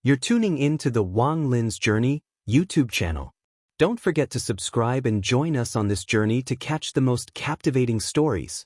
You're tuning in to the Wang Lin's Journey YouTube channel. Don't forget to subscribe and join us on this journey to catch the most captivating stories.